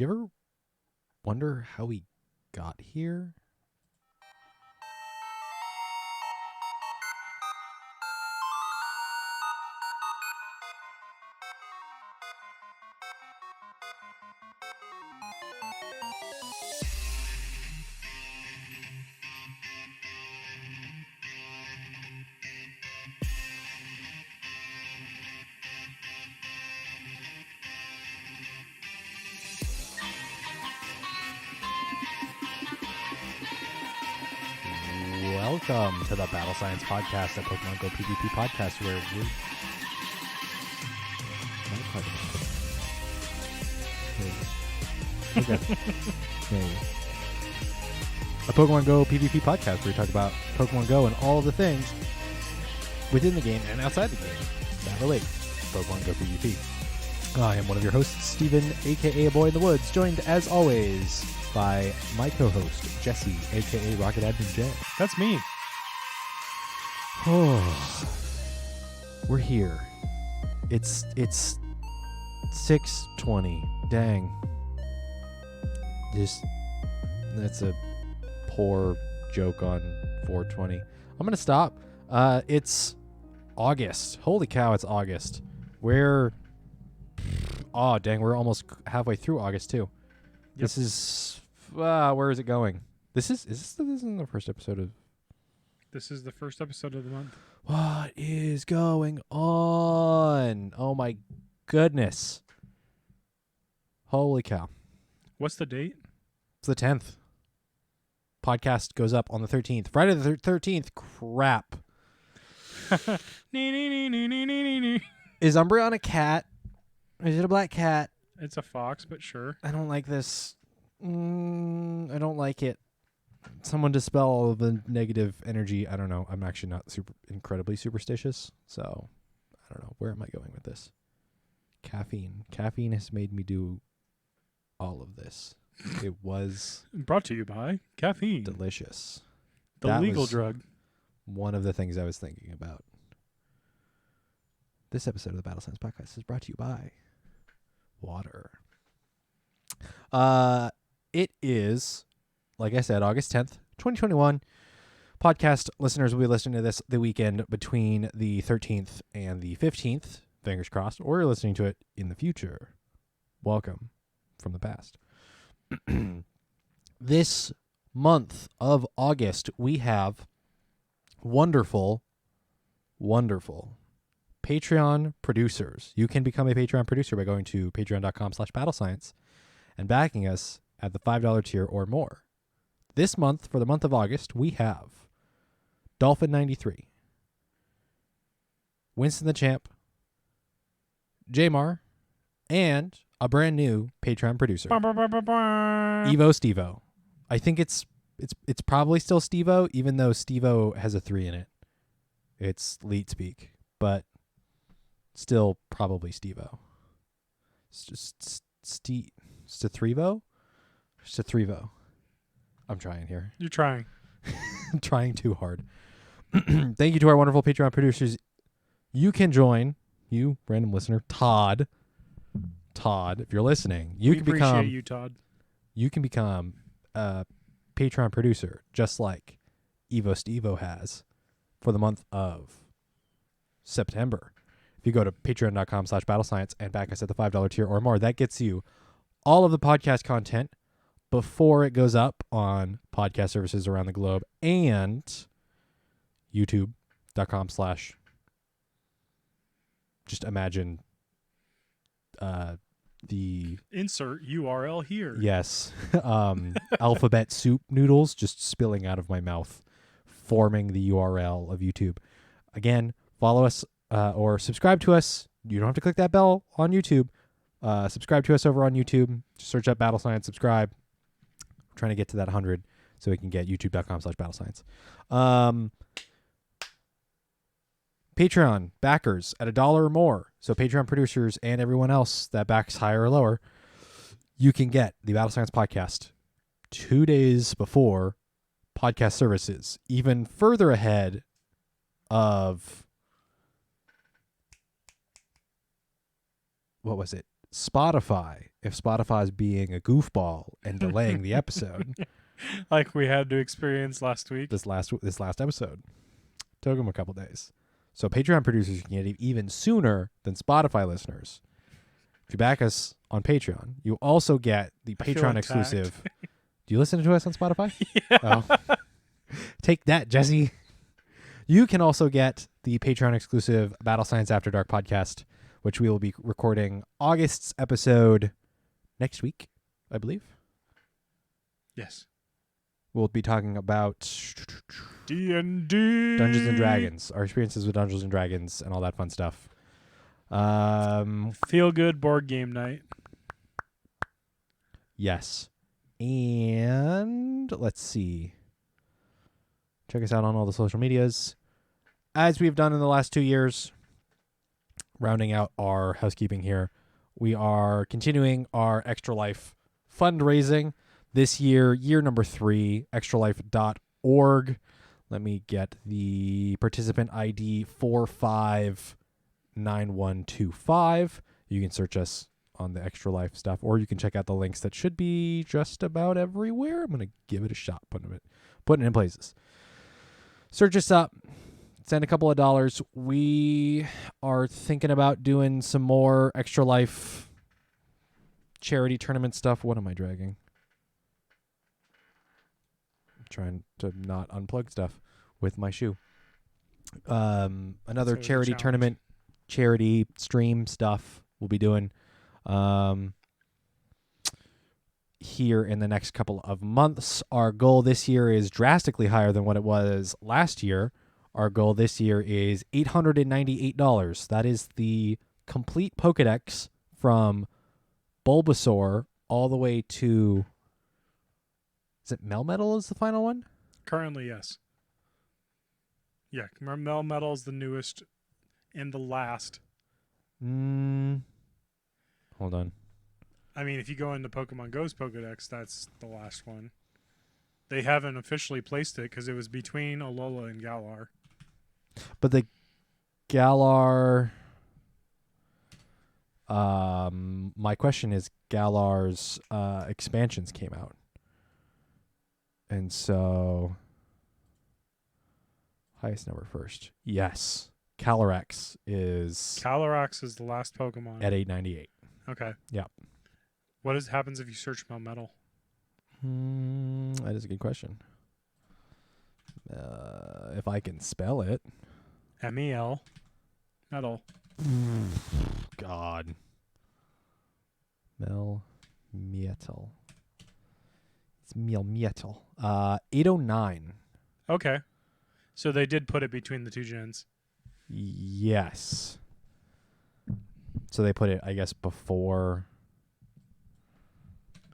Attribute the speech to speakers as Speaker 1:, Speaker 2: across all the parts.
Speaker 1: Do you ever wonder how we got here? Welcome to the Battle Science Podcast, a Pokemon Go PvP podcast where we... A Pokemon Go PvP podcast where we talk about Pokemon Go and all of the things within the game and outside the game that relate to Pokemon Go PvP. I am one of your hosts, Steven, aka aBoyInTheWoods, joined as always by my co-host, Jesse, aka RocketAdminJ.
Speaker 2: That's me.
Speaker 1: Oh, we're here. It's 6:20. Dang. That's a poor joke on 420. I'm gonna stop. It's August. Holy cow, it's August. We're almost halfway through August too. Yep. This is where is it going? This isn't the first episode of.
Speaker 2: This is the first episode of the month.
Speaker 1: What is going on? Oh my goodness. Holy cow.
Speaker 2: What's the date?
Speaker 1: It's the 10th. Podcast goes up on the 13th. Friday the 13th. Crap. Is Umbreon a cat? Is it a black cat?
Speaker 2: It's a fox, but sure.
Speaker 1: I don't like this. I don't like it. Someone dispel all of the negative energy. I don't know. I'm actually not incredibly superstitious, so I don't know. Where am I going with this? Caffeine. Caffeine has made me do all of this. It was
Speaker 2: brought to you by caffeine.
Speaker 1: Delicious.
Speaker 2: The legal drug.
Speaker 1: One of the things I was thinking about. This episode of the Battle Science Podcast is brought to you by water. It is, like I said, August 10th, 2021. Podcast listeners will be listening to this the weekend between the 13th and the 15th. Fingers crossed. Or you're listening to it in the future. Welcome from the past. This month of August, we have wonderful Patreon producers. You can become a Patreon producer by going to patreon.com/battlescience and backing us at the $5 tier or more. This month, for the month of August, we have Dolphin93, Winston the Champ, Jamar, and a brand new Patreon producer, Evo Stevo. I think it's probably still Stevo, even though Stevo has a 3 in it. It's leet speak, but still probably Stevo. It's just Stethrevo? Stethrevo. I'm trying here.
Speaker 2: You're trying.
Speaker 1: I'm trying too hard. Thank you to our wonderful Patreon producers. You can join, you random listener, Todd, if you're listening, we
Speaker 2: appreciate you, Todd.
Speaker 1: You can become a Patreon producer just like Evo Stevo has for the month of September. If you go to patreon.com/battlescience and back us at the $5 tier or more, that gets you all of the podcast content before it goes up on podcast services around the globe and youtube.com/ just imagine the
Speaker 2: insert URL here.
Speaker 1: Yes. Alphabet soup noodles just spilling out of my mouth, forming the URL of YouTube. Again, follow us or subscribe to us. You don't have to click that bell on YouTube. Subscribe to us over on YouTube. Just search up Battle Science, subscribe. We're trying to get to that 100 so we can get youtube.com/battlescience. Patreon backers at $1 or more. So Patreon producers and everyone else that backs higher or lower, you can get the Battle Science Podcast 2 days before podcast services, even further ahead of, what was it? Spotify if Spotify is being a goofball and delaying the episode.
Speaker 2: Like we had to experience last week.
Speaker 1: This last episode took them a couple days. So Patreon producers can get it even sooner than Spotify listeners. If you back us on Patreon, you also get the Patreon exclusive. Do you listen to us on Spotify?
Speaker 2: Yeah.
Speaker 1: Oh. Take that, Jesse. You can also get the Patreon exclusive Battle Science After Dark podcast, which we will be recording August's episode next week, I believe.
Speaker 2: Yes.
Speaker 1: We'll be talking about
Speaker 2: D&D.
Speaker 1: Dungeons and Dragons, our experiences with Dungeons and Dragons and all that fun stuff.
Speaker 2: Feel good board game night.
Speaker 1: Yes. And let's see. Check us out on all the social medias. As we've done in the last 2 years, rounding out our housekeeping here, we are continuing our Extra Life fundraising. This year, year number 3, extralife.org. Let me get the participant ID 459125. You can search us on the Extra Life stuff, or you can check out the links that should be just about everywhere. I'm going to give it a shot, putting it in places. Search us up. Send a couple of dollars. We are thinking about doing some more Extra Life charity tournament stuff. What am I dragging? I'm trying to not unplug stuff with my shoe. Another charity tournament, charity stream stuff we'll be doing here in the next couple of months. Our goal this year is drastically higher than what it was last year. Our goal this year is $898. That is the complete Pokedex from Bulbasaur all the way to... Is it Melmetal is the final one?
Speaker 2: Currently, yes. Yeah, Melmetal is the newest and the last.
Speaker 1: Hold on.
Speaker 2: I mean, if you go into Pokemon Go's Pokedex, that's the last one. They haven't officially placed it because it was between Alola and Galar.
Speaker 1: But the Galar... my question is, Galar's expansions came out. And so... Highest number first. Yes. Calyrex is...
Speaker 2: Calyrex is the last Pokemon.
Speaker 1: At 898.
Speaker 2: Okay.
Speaker 1: Yep.
Speaker 2: What happens if you search Melmetal?
Speaker 1: That is a good question. If I can spell it.
Speaker 2: M-E-L. Metal.
Speaker 1: God. Melmetal. It's Melmetal. 809.
Speaker 2: Okay. So they did put it between the two gens.
Speaker 1: Yes. So they put it, I guess, before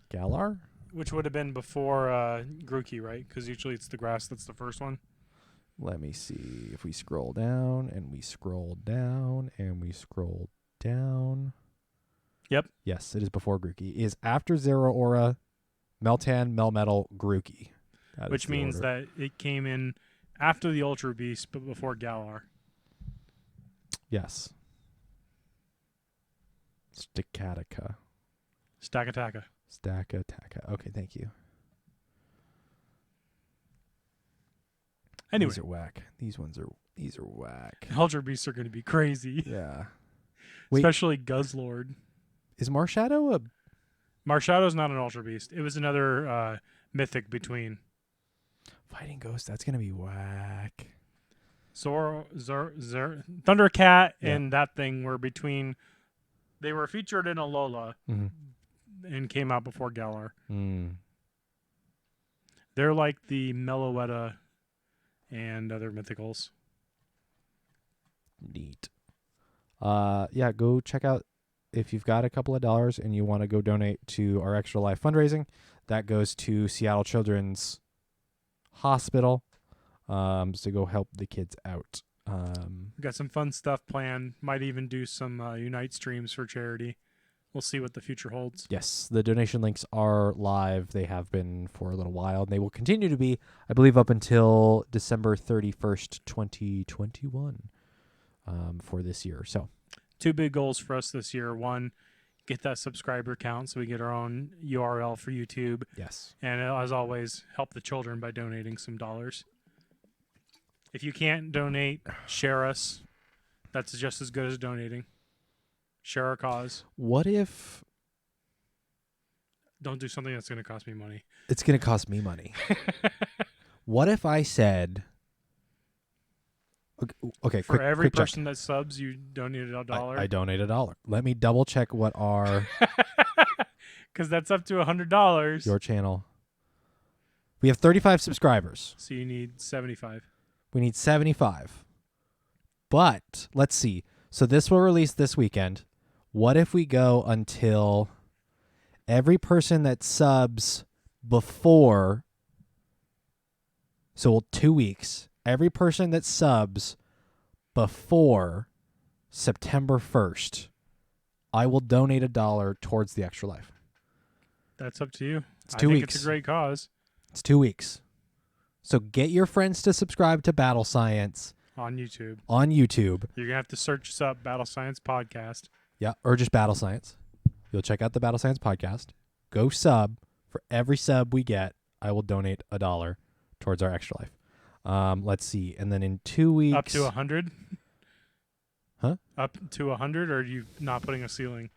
Speaker 1: Galar?
Speaker 2: Which would have been before Grookey, right? Because usually it's the grass that's the first one.
Speaker 1: Let me see. If we scroll down and we scroll down and we scroll down.
Speaker 2: Yep.
Speaker 1: Yes, it is before Grookey. It is after Zeraora, Meltan, Melmetal, Grookey.
Speaker 2: Which means that it came in after the Ultra Beast, but before Galar.
Speaker 1: Yes. Stakataka.
Speaker 2: Stakataka.
Speaker 1: Stakataka. Okay, thank you.
Speaker 2: Anyway.
Speaker 1: These are whack. These are whack.
Speaker 2: Ultra Beasts are going to be crazy.
Speaker 1: Yeah.
Speaker 2: Especially Guzzlord.
Speaker 1: Is Marshadow a...
Speaker 2: Marshadow's not an Ultra Beast. It was another mythic between.
Speaker 1: Fighting Ghost, that's going to be whack.
Speaker 2: Thundercat and that thing were between... They were featured in Alola and came out before Galar. They're like the Meloetta and other mythicals.
Speaker 1: Neat. Yeah, go check out if you've got a couple of dollars and you want to go donate to our Extra Life fundraising. That goes to Seattle Children's Hospital to go help the kids out.
Speaker 2: We've got some fun stuff planned. Might even do some Unite streams for charity. We'll see what the future holds.
Speaker 1: Yes, the donation links are live. They have been for a little while, and they will continue to be, I believe, up until December 31st, 2021 for this year. So,
Speaker 2: 2 big goals for us this year. 1, get that subscriber count so we get our own URL for YouTube.
Speaker 1: Yes.
Speaker 2: And as always, help the children by donating some dollars. If you can't donate, share us. That's just as good as donating. Share our cause.
Speaker 1: What if
Speaker 2: Don't do something that's going to cost me money.
Speaker 1: it's going to cost me money? What if I said, okay,
Speaker 2: For every
Speaker 1: quick check.
Speaker 2: person that subs, you donated $1.
Speaker 1: I donate $1. Let me double check what our
Speaker 2: Because that's up to $100.
Speaker 1: your channel. We have 35 subscribers.
Speaker 2: So you need 75.
Speaker 1: We need 75. But let's see. So this will release this weekend. What if we go until every person that subs before, so 2 weeks, every person that subs before September 1st, I will donate $1 towards the Extra Life.
Speaker 2: That's up to you.
Speaker 1: It's
Speaker 2: I
Speaker 1: 2
Speaker 2: think
Speaker 1: weeks.
Speaker 2: It's a great cause.
Speaker 1: It's 2 weeks. So get your friends to subscribe to Battle Science
Speaker 2: On YouTube.
Speaker 1: on YouTube.
Speaker 2: You're going to have to search us up, Battle Science Podcast.
Speaker 1: Yeah, or just Battle Science. You'll check out the Battle Science podcast. Go sub. For every sub we get, I will donate $1 towards our Extra Life. Let's see. And then in 2 weeks...
Speaker 2: Up to 100?
Speaker 1: Huh?
Speaker 2: Up to 100, or are you not putting a ceiling?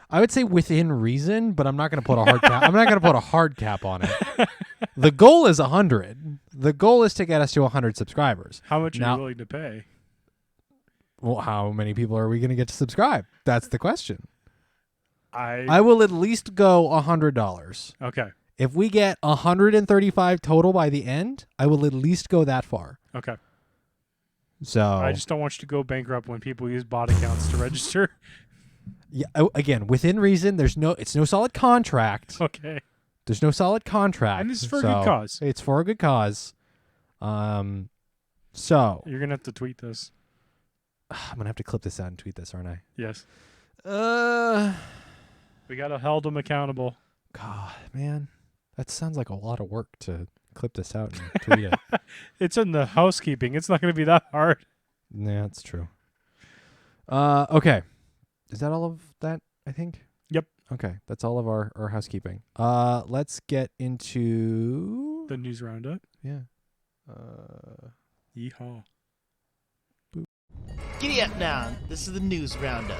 Speaker 1: I would say within reason, but I'm not going to put a hard cap. I'm not going to put a hard cap on it. The goal is 100. The goal is to get us to 100 subscribers.
Speaker 2: How much are
Speaker 1: Now-
Speaker 2: you willing to pay?
Speaker 1: Well, how many people are we going to get to subscribe? That's the question.
Speaker 2: I
Speaker 1: I will at least go $100.
Speaker 2: Okay.
Speaker 1: If we get 135 total by the end, I will at least go that far.
Speaker 2: Okay.
Speaker 1: So
Speaker 2: I just don't want you to go bankrupt when people use bot accounts to register.
Speaker 1: yeah, again, within reason. It's no solid contract.
Speaker 2: Okay.
Speaker 1: There's no solid contract.
Speaker 2: And it's for a
Speaker 1: so
Speaker 2: good cause.
Speaker 1: It's for a good cause. So
Speaker 2: You're going to have to tweet this.
Speaker 1: I'm gonna have to clip this out and tweet this, aren't I?
Speaker 2: Yes.
Speaker 1: Uh,
Speaker 2: We got to hold them accountable.
Speaker 1: God, man, that sounds like a lot of work to clip this out and tweet it.
Speaker 2: It's in the housekeeping. It's not going to be that hard.
Speaker 1: Yeah, that's true. Okay, is that all of that? I think.
Speaker 2: Yep.
Speaker 1: Okay, that's all of our housekeeping. Let's get into
Speaker 2: The news roundup.
Speaker 1: yeah.
Speaker 2: Yeehaw.
Speaker 3: Giddy up now. This is the news roundup.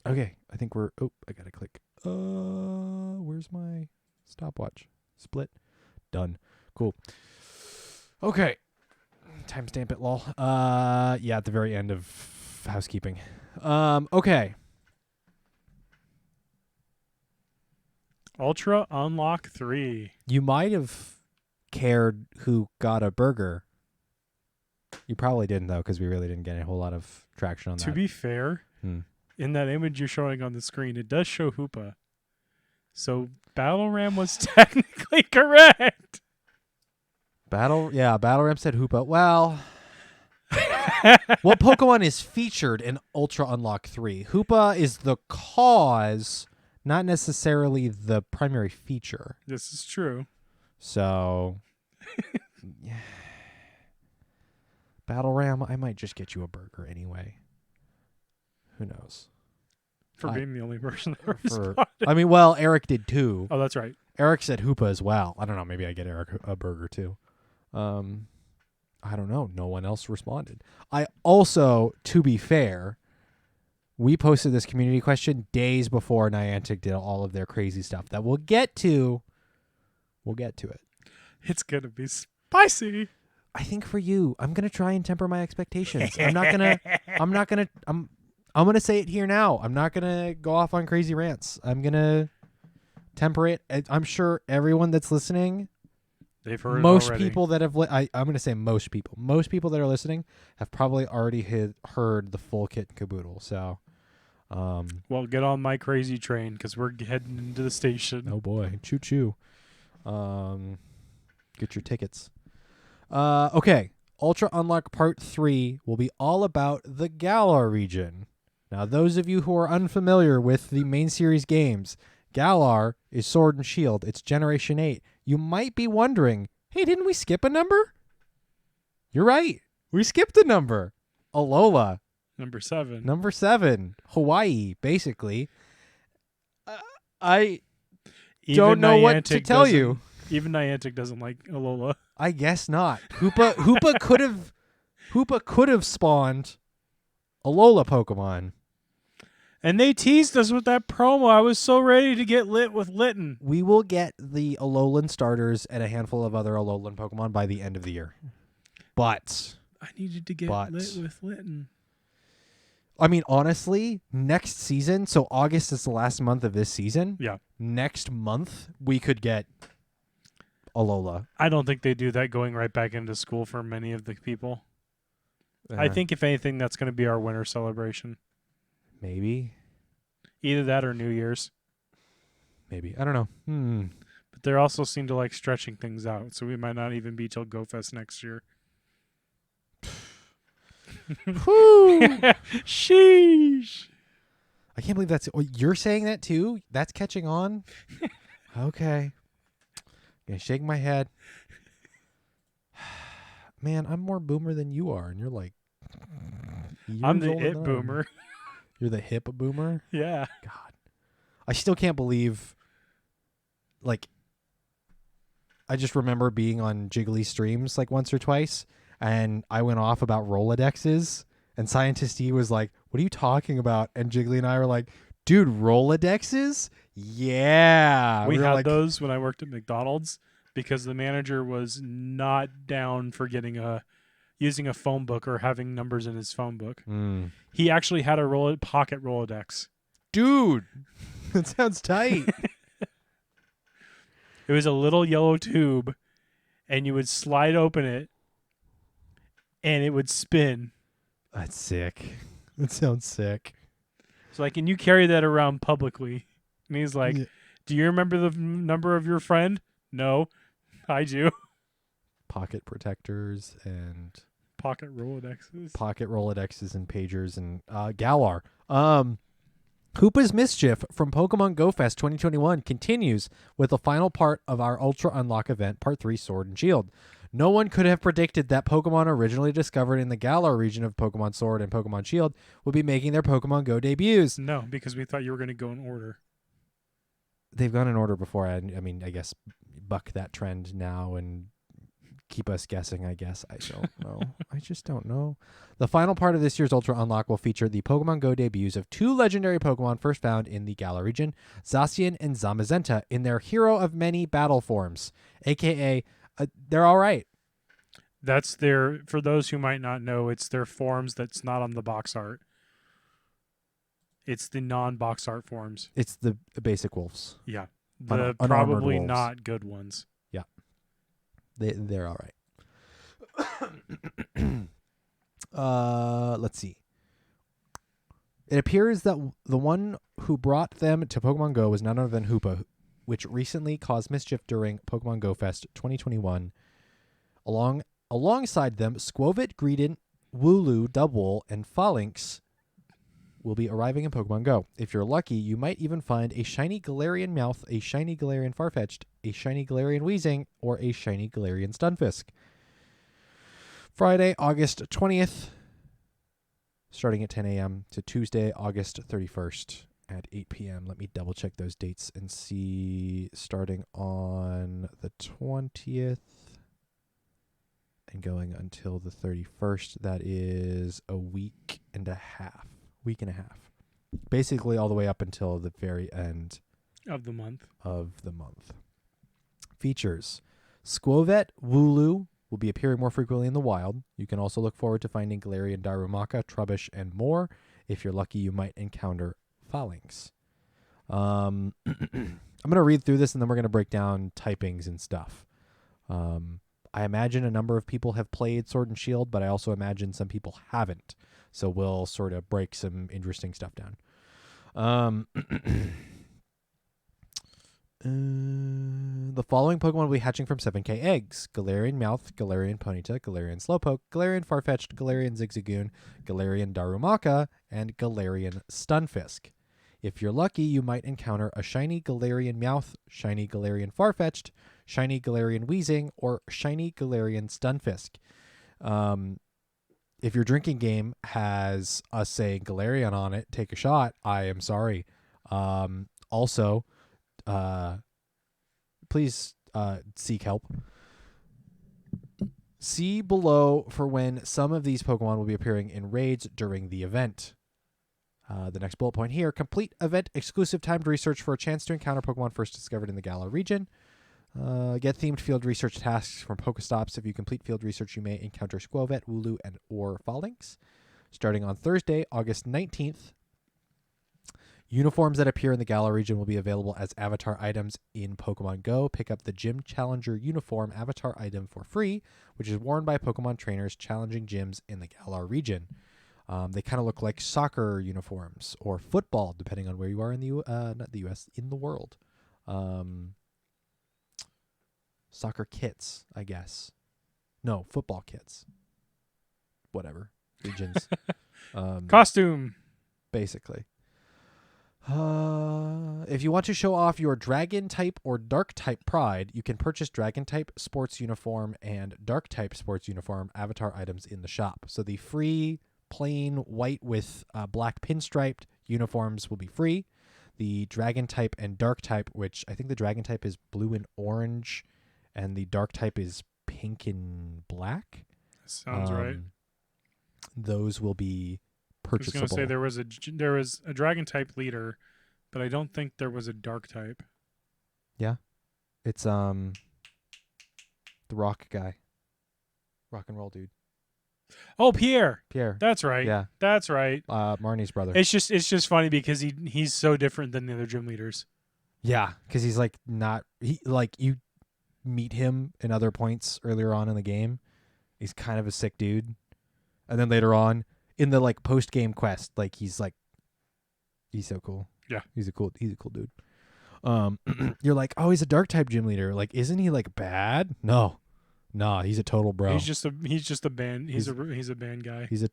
Speaker 1: Okay, I think we're. Oh, I gotta click. Where's my stopwatch? Split. Done. Cool. Okay. Timestamp it, lol. Yeah, at the very end of housekeeping. Okay.
Speaker 2: Ultra Unlock 3.
Speaker 1: You might have cared who got a burger. You probably didn't, though, because we really didn't get a whole lot of traction on that.
Speaker 2: To be fair, in that image you're showing on the screen, it does show Hoopa. So Battle Ram was technically correct.
Speaker 1: Battle Ram said Hoopa. Well, what Pokemon is featured in Ultra Unlock 3? Hoopa is the cause, not necessarily the primary feature.
Speaker 2: This is true.
Speaker 1: So, yeah. Battle Ram, I might just get you a burger anyway. Who knows?
Speaker 2: For being the only person that responded.
Speaker 1: I mean, well, Eric did too.
Speaker 2: Oh, that's right.
Speaker 1: Eric said Hoopa as well. I don't know. Maybe I get Eric a burger too. I don't know. No one else responded. I also, to be fair, we posted this community question days before Niantic did all of their crazy stuff that we'll get to. We'll get to it.
Speaker 2: It's going to be spicy.
Speaker 1: I think for you, I'm going to try and temper my expectations. I'm going to say it here now. I'm not going to go off on crazy rants. I'm going to temper it. I'm sure everyone that's listening,
Speaker 2: they've heard
Speaker 1: most
Speaker 2: it already.
Speaker 1: people that have, I'm going to say most people that are listening have probably already heard the full kit and caboodle. So,
Speaker 2: well, get on my crazy train because we're heading into the station.
Speaker 1: oh boy, choo choo. Get your tickets. Okay. Ultra Unlock Part 3 will be all about the Galar region. Now, those of you who are unfamiliar with the main series games, Galar is Sword and Shield. It's Generation 8. You might be wondering, hey, didn't we skip a number? You're right. We skipped a number. Alola
Speaker 2: Number 7.
Speaker 1: Number 7, Hawaii, basically. I don't know what to tell you.
Speaker 2: Even Niantic doesn't like Alola.
Speaker 1: I guess not. Hoopa could have spawned Alola Pokemon.
Speaker 2: And they teased us with that promo. I was so ready to get lit with Litten.
Speaker 1: We will get the Alolan starters and a handful of other Alolan Pokemon by the end of the year. But
Speaker 2: I needed to get lit with Litten.
Speaker 1: I mean, honestly, next season, so August is the last month of this season.
Speaker 2: Yeah.
Speaker 1: Next month, we could get Alola.
Speaker 2: I don't think they do that going right back into school for many of the people. I think, if anything, that's going to be our winter celebration.
Speaker 1: Maybe.
Speaker 2: Either that or New Year's.
Speaker 1: Maybe. I don't know.
Speaker 2: But they also seem to like stretching things out, so we might not even be till GoFest next year.
Speaker 1: Whew.
Speaker 2: Sheesh.
Speaker 1: I can't believe that's... Oh, you're saying that too? That's catching on? Okay. Gonna shake my head. Man, I'm more boomer than you are, and you're like...
Speaker 2: I'm the
Speaker 1: years older
Speaker 2: it
Speaker 1: than I am.
Speaker 2: boomer.
Speaker 1: You're the hip boomer?
Speaker 2: Yeah.
Speaker 1: God. I still can't believe... Like... I just remember being on Jiggly streams like once or twice, and I went off about Rolodexes, and Scientist E was like, what are you talking about? And Jiggly and I were like, dude, Rolodexes? Yeah.
Speaker 2: We
Speaker 1: were
Speaker 2: had
Speaker 1: like,
Speaker 2: those when I worked at McDonald's because the manager was not down for using a phone book or having numbers in his phone book. He actually had a pocket Rolodex.
Speaker 1: Dude, that sounds tight.
Speaker 2: It was a little yellow tube, and you would slide open it, and it would spin.
Speaker 1: That's sick. That sounds sick.
Speaker 2: So like, can you carry that around publicly? And he's like,
Speaker 1: Yeah.
Speaker 2: do you remember the number of your friend? No, I do.
Speaker 1: Pocket protectors and
Speaker 2: Pocket Rolodexes.
Speaker 1: pocket Rolodexes and pagers and Galar. Koopa's Mischief from Pokemon Go Fest 2021 continues with the final part of our Ultra Unlock event, Part 3 Sword and Shield. No one could have predicted that Pokemon originally discovered in the Galar region of Pokemon Sword and Pokemon Shield would be making their Pokemon Go debuts.
Speaker 2: No, because we thought you were going to go in order.
Speaker 1: They've gone in order before. I mean, I guess buck that trend now and keep us guessing, I guess. I don't know. I just don't know. The final part of this year's Ultra Unlock will feature the Pokemon Go debuts of 2 legendary Pokemon first found in the Galar region, Zacian and Zamazenta, in their Hero of Many battle forms, a.k.a. They're all right.
Speaker 2: That's their, for those who might not know, it's their forms that's not on the box art. It's the non-box art forms.
Speaker 1: It's the basic wolves.
Speaker 2: Yeah.
Speaker 1: Unarmored
Speaker 2: The probably
Speaker 1: wolves.
Speaker 2: not good ones.
Speaker 1: Yeah. They're all right. Let's see. It appears that the one who brought them to Pokemon Go was none other than Hoopa, which recently caused mischief during Pokemon Go Fest 2021. Alongside them, Squovit, Greedent, Wooloo, Dubwool, and Phalanx will be arriving in Pokemon Go. If you're lucky, you might even find a shiny Galarian Meowth, a shiny Galarian Farfetch'd, a shiny Galarian Weezing, or a shiny Galarian Stunfisk. Friday, August 20th, starting at 10 a.m. to Tuesday, August 31st at 8 p.m. Let me double check those dates and see. Starting on the 20th and going until the 31st, that is a week and a half. Basically all the way up until the very end
Speaker 2: Of the month.
Speaker 1: Features. Squovit, Wooloo will be appearing more frequently in the wild. You can also look forward to finding Galarian Darumaka, Trubbish, and more. If you're lucky, you might encounter Phalanx. I'm going to read through this and then we're going to break down typings and stuff. I imagine a number of people have played Sword and Shield, but I also imagine some people haven't. So we'll sort of break some interesting stuff down. The following Pokemon will be hatching from 7K eggs: Galarian Meowth, Galarian Ponyta, Galarian Slowpoke, Galarian Farfetch'd, Galarian Zigzagoon, Galarian Darumaka, and Galarian Stunfisk. If you're lucky, you might encounter a shiny Galarian Meowth, shiny Galarian Farfetch'd, shiny Galarian Weezing, or shiny Galarian Stunfisk. if your drinking game has us saying Galarian on it, take a shot. I am sorry. Also, please seek help. See below for when some of these Pokemon will be appearing in raids during the event. The next bullet point here, complete event exclusive timed research for a chance to encounter Pokemon first discovered in the Galar region. Get themed field research tasks from Pokestops. If you complete field research, you may encounter Squovet, Wooloo, and or Phalanx. Starting on Thursday, August 19th, uniforms that appear in the Galar region will be available as avatar items in Pokemon Go. Pick up the Gym Challenger uniform avatar item for free, which is worn by Pokemon trainers challenging gyms in the Galar region. They kind of look like soccer uniforms or football, depending on where you are in the not the U.S. in the world. Soccer kits, I guess. No, football kits. Whatever regions.
Speaker 2: Costume.
Speaker 1: Basically. If you want to show off your Dragon type or Dark type pride, you can purchase Dragon type sports uniform and Dark type sports uniform avatar items in the shop. So the free plain white with black pinstriped uniforms will be free. The Dragon type and Dark type, which I think the Dragon type is blue and orange, and the Dark type is pink and black.
Speaker 2: Sounds right.
Speaker 1: Those will be purchasable.
Speaker 2: I was going to say there was a Dragon type leader, but I don't think there was a Dark type.
Speaker 1: Yeah, it's the rock guy, rock and roll dude.
Speaker 2: Oh, Pierre. That's right.
Speaker 1: Yeah,
Speaker 2: that's right.
Speaker 1: Marnie's brother.
Speaker 2: It's just funny because he's so different than the other gym leaders.
Speaker 1: Yeah, because he's like you meet him in other points earlier on in the game. He's kind of a sick dude, and then later on in the like post game quest, like he's so cool. Yeah, he's a cool dude. You're like, oh, he's a Dark type gym leader. Like, isn't he like bad? No, he's a total bro.
Speaker 2: He's just a band. He's a band guy.
Speaker 1: He's a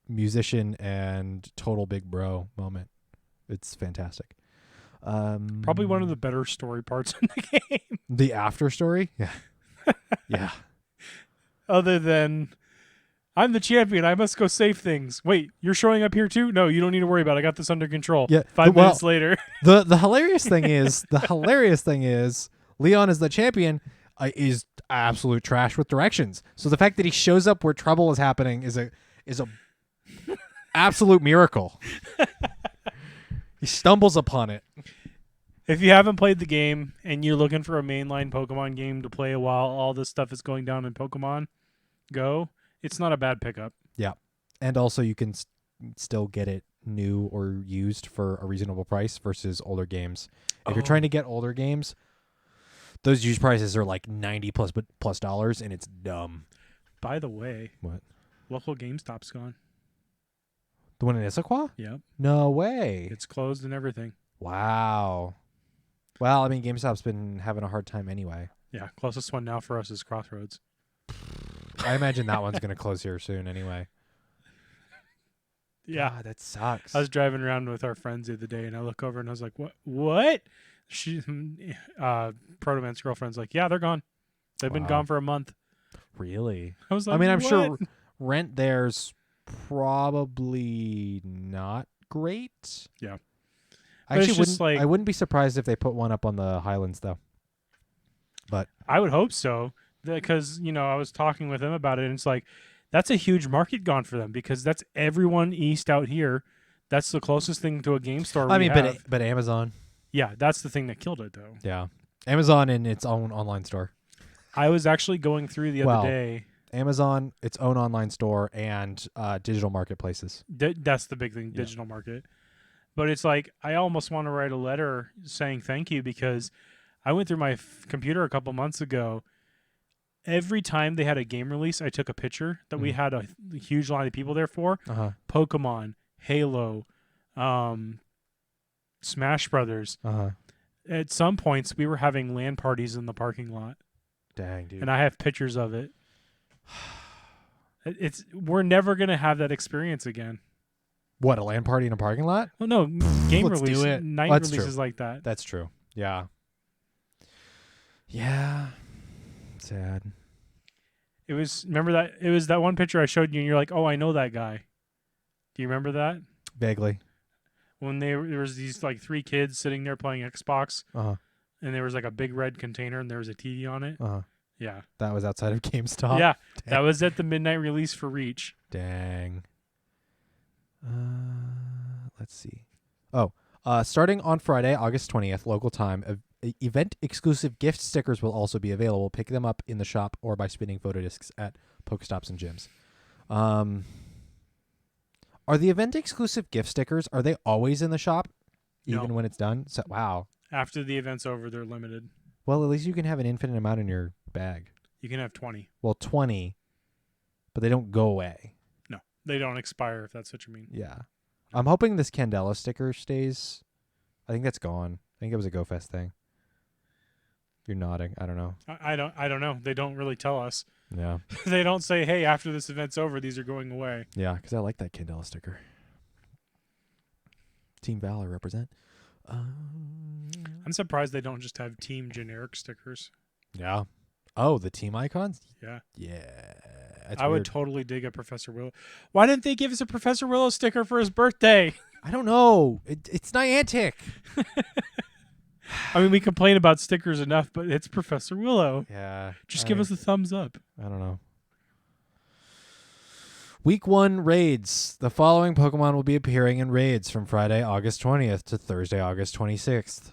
Speaker 1: musician and total big bro moment. It's fantastic.
Speaker 2: Probably one of the better story parts in the game.
Speaker 1: The after story? Yeah. Yeah.
Speaker 2: Other than, I'm the champion, I must go save things. Wait, you're showing up here too? No, you don't need to worry about it. I got this under control.
Speaker 1: Yeah.
Speaker 2: 5 minutes later.
Speaker 1: The hilarious thing is Leon is the champion is absolute trash with directions. So the fact that he shows up where trouble is happening is a absolute miracle. He stumbles upon it.
Speaker 2: If you haven't played the game and you're looking for a mainline Pokemon game to play while all this stuff is going down in Pokemon Go, it's not a bad pickup.
Speaker 1: Yeah. And also you can still get it new or used for a reasonable price versus older games. If you're trying to get older games, those used prices are like $90 plus dollars, and it's dumb.
Speaker 2: By the way,
Speaker 1: what?
Speaker 2: Local GameStop's gone.
Speaker 1: The one in Issaquah?
Speaker 2: Yep.
Speaker 1: No way.
Speaker 2: It's closed and everything.
Speaker 1: Wow. Well, I mean, GameStop's been having a hard time anyway.
Speaker 2: Yeah, closest one now for us is Crossroads.
Speaker 1: I imagine that one's going to close here soon anyway.
Speaker 2: Yeah.
Speaker 1: God, that sucks.
Speaker 2: I was driving around with our friends the other day, and I look over and I was like, what? Protoman's girlfriend's like, yeah, they're gone. They've been gone for a month.
Speaker 1: Really?
Speaker 2: I was like,
Speaker 1: I mean, I'm
Speaker 2: what?
Speaker 1: sure rent there's probably not great.
Speaker 2: Yeah.
Speaker 1: I wouldn't be surprised if they put one up on the Highlands though. But
Speaker 2: I would hope so, because I was talking with them about it, and it's like that's a huge market gone for them, because that's everyone east out here. That's the closest thing to a game store.
Speaker 1: But Amazon.
Speaker 2: Yeah, that's the thing that killed it though.
Speaker 1: Yeah, Amazon and its own online store.
Speaker 2: I was actually going through the other day.
Speaker 1: Amazon, its own online store, and digital marketplaces.
Speaker 2: That's the big thing, digital market. But it's like I almost want to write a letter saying thank you, because I went through my computer a couple months ago. Every time they had a game release, I took a picture that we had a huge line of people there for. Pokemon, Halo, Smash Brothers. At some points, we were having LAN parties in the parking lot.
Speaker 1: Dang, dude.
Speaker 2: And I have pictures of it. We're never going to have that experience again.
Speaker 1: What, a LAN party in a parking lot?
Speaker 2: Well, no, game
Speaker 1: Let's
Speaker 2: release,
Speaker 1: do it.
Speaker 2: night
Speaker 1: That's
Speaker 2: releases
Speaker 1: true.
Speaker 2: like that.
Speaker 1: That's true. Yeah. Yeah. Sad.
Speaker 2: It was that one picture I showed you, and you're like, oh, I know that guy. Do you remember that?
Speaker 1: Vaguely.
Speaker 2: When there was these like 3 kids sitting there playing Xbox,
Speaker 1: Uh-huh.
Speaker 2: and there was like a big red container, and there was a TV on it.
Speaker 1: Uh-huh.
Speaker 2: Yeah.
Speaker 1: That was outside of GameStop.
Speaker 2: Yeah,
Speaker 1: Dang.
Speaker 2: that was at the midnight release for Reach.
Speaker 1: Dang. Let's see. Oh, starting on Friday, August 20th, local time, event-exclusive gift stickers will also be available. Pick them up in the shop or by spinning photo discs at Pokestops and gyms. Are the event-exclusive gift stickers, are they always in the shop, even
Speaker 2: No.
Speaker 1: when it's done? So, wow.
Speaker 2: After the event's over, they're limited.
Speaker 1: Well, at least you can have an infinite amount in your bag.
Speaker 2: You can have 20.
Speaker 1: Well, 20, but they don't go away.
Speaker 2: No, they don't expire, if that's what you mean.
Speaker 1: Yeah. I'm hoping this Candela sticker stays. I think that's gone. I think it was a GoFest thing. You're nodding. I don't know.
Speaker 2: I don't know. They don't really tell us.
Speaker 1: Yeah.
Speaker 2: They don't say, hey, after this event's over, these are going away.
Speaker 1: Yeah, because I like that Candela sticker. Team Valor represent.
Speaker 2: I'm surprised they don't just have team generic stickers.
Speaker 1: Yeah. Oh, the team icons?
Speaker 2: Yeah.
Speaker 1: Yeah.
Speaker 2: I would totally dig a Professor Willow. Why didn't they give us a Professor Willow sticker for his birthday?
Speaker 1: I don't know. It's Niantic.
Speaker 2: I mean, we complain about stickers enough, but it's Professor Willow.
Speaker 1: Yeah.
Speaker 2: Just give us a thumbs up.
Speaker 1: I don't know. Week 1 raids. The following Pokemon will be appearing in raids from Friday, August 20th to Thursday, August 26th.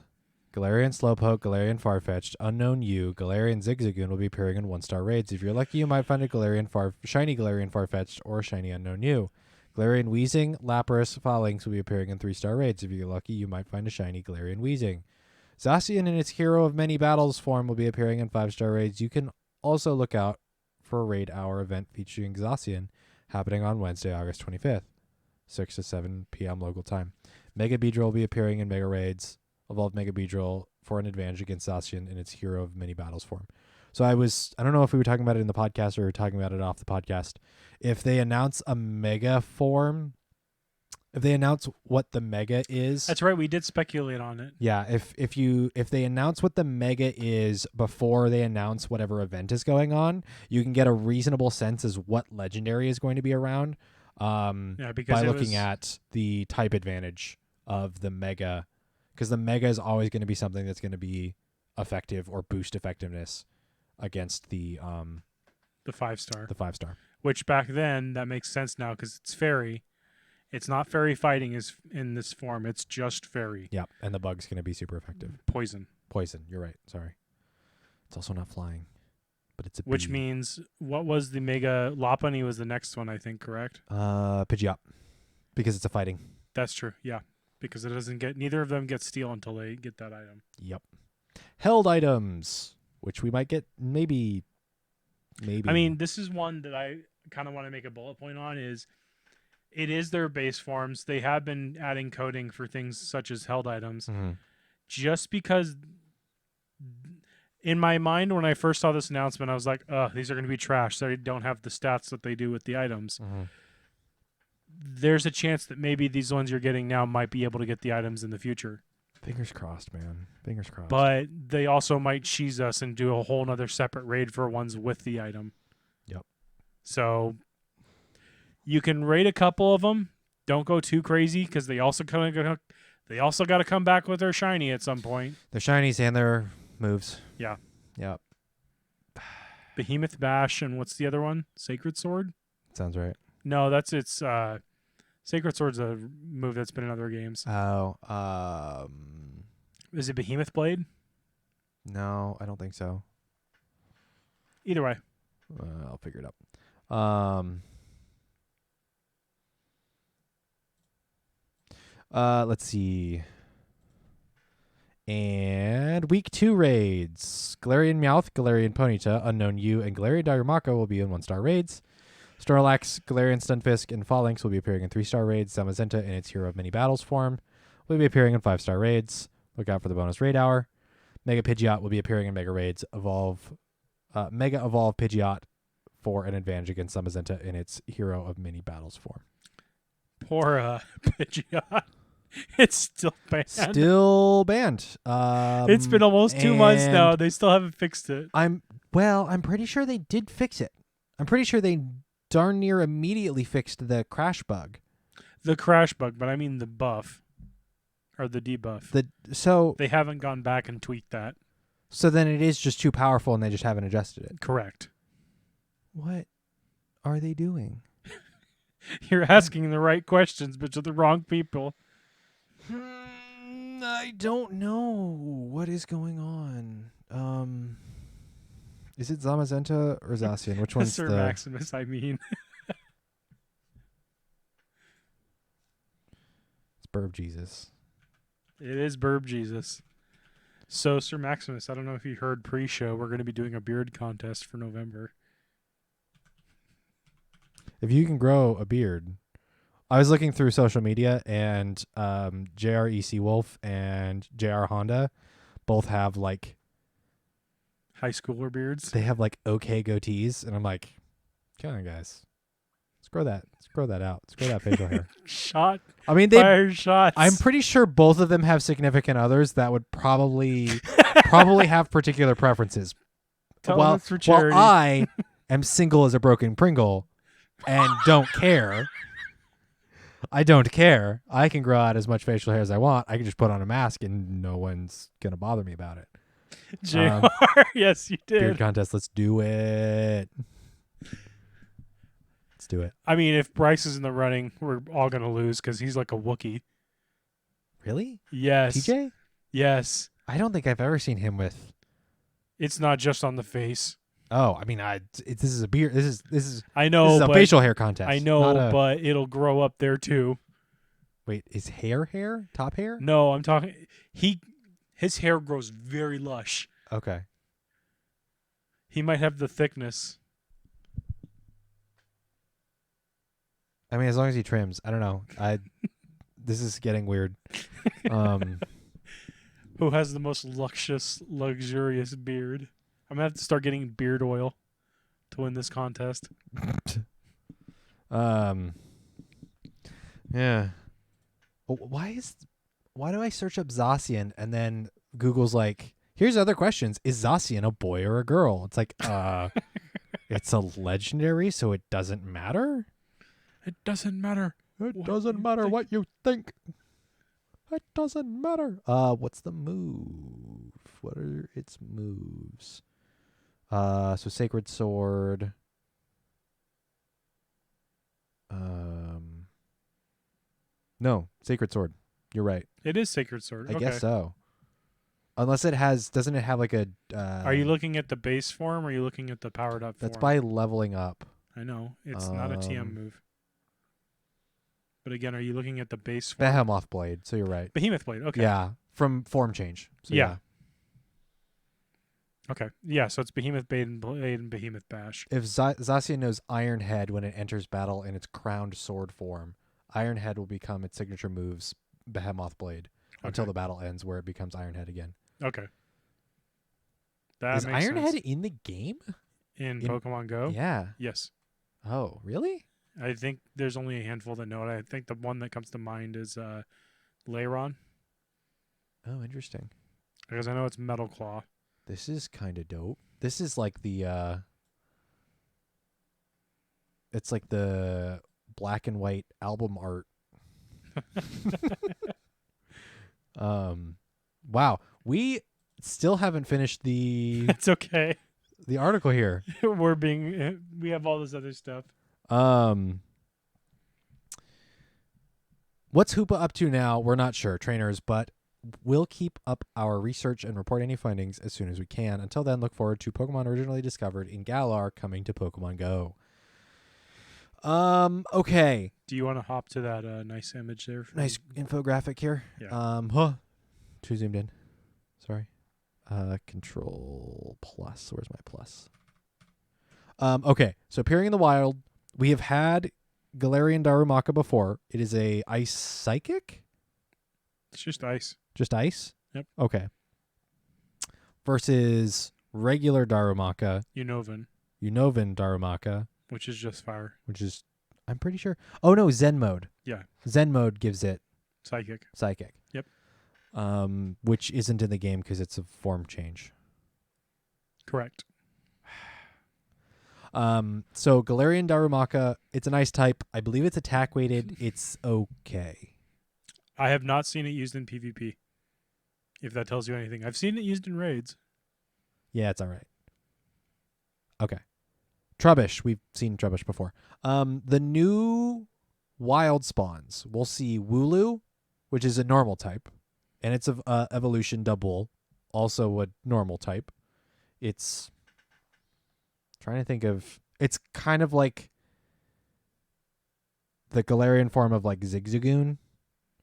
Speaker 1: Galarian Slowpoke, Galarian Farfetch'd, Unknown U, Galarian Zigzagoon will be appearing in 1-star raids. If you're lucky, you might find a shiny Galarian Farfetch'd or a shiny Unknown U. Galarian Weezing, Lapras, Phalanx will be appearing in 3-star raids. If you're lucky, you might find a shiny Galarian Weezing. Zacian in its Hero of Many Battles form will be appearing in 5-star raids. You can also look out for a raid hour event featuring Zacian happening on Wednesday, August 25th, 6 to 7 p.m. local time. Mega Beedrill will be appearing in Mega Raids. Evolved Mega Beedrill for an advantage against Zacian in its Hero of Many Battles form. So I don't know if we were talking about it in the podcast or we were talking about it off the podcast. If they announce a Mega form, if they announce what the Mega is.
Speaker 2: That's right. We did speculate on it.
Speaker 1: Yeah. If they announce what the Mega is before they announce whatever event is going on, you can get a reasonable sense as what legendary is going to be around. Because by looking at the type advantage of the Mega. Because the Mega is always going to be something that's going to be effective or boost effectiveness against the
Speaker 2: 5-star.
Speaker 1: The 5-star.
Speaker 2: Which back then, that makes sense now because it's fairy. It's not fairy fighting is in this form. It's just fairy.
Speaker 1: Yeah, and the bug's going to be super effective.
Speaker 2: Poison.
Speaker 1: You're right. Sorry. It's also not flying, but it's a
Speaker 2: Which
Speaker 1: bee.
Speaker 2: means, what was the Mega? Lopunny was the next one, I think, correct?
Speaker 1: Pidgeot. Because it's a fighting.
Speaker 2: That's true, yeah. Because neither of them get steel until they get that item.
Speaker 1: Yep. Held items, which we might get maybe.
Speaker 2: I mean, this is one that I kind of want to make a bullet point on it is their base forms. They have been adding coding for things such as held items.
Speaker 1: Mm-hmm.
Speaker 2: Just because in my mind, when I first saw this announcement, I was like, these are going to be trash. They don't have the stats that they do with the items.
Speaker 1: Mm-hmm.
Speaker 2: There's a chance that maybe these ones you're getting now might be able to get the items in the future.
Speaker 1: Fingers crossed, man. Fingers crossed.
Speaker 2: But they also might cheese us and do a whole nother separate raid for ones with the item.
Speaker 1: Yep.
Speaker 2: So you can raid a couple of them. Don't go too crazy because they also got to come back with their shiny at some point.
Speaker 1: Their shinies and their moves.
Speaker 2: Yeah.
Speaker 1: Yep.
Speaker 2: Behemoth Bash and what's the other one? Sacred Sword?
Speaker 1: Sounds right.
Speaker 2: No, that's its Sacred Sword's a move that's been in other games.
Speaker 1: Oh,
Speaker 2: Is it Behemoth Blade?
Speaker 1: no, I don't think so.
Speaker 2: Either way.
Speaker 1: I'll figure it out. Let's see. And week 2 raids. Galarian Meowth, Galarian Ponyta, Unknown U, and Galarian Darumaka will be in 1-star raids. Snorlax, Galarian Stunfisk, and Phalanx will be appearing in 3-star raids. Zamazenta in its Hero of Many Battles form will be appearing in 5-star raids. Look out for the bonus raid hour. Mega Pidgeot will be appearing in Mega Raids. Mega Evolve Pidgeot for an advantage against Zamazenta in its Hero of Many Battles form.
Speaker 2: Poor Pidgeot. It's still banned.
Speaker 1: Still banned.
Speaker 2: It's been almost 2 months now. They still haven't fixed it.
Speaker 1: I'm pretty sure they did fix it. I'm pretty sure they darn near immediately fixed the crash bug.
Speaker 2: The crash bug, but I mean the buff. Or the debuff.
Speaker 1: So
Speaker 2: they haven't gone back and tweaked that.
Speaker 1: So then it is just too powerful and they just haven't adjusted it.
Speaker 2: Correct.
Speaker 1: What are they doing?
Speaker 2: You're asking the right questions, but to the wrong people.
Speaker 1: I don't know what is going on. Is it Zamazenta or Zacian? Which one's
Speaker 2: Sir
Speaker 1: the...
Speaker 2: Maximus, I mean.
Speaker 1: It's Burb Jesus.
Speaker 2: It is Burb Jesus. So, Sir Maximus, I don't know if you heard pre-show, we're going to be doing a beard contest for November.
Speaker 1: If you can grow a beard... I was looking through social media, and JREC Wolf and JR Honda both have, like...
Speaker 2: High schooler beards?
Speaker 1: They have, like, okay goatees, and I'm like, come on, guys. Let's grow that. Let's grow that out. Let's grow that facial hair.
Speaker 2: Shot.
Speaker 1: I mean,
Speaker 2: Fire shots.
Speaker 1: I'm pretty sure both of them have significant others that would probably have particular preferences.
Speaker 2: Tell them it's for charity.
Speaker 1: While I am single as a broken Pringle and don't care. I don't care. I can grow out as much facial hair as I want. I can just put on a mask and no one's going to bother me about it.
Speaker 2: JR, yes, you did.
Speaker 1: Beard contest, let's do it. Let's do it.
Speaker 2: I mean, if Bryce is in the running, we're all going to lose because he's like a Wookiee.
Speaker 1: Really?
Speaker 2: Yes.
Speaker 1: TJ?
Speaker 2: Yes.
Speaker 1: I don't think I've ever seen him with...
Speaker 2: It's not just on the face.
Speaker 1: Oh, I mean, this is a beard. This is.
Speaker 2: I know.
Speaker 1: This is a facial hair contest.
Speaker 2: I know, but it'll grow up there too.
Speaker 1: Wait, is hair? Top hair?
Speaker 2: No, I'm talking. His hair grows very lush.
Speaker 1: Okay.
Speaker 2: He might have the thickness.
Speaker 1: I mean, as long as he trims. I don't know. This is getting weird.
Speaker 2: Who has the most luxurious beard? I'm going to have to start getting beard oil to win this contest.
Speaker 1: Yeah. Why do I search up Zacian and then Google's like, here's other questions. Is Zacian a boy or a girl? It's like, it's a legendary, so it doesn't matter?
Speaker 2: It doesn't matter.
Speaker 1: It doesn't matter what you think. It doesn't matter. What's the move? What are its moves? So Sacred Sword. No, Sacred Sword. You're right.
Speaker 2: It is Sacred Sword.
Speaker 1: I guess so. Unless doesn't it have like a...
Speaker 2: are you looking at the base form or are you looking at the powered up form?
Speaker 1: That's by leveling up.
Speaker 2: I know. It's not a TM move. But again, are you looking at the base form?
Speaker 1: Behemoth Blade, so you're right.
Speaker 2: Behemoth Blade, okay.
Speaker 1: Yeah, from form change. So yeah.
Speaker 2: Okay. Yeah, so it's Behemoth Blade and Behemoth Bash.
Speaker 1: If Zacian knows Iron Head when it enters battle in its crowned sword form, Iron Head will become its signature moves, Behemoth Blade, until the battle ends where it becomes Iron Head again.
Speaker 2: Okay.
Speaker 1: Is Iron Head in the game?
Speaker 2: In Pokemon Go?
Speaker 1: Yeah.
Speaker 2: Yes.
Speaker 1: Oh, really?
Speaker 2: I think there's only a handful that know it. I think the one that comes to mind is Lairon.
Speaker 1: Oh, interesting.
Speaker 2: Because I know it's Metal Claw.
Speaker 1: This is kind of dope. This is like the it's like the black and white album art. Wow. We still haven't finished the
Speaker 2: It's okay.
Speaker 1: The article here.
Speaker 2: We have all this other stuff.
Speaker 1: What's Hoopa up to now? We're not sure, trainers, but we'll keep up our research and report any findings as soon as we can. Until then, look forward to Pokemon originally discovered in Galar coming to Pokemon Go. Okay.
Speaker 2: Do you want to hop to that nice image there?
Speaker 1: Nice infographic here.
Speaker 2: Yeah.
Speaker 1: Too zoomed in. Sorry. Control plus. Where's my plus? Okay. So appearing in the wild, we have had Galarian Darumaka before. It is a ice psychic.
Speaker 2: It's just ice.
Speaker 1: Just ice?
Speaker 2: Yep.
Speaker 1: Okay. Versus regular Darumaka.
Speaker 2: Unnovan
Speaker 1: Darumaka.
Speaker 2: Which is just fire.
Speaker 1: Which is, I'm pretty sure. Oh, no, Zen mode.
Speaker 2: Yeah.
Speaker 1: Zen mode gives it
Speaker 2: Psychic.
Speaker 1: Yep.
Speaker 2: Which
Speaker 1: isn't in the game because it's a form change.
Speaker 2: Correct.
Speaker 1: So Galarian Darumaka, it's a nice type. I believe it's attack weighted. It's okay.
Speaker 2: I have not seen it used in PvP. If that tells you anything, I've seen it used in raids.
Speaker 1: Yeah, it's all right. Okay. Trubbish. We've seen Trubbish before. The new wild spawns. We'll see Wooloo, which is a normal type, and it's a evolution double, also a normal type. It's trying to think of. It's kind of like the Galarian form of like Zigzagoon,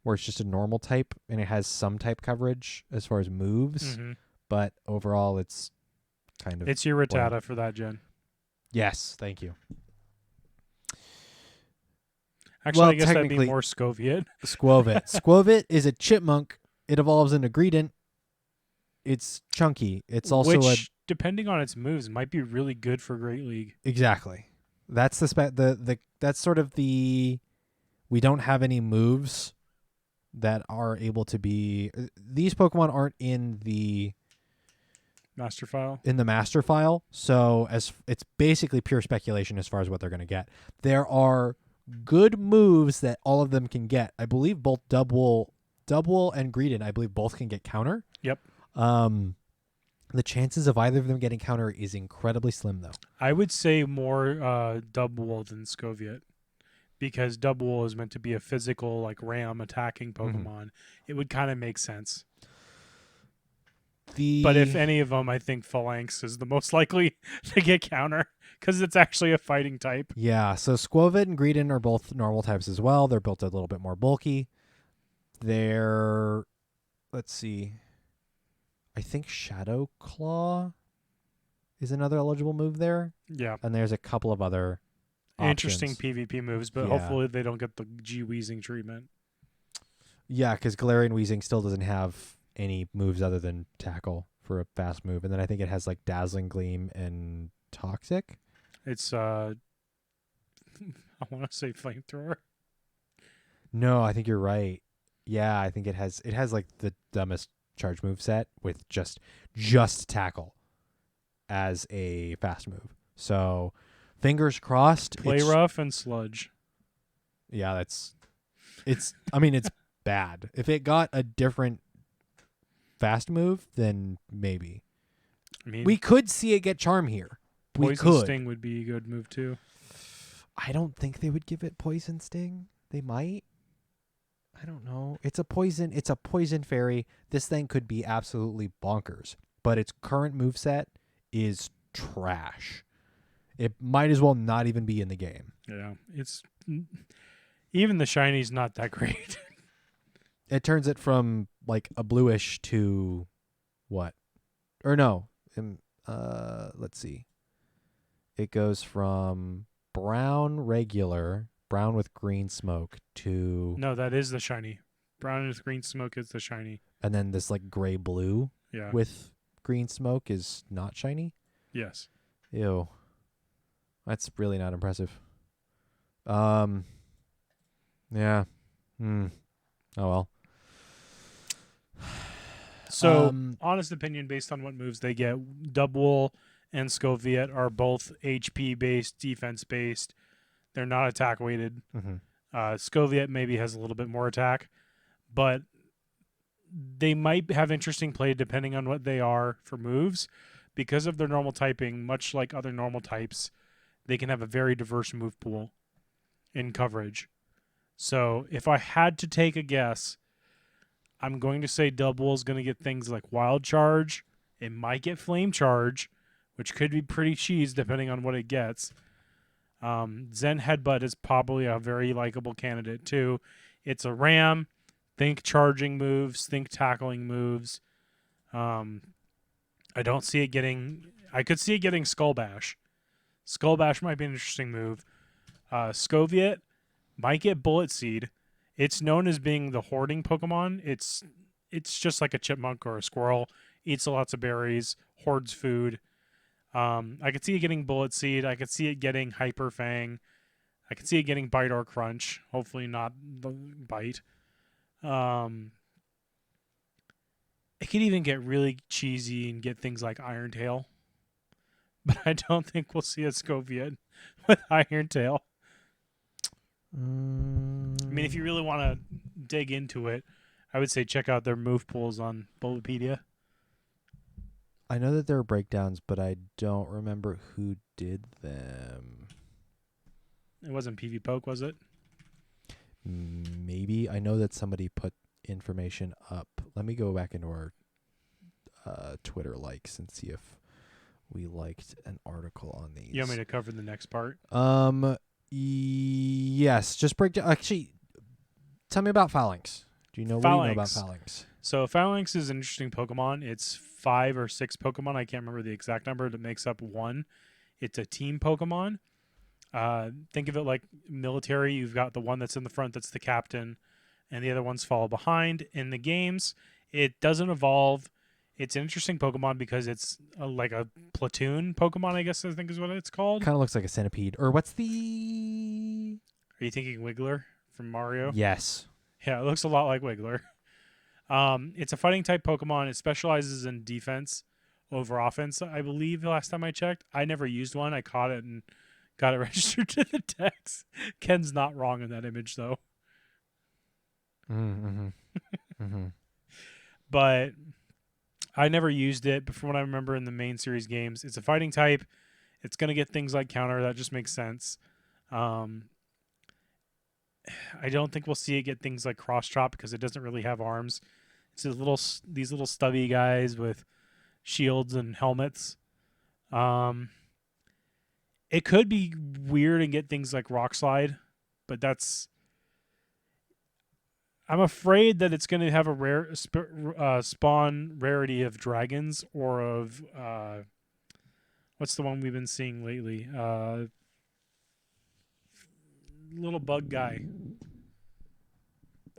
Speaker 1: where it's just a normal type and it has some type coverage as far as moves, but overall it's kind of.
Speaker 2: It's your Rattata for that gen.
Speaker 1: Yes, thank you.
Speaker 2: Actually,
Speaker 1: Well,
Speaker 2: I guess that'd be
Speaker 1: technically-
Speaker 2: more Scoviet.
Speaker 1: Squovit. Squovit is a chipmunk. It evolves into Greedent. It's chunky. It's also
Speaker 2: Which, depending on its moves, might be really good for Great League.
Speaker 1: exactly. That's the that's sort of the we don't have any moves that are able to be these Pokemon aren't in the
Speaker 2: Master file.
Speaker 1: master file, so as it's basically pure speculation as far as what they're going to get. There are good moves that all of them can get. I believe both Double and Greedent, I believe both can get counter.
Speaker 2: Yep.
Speaker 1: The chances of either of them getting counter is incredibly slim, though.
Speaker 2: I would say more Double than Scoviet, because Double is meant to be a physical, like ram attacking Pokemon. It would kind of make sense. But if any of them, I think Phalanx is the most likely to get counter because it's actually a fighting type.
Speaker 1: Yeah, so Squovit and Greedent are both normal types as well. They're built a little bit more bulky. They're, let's see, I think Shadow Claw is another eligible move there.
Speaker 2: Yeah.
Speaker 1: And there's a couple of other
Speaker 2: Interesting
Speaker 1: options.
Speaker 2: PvP moves, but
Speaker 1: Yeah.
Speaker 2: hopefully they don't get the G-Weezing treatment.
Speaker 1: Yeah, because Galarian Weezing still doesn't have any moves other than Tackle for a fast move. And then I think it has like Dazzling Gleam and Toxic.
Speaker 2: It's, I want to say Flamethrower.
Speaker 1: No, I think you're right. Yeah, I think it has like the dumbest charge move set with just Tackle as a fast move. So fingers crossed.
Speaker 2: Play rough and Sludge.
Speaker 1: Yeah, I mean, it's bad. If it got a different fast move, then maybe.
Speaker 2: I mean,
Speaker 1: We could see it get Charm here. We
Speaker 2: Poison
Speaker 1: could.
Speaker 2: Sting would be a good move too.
Speaker 1: I don't think they would give it Poison Sting. They might. I don't know. It's a poison fairy. This thing could be absolutely bonkers, but its current moveset is trash. It might as well not even be in the game.
Speaker 2: Yeah, even the shiny's not that great.
Speaker 1: It turns it from like a bluish to what? Or no. Let's see. It goes from brown with green smoke to
Speaker 2: No, that is the shiny. Brown with green smoke is the shiny.
Speaker 1: and then this like gray blue
Speaker 2: Yeah.
Speaker 1: with green smoke is not shiny.
Speaker 2: Yes.
Speaker 1: Ew. That's really not impressive. Yeah. Oh well.
Speaker 2: So, honest opinion based on what moves they get, Double and Scoviet are both HP based, defense based. They're not attack weighted.
Speaker 1: Mm-hmm.
Speaker 2: Scoviet maybe has a little bit more attack, but they might have interesting play depending on what they are for moves. Because of their normal typing, much like other normal types, they can have a very diverse move pool in coverage. So if I had to take a guess, I'm going to say Double is going to get things like Wild Charge. It might get Flame Charge, which could be pretty cheese depending on what it gets. Zen Headbutt is probably a very likable candidate too. It's a ram. Think charging moves. Think tackling moves. I don't see it getting... I could see it getting Skull Bash. Skull Bash might be an interesting move. Scoviet might get Bullet Seed. It's known as being the hoarding Pokemon. It's just like a chipmunk or a squirrel. Eats lots of berries, hoards food. I could see it getting Bullet Seed. I could see it getting Hyper Fang. I could see it getting Bite or Crunch. Hopefully not the Bite. It could even get really cheesy and get things like Iron Tail. but I don't think we'll see a Scoviet with Iron Tail. I mean, if you really want to dig into it, I would say check out their move pools on Bulbapedia.
Speaker 1: I know that there are breakdowns, but I don't remember who did them.
Speaker 2: It wasn't PV Poke, was it?
Speaker 1: Maybe. I know that somebody put information up. Let me go back into our Twitter likes and see if we liked an article on these.
Speaker 2: You want me to cover the next part?
Speaker 1: Yes. Just break down. Actually, tell me about Phalanx. What do you know about Phalanx?
Speaker 2: So Phalanx is an interesting Pokemon. It's 5 or 6 Pokemon. I can't remember the exact number that makes up one. It's a team Pokemon. Think of it like military. You've got the one that's in the front, that's the captain, and the other ones follow behind. In the games, it doesn't evolve. It's an interesting Pokemon because it's like a platoon Pokemon, I guess I think is what it's called.
Speaker 1: Kind of looks like a centipede. Or what's the...
Speaker 2: Are you thinking Wiggler from Mario?
Speaker 1: Yes.
Speaker 2: Yeah, it looks a lot like Wiggler. It's a fighting type Pokemon. It specializes in defense over offense, I believe, the last time I checked. I never used one. I caught it and got it registered to the Dex. Ken's not wrong in that image, though. But I never used it, but from what I remember in the main series games, it's a fighting type. It's going to get things like counter. That just makes sense. I don't think we'll see it get things like cross chop because it doesn't really have arms. It's these little stubby guys with shields and helmets. It could be weird and get things like rock slide, but I'm afraid that it's going to have a rare spawn rarity of dragons or of what's the one we've been seeing lately? Little bug guy.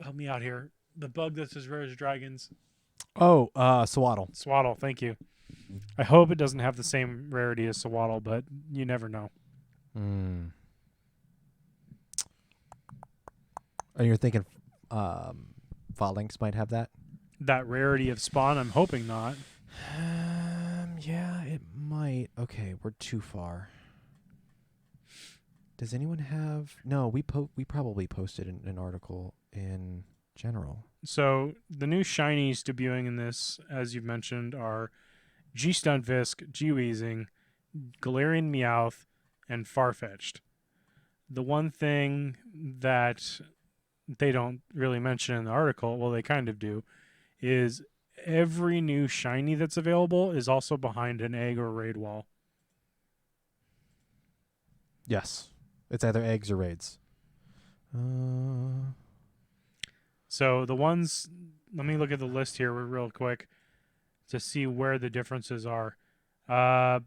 Speaker 2: Help me out here. The bug that's as rare as dragons.
Speaker 1: Oh, Swaddle.
Speaker 2: Swaddle, thank you. I hope it doesn't have the same rarity as Swaddle, but you never know.
Speaker 1: And you're thinking Phalanx might have that?
Speaker 2: That rarity of spawn, I'm hoping not.
Speaker 1: Yeah, it might. Okay, we're too far. Does anyone have... No, we probably posted an article in general.
Speaker 2: So the new shinies debuting in this, as you've mentioned, are G-Stunfisk, G-Weezing, Galarian Meowth, and Farfetch'd. The one thing that they don't really mention in the article, well, they kind of do, is every new shiny that's available is also behind an egg or raid wall.
Speaker 1: Yes. It's either eggs or raids.
Speaker 2: So the ones... Let me look at the list here real quick to see where the differences are. It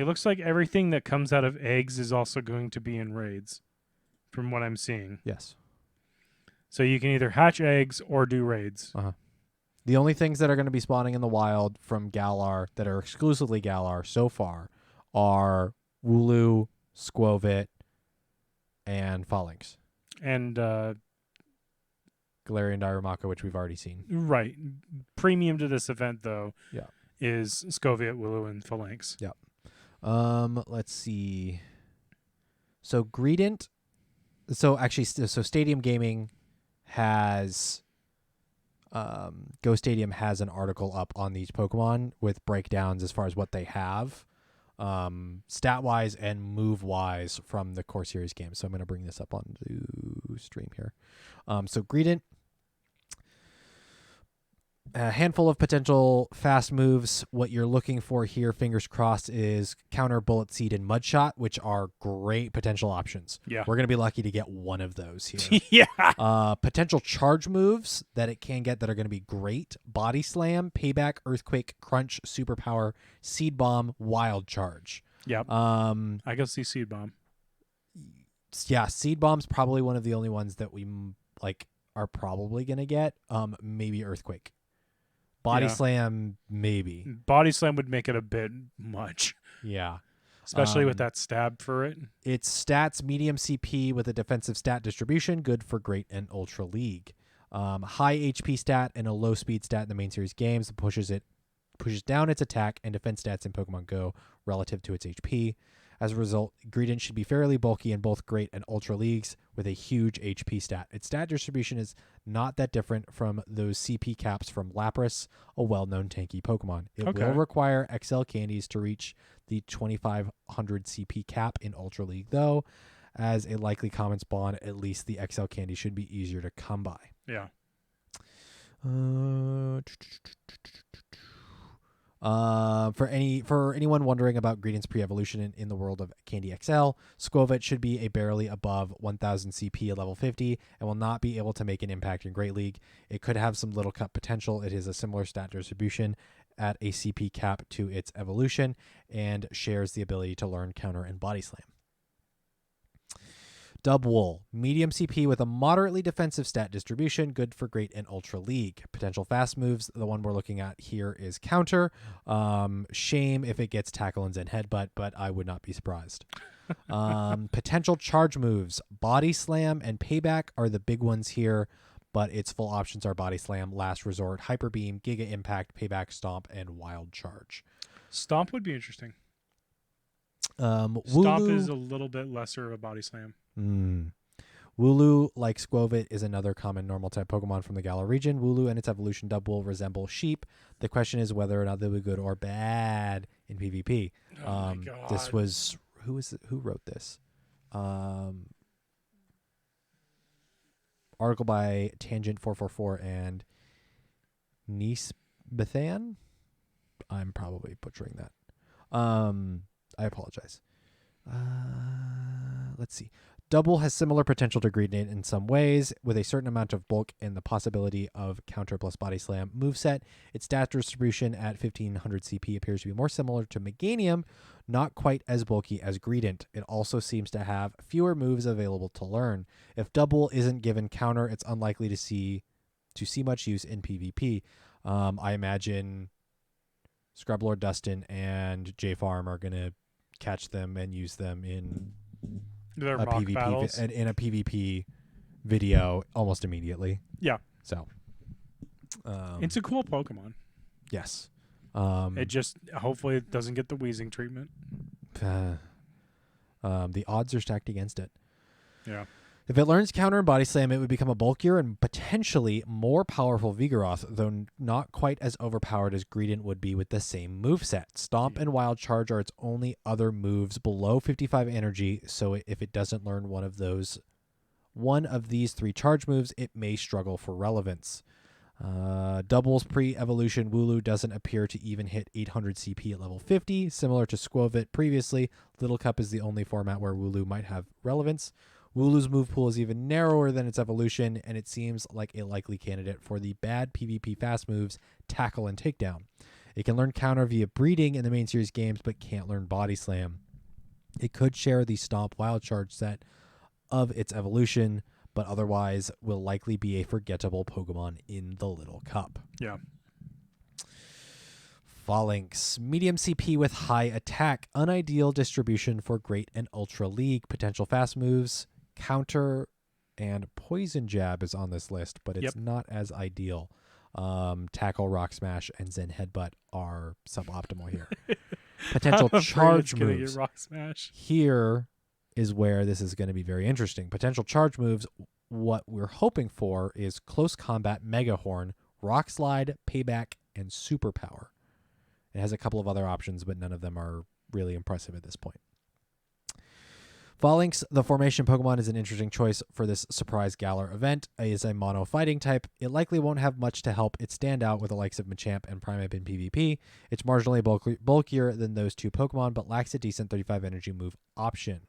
Speaker 2: looks like everything that comes out of eggs is also going to be in raids, from what I'm seeing.
Speaker 1: Yes.
Speaker 2: So you can either hatch eggs or do raids.
Speaker 1: The only things that are going to be spawning in the wild from Galar that are exclusively Galar so far are Wooloo, Squovit, and Phalanx.
Speaker 2: And
Speaker 1: Galarian Diramaka, which we've already seen.
Speaker 2: right. Premium to this event, though,
Speaker 1: Yeah.
Speaker 2: is Scoviet, Wooloo, and Phalanx.
Speaker 1: Yeah. Let's see. So Greedent. So actually, so Stadium Gaming has... Go Stadium has an article up on these Pokemon with breakdowns as far as what they have, stat-wise and move-wise from the core series game. So I'm going to bring this up onto stream here. So Greedent, a handful of potential fast moves. What you're looking for here, fingers crossed, is counter Bullet Seed and Mudshot, which are great potential options.
Speaker 2: Yeah.
Speaker 1: We're going to be lucky to get one of those here.
Speaker 2: Yeah.
Speaker 1: Potential charge moves that it can get that are going to be great. Body Slam, Payback, Earthquake, Crunch, Superpower, Seed Bomb, Wild Charge.
Speaker 2: Yep. I can see Seed Bomb.
Speaker 1: Yeah, Seed Bomb's probably one of the only ones that we are probably going to get. Maybe Earthquake. Body Slam, maybe.
Speaker 2: Body Slam would make it a bit much.
Speaker 1: Yeah.
Speaker 2: Especially with that stab for it.
Speaker 1: Its stats, medium CP with a defensive stat distribution, good for Great and Ultra League. High HP stat and a low speed stat in the main series games that pushes down its attack and defense stats in Pokemon Go relative to its HP. As a result, Greedent should be fairly bulky in both Great and Ultra Leagues with a huge HP stat. Its stat distribution is not that different from those CP caps from Lapras, a well-known tanky Pokemon. It will require XL candies to reach the 2500 CP cap in Ultra League, though. As a likely common spawn, at least the XL candy should be easier to come by.
Speaker 2: Yeah.
Speaker 1: For anyone wondering about Greedent's pre-evolution in the world of Candy XL, Skwovet should be a barely above 1000 CP at level 50 and will not be able to make an impact in Great League. It could have some little cut potential. It has a similar stat distribution at a CP cap to its evolution and shares the ability to learn Counter and Body Slam. Dubwool, medium CP with a moderately defensive stat distribution, good for Great and Ultra League. Potential fast moves, the one we're looking at here is Counter. Shame if it gets Tackle and Zen Headbutt, but I would not be surprised. Potential charge moves, Body Slam and Payback are the big ones here, but its full options are Body Slam, Last Resort, Hyper Beam, Giga Impact, Payback, Stomp, and Wild Charge.
Speaker 2: Stomp would be interesting.
Speaker 1: Wooloo,
Speaker 2: Stomp is a little bit lesser of a Body Slam.
Speaker 1: Wooloo, like Skwovet, is another common normal type Pokemon from the Galar region. Wooloo and its evolution Dubwool resemble sheep. The question is whether or not they'll be good or bad in PvP.
Speaker 2: Oh my God.
Speaker 1: This was who wrote this? Article by Tangent 444 and Nice Bethan. I'm probably butchering that. I apologize. Let's see. Dubwool has similar potential to Greedent in some ways, with a certain amount of bulk and the possibility of Counter plus Body Slam moveset. Its stat distribution at 1500 CP appears to be more similar to Meganium, not quite as bulky as Greedent. It also seems to have fewer moves available to learn. If Dubwool isn't given Counter, it's unlikely to see much use in PvP. I imagine Scrublord Dustin and J-Farm are going to catch them and use them in
Speaker 2: Their
Speaker 1: a
Speaker 2: mock
Speaker 1: PvP
Speaker 2: battles.
Speaker 1: in a PvP video almost immediately.
Speaker 2: Yeah.
Speaker 1: So
Speaker 2: It's a cool Pokemon.
Speaker 1: yes.
Speaker 2: It just hopefully it doesn't get the wheezing treatment.
Speaker 1: The odds are stacked against it.
Speaker 2: Yeah.
Speaker 1: If it learns Counter and Body Slam, it would become a bulkier and potentially more powerful Vigoroth, though not quite as overpowered as Greedent would be with the same moveset. Stomp and Wild Charge are its only other moves below 55 energy, so if it doesn't learn one of these three charge moves, it may struggle for relevance. Dubwool's pre-evolution Wooloo doesn't appear to even hit 800 CP at level 50, similar to Skwovet previously. Little Cup is the only format where Wooloo might have relevance. Wooloo's move pool is even narrower than its evolution, and it seems like a likely candidate for the bad PvP fast moves, Tackle and Takedown. It can learn Counter via breeding in the main series games, but can't learn Body Slam. It could share the Stomp Wild Charge set of its evolution, but otherwise will likely be a forgettable Pokemon in the Little Cup.
Speaker 2: Yeah.
Speaker 1: Phalanx, medium CP with high attack, unideal distribution for Great and Ultra League. Potential fast moves, Counter and Poison Jab is on this list, but it's not as ideal. Tackle, Rock Smash, and Zen Headbutt are suboptimal here. Potential charge moves.
Speaker 2: Get Rock Smash.
Speaker 1: Here is where this is going to be very interesting. Potential charge moves, what we're hoping for is Close Combat, Mega Horn, Rock Slide, Payback, and Superpower. It has a couple of other options, but none of them are really impressive at this point. Phalanx, the formation Pokemon, is an interesting choice for this surprise Galar event. It is a mono fighting type. It likely won't have much to help it stand out with the likes of Machamp and Primeape in PvP. It's marginally bulkier than those two Pokemon, but lacks a decent 35 energy move option.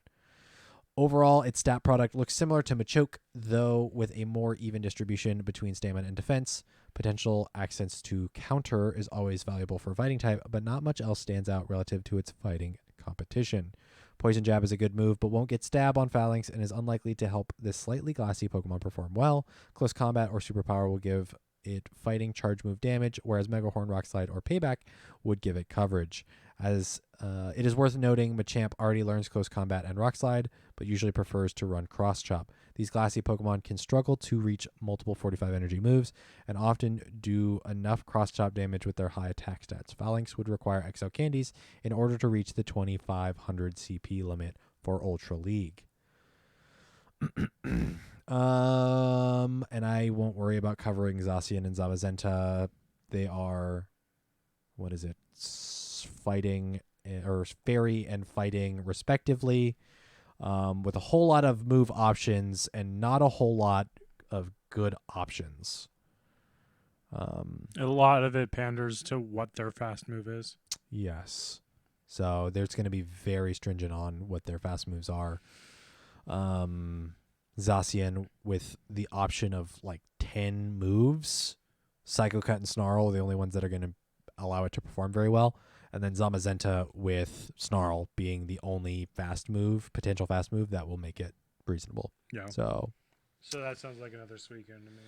Speaker 1: Overall, its stat product looks similar to Machoke, though with a more even distribution between stamina and defense. Potential accents to Counter is always valuable for fighting type, but not much else stands out relative to its fighting competition. Poison Jab is a good move, but won't get stab on Phalanx and is unlikely to help this slightly glassy Pokemon perform well. Close Combat or Superpower will give it fighting charge move damage, whereas Mega Horn, Rock Slide, or Payback would give it coverage. As it is worth noting, Machamp already learns Close Combat and Rock Slide, but usually prefers to run Cross Chop. These glassy Pokemon can struggle to reach multiple 45 energy moves and often do enough Cross Chop damage with their high attack stats. Phalanx would require XL Candies in order to reach the 2500 CP limit for Ultra League. And I won't worry about covering Zacian and Zamazenta. They are, what is it, fighting or fairy and fighting respectively, with a whole lot of move options and not a whole lot of good options.
Speaker 2: A lot of it panders to what their fast move is.
Speaker 1: Yes. So there's going to be very stringent on what their fast moves are. Zacian with the option of like 10 moves. Psycho Cut and Snarl are the only ones that are going to allow it to perform very well. And then Zamazenta with Snarl being the only potential fast move that will make it reasonable.
Speaker 2: Yeah.
Speaker 1: So
Speaker 2: that sounds like another Suicune to me.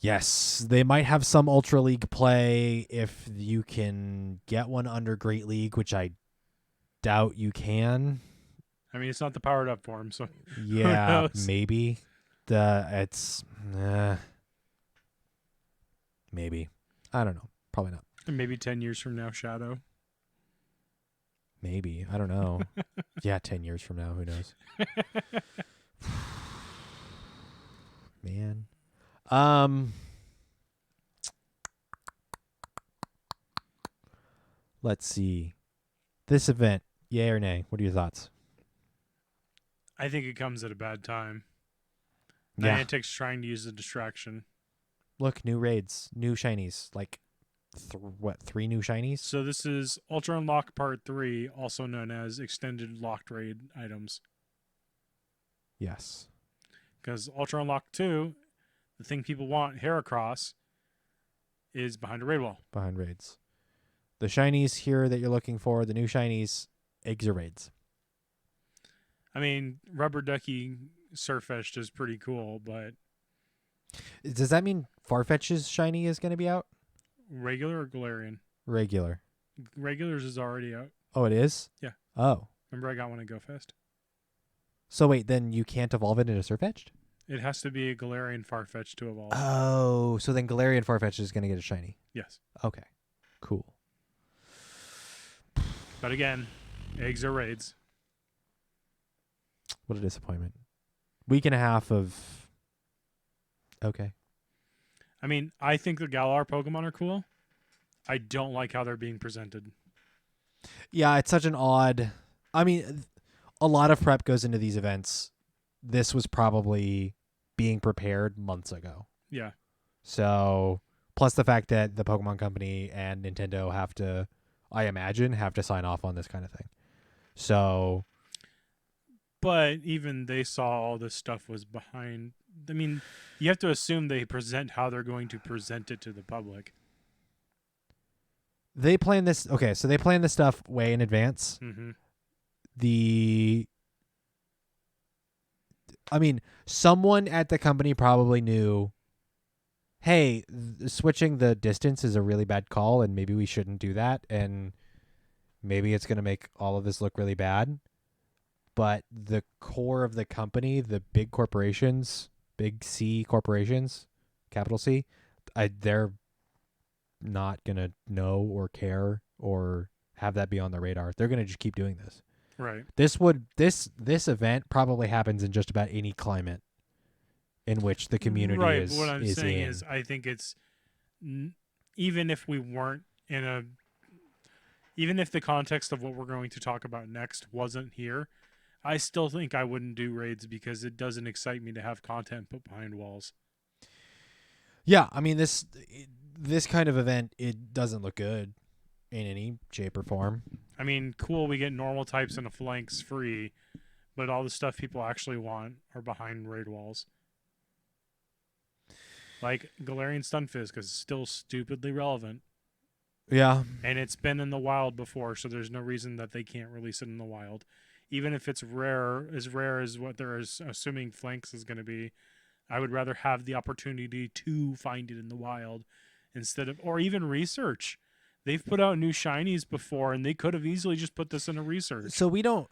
Speaker 1: yes, they might have some Ultra League play if you can get one under Great League, which I doubt you can.
Speaker 2: I mean, it's not the powered up form, so
Speaker 1: yeah, maybe. Maybe. I don't know. Probably not.
Speaker 2: Maybe 10 years from now, Shadow.
Speaker 1: Maybe. I don't know. Yeah, 10 years from now. Who knows? Man. Let's see. This event, yay or nay? What are your thoughts?
Speaker 2: I think it comes at a bad time.
Speaker 1: Yeah.
Speaker 2: Niantic's trying to use a distraction.
Speaker 1: Look, new raids, new shinies. Like, 3 new shinies?
Speaker 2: So this is Ultra Unlock Part 3, also known as Extended Locked Raid items.
Speaker 1: Yes.
Speaker 2: Because Ultra Unlock 2, the thing people want, Heracross, is behind a raid wall.
Speaker 1: Behind raids. The shinies here that you're looking for, the new shinies, eggs or raids.
Speaker 2: I mean, Rubber Ducky Surfetched is pretty cool, but...
Speaker 1: Does that mean Farfetch's shiny is going to be out?
Speaker 2: Regular or Galarian?
Speaker 1: Regular.
Speaker 2: Regulars is already out.
Speaker 1: Oh, it is?
Speaker 2: Yeah.
Speaker 1: Oh.
Speaker 2: Remember I got one at GoFest?
Speaker 1: So wait, then you can't evolve it into Surfetch'd?
Speaker 2: It has to be a Galarian Farfetch to evolve.
Speaker 1: Oh, so then Galarian Farfetch is going to get a shiny.
Speaker 2: Yes.
Speaker 1: Okay. Cool.
Speaker 2: But again, eggs or raids.
Speaker 1: What a disappointment. Week and a half of... Okay.
Speaker 2: I mean, I think the Galar Pokemon are cool. I don't like how they're being presented.
Speaker 1: Yeah, it's such an odd... I mean, a lot of prep goes into these events. This was probably being prepared months ago.
Speaker 2: Yeah.
Speaker 1: So, plus the fact that the Pokemon Company and Nintendo have to, I imagine, have to sign off on this kind of thing. So...
Speaker 2: But even they saw all this stuff was behind. I mean, you have to assume they present how they're going to present it to the public.
Speaker 1: They plan this... Okay, so they plan this stuff way in advance.
Speaker 2: Mm-hmm.
Speaker 1: I mean, someone at the company probably knew, hey, switching the distance is a really bad call, and maybe we shouldn't do that, and maybe it's going to make all of this look really bad. But the core of the company, the big corporations, big C corporations, capital C, they're not going to know or care or have that be on the radar. They're going to just keep doing this.
Speaker 2: Right.
Speaker 1: This event probably happens in just about any climate in which the community
Speaker 2: right,
Speaker 1: is.
Speaker 2: But what I'm saying
Speaker 1: in.
Speaker 2: is, I think it's even if we weren't even if the context of what we're going to talk about next wasn't here, I still think I wouldn't do raids because it doesn't excite me to have content put behind walls.
Speaker 1: Yeah, I mean this kind of event, it doesn't look good in any shape or form.
Speaker 2: I mean, cool, we get normal types and a flanks free, but all the stuff people actually want are behind raid walls. Like Galarian Stunfisk, because it's still stupidly relevant.
Speaker 1: Yeah.
Speaker 2: And it's been in the wild before, so there's no reason that they can't release it in the wild. Even if it's rare as what they're assuming flanks is going to be, I would rather have the opportunity to find it in the wild instead of, or even research. They've put out new shinies before, and they could have easily just put this in a research.
Speaker 1: So we don't.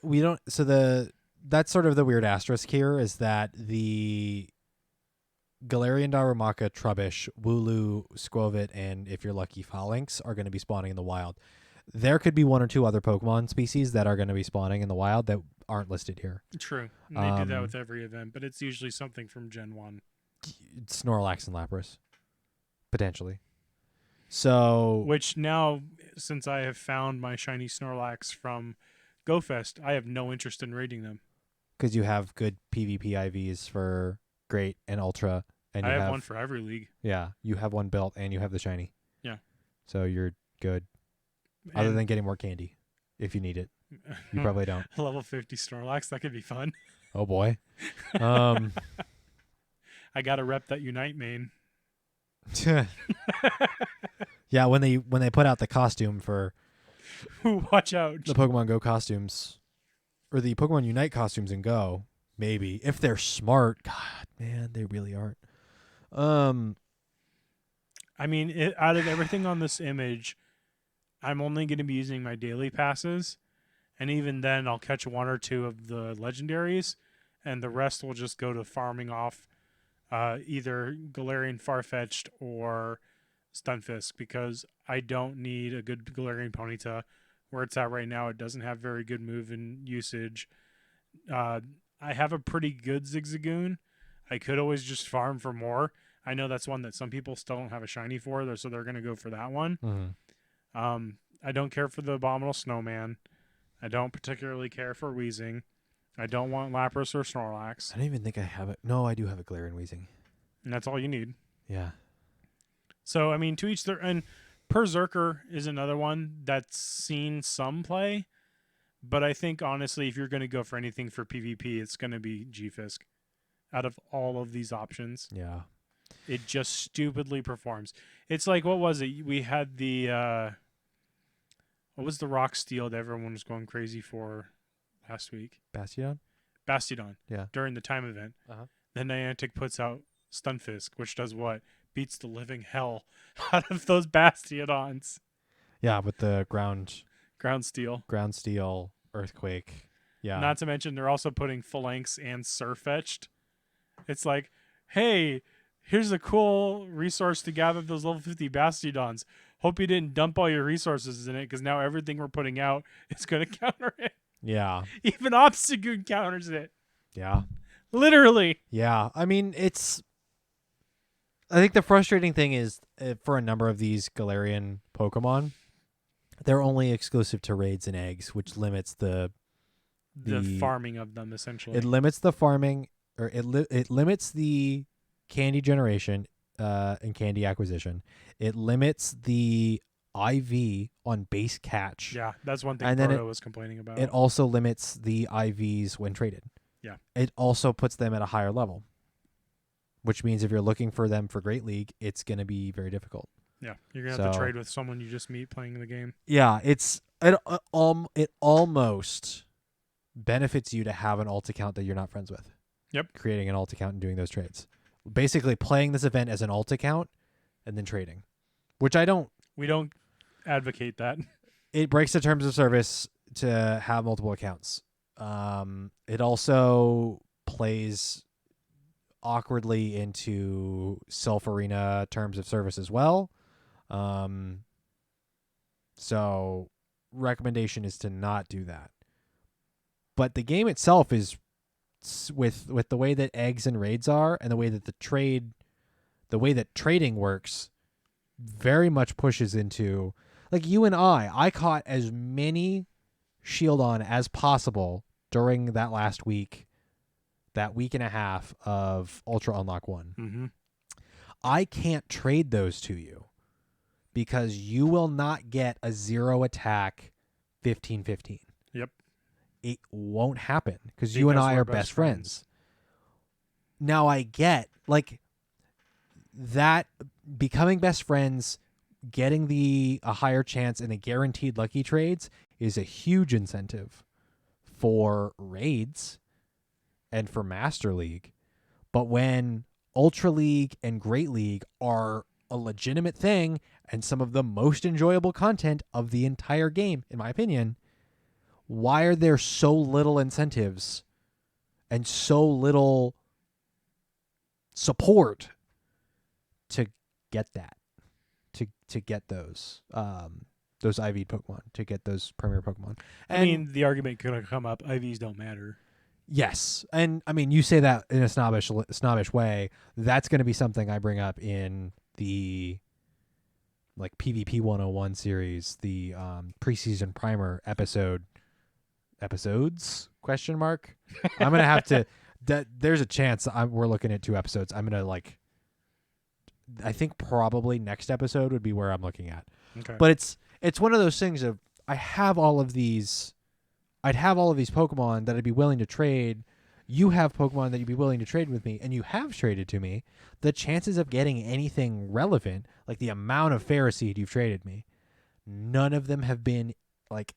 Speaker 1: So that's sort of the weird asterisk here is that the Galarian Darumaka, Trubbish, Wooloo, Squovit, and if you're lucky, Phalanx are going to be spawning in the wild. There could be one or two other Pokemon species that are going to be spawning in the wild that aren't listed here.
Speaker 2: True. And they do that with every event, but it's usually something from Gen 1.
Speaker 1: Snorlax and Lapras, potentially. So,
Speaker 2: Which now, since I have found my shiny Snorlax from GoFest, I have no interest in raiding them.
Speaker 1: because you have good PvP IVs for Great and Ultra, and
Speaker 2: I
Speaker 1: you
Speaker 2: have one for every league.
Speaker 1: Yeah, you have one built, and you have the shiny.
Speaker 2: Yeah.
Speaker 1: So you're good. Other
Speaker 2: And
Speaker 1: than getting more candy, if you need it, you probably don't.
Speaker 2: level 50 Snorlax, that could be fun.
Speaker 1: Oh boy.
Speaker 2: I got to rep that Unite main.
Speaker 1: Yeah, when they put out the costume for
Speaker 2: Watch out.
Speaker 1: the Pokemon Go costumes, or the Pokemon Unite costumes in Go, maybe if they're smart. God, man, they really aren't.
Speaker 2: I mean, out of everything on this image, I'm only going to be using my daily passes, and even then, I'll catch one or two of the legendaries, and the rest will just go to farming off either Galarian Farfetch'd or Stunfisk, because I don't need a good Galarian Ponyta. Where it's at right now, it doesn't have very good move and usage. I have a pretty good Zigzagoon. I could always just farm for more. I know that's one that some people still don't have a shiny for, so they're going to go for that one.
Speaker 1: Mm-hmm.
Speaker 2: I don't care for the Abominable Snowman. I don't particularly care for Weezing. I don't want Lapras or Snorlax.
Speaker 1: I don't even think I have it. No, I do have a Galarian Weezing.
Speaker 2: And that's all you need.
Speaker 1: Yeah.
Speaker 2: So, I mean, to each their... And Berserker is another one that's seen some play. But I think, honestly, if you're going to go for anything for PvP, it's going to be G-Fisk. Out of all of these options.
Speaker 1: Yeah.
Speaker 2: It just stupidly performs. It's like, what was it? We had the... what was the rock steel that everyone was going crazy for last week?
Speaker 1: Bastion?
Speaker 2: Bastiodon.
Speaker 1: Yeah.
Speaker 2: During the time event.
Speaker 1: Uh-huh.
Speaker 2: Then Niantic puts out Stunfisk, which does what? Beats the living hell out of those Bastiodons.
Speaker 1: Yeah, with the ground
Speaker 2: steel.
Speaker 1: earthquake. Yeah.
Speaker 2: Not to mention they're also putting Phalanx and Surfetched. It's like, hey, here's a cool resource to gather those level 50 Bastiodons. Hope you didn't dump all your resources in it, because now everything we're putting out is going to counter it.
Speaker 1: Yeah.
Speaker 2: Even Obstagoon counters it.
Speaker 1: Yeah.
Speaker 2: Literally.
Speaker 1: Yeah. I mean, I think the frustrating thing is for a number of these Galarian Pokemon, they're only exclusive to raids and eggs, which limits the
Speaker 2: farming of them, essentially.
Speaker 1: It limits the farming, or it limits the candy generation and candy acquisition. It limits the IV on base catch.
Speaker 2: Yeah, that's one thing
Speaker 1: And then
Speaker 2: Proto was complaining about.
Speaker 1: It also limits the IVs when traded.
Speaker 2: Yeah.
Speaker 1: It also puts them at a higher level, which means if you're looking for them for Great League, it's going to be very difficult.
Speaker 2: Yeah, you're going to have to trade with someone you just meet playing the game.
Speaker 1: Yeah, it almost benefits you to have an alt account that you're not friends with.
Speaker 2: Yep.
Speaker 1: Creating an alt account and doing those trades. Basically playing this event as an alt account and then trading, which
Speaker 2: We don't advocate that.
Speaker 1: It breaks the terms of service to have multiple accounts. It also plays awkwardly into Self Arena terms of service as well. So recommendation is to not do that. But the game itself is, with the way that eggs and raids are, and the way that trading works, very much pushes into, like, you and I caught as many Shieldon as possible during that last week, that week and a half of Ultra Unlock 1.
Speaker 2: Mm-hmm.
Speaker 1: I can't trade those to you because you will not get a 0 attack 15-15.
Speaker 2: Yep.
Speaker 1: It won't happen because you and I
Speaker 2: we're
Speaker 1: are best friends. Now I get, like, that becoming best friends, getting a higher chance in the guaranteed lucky trades is a huge incentive for raids and for Master League. But when Ultra League and Great League are a legitimate thing and some of the most enjoyable content of the entire game, in my opinion, why are there so little incentives and so little support to get that, to get those IV Pokemon, to get those premier Pokemon? And
Speaker 2: I mean, the argument could come up, IVs don't matter.
Speaker 1: yes, and I mean, you say that in a snobbish way. That's going to be something I bring up in the like PvP 101 series, the preseason primer episodes question mark. I'm gonna have to. There's a chance we're looking at 2 episodes. I'm gonna I think probably next episode would be where I'm looking at.
Speaker 2: Okay.
Speaker 1: But it's one of those things of I'd have all of these Pokemon that I'd be willing to trade. You have Pokemon that you'd be willing to trade with me, and you have traded to me. The chances of getting anything relevant, like the amount of Ferroseed you've traded me, none of them have been like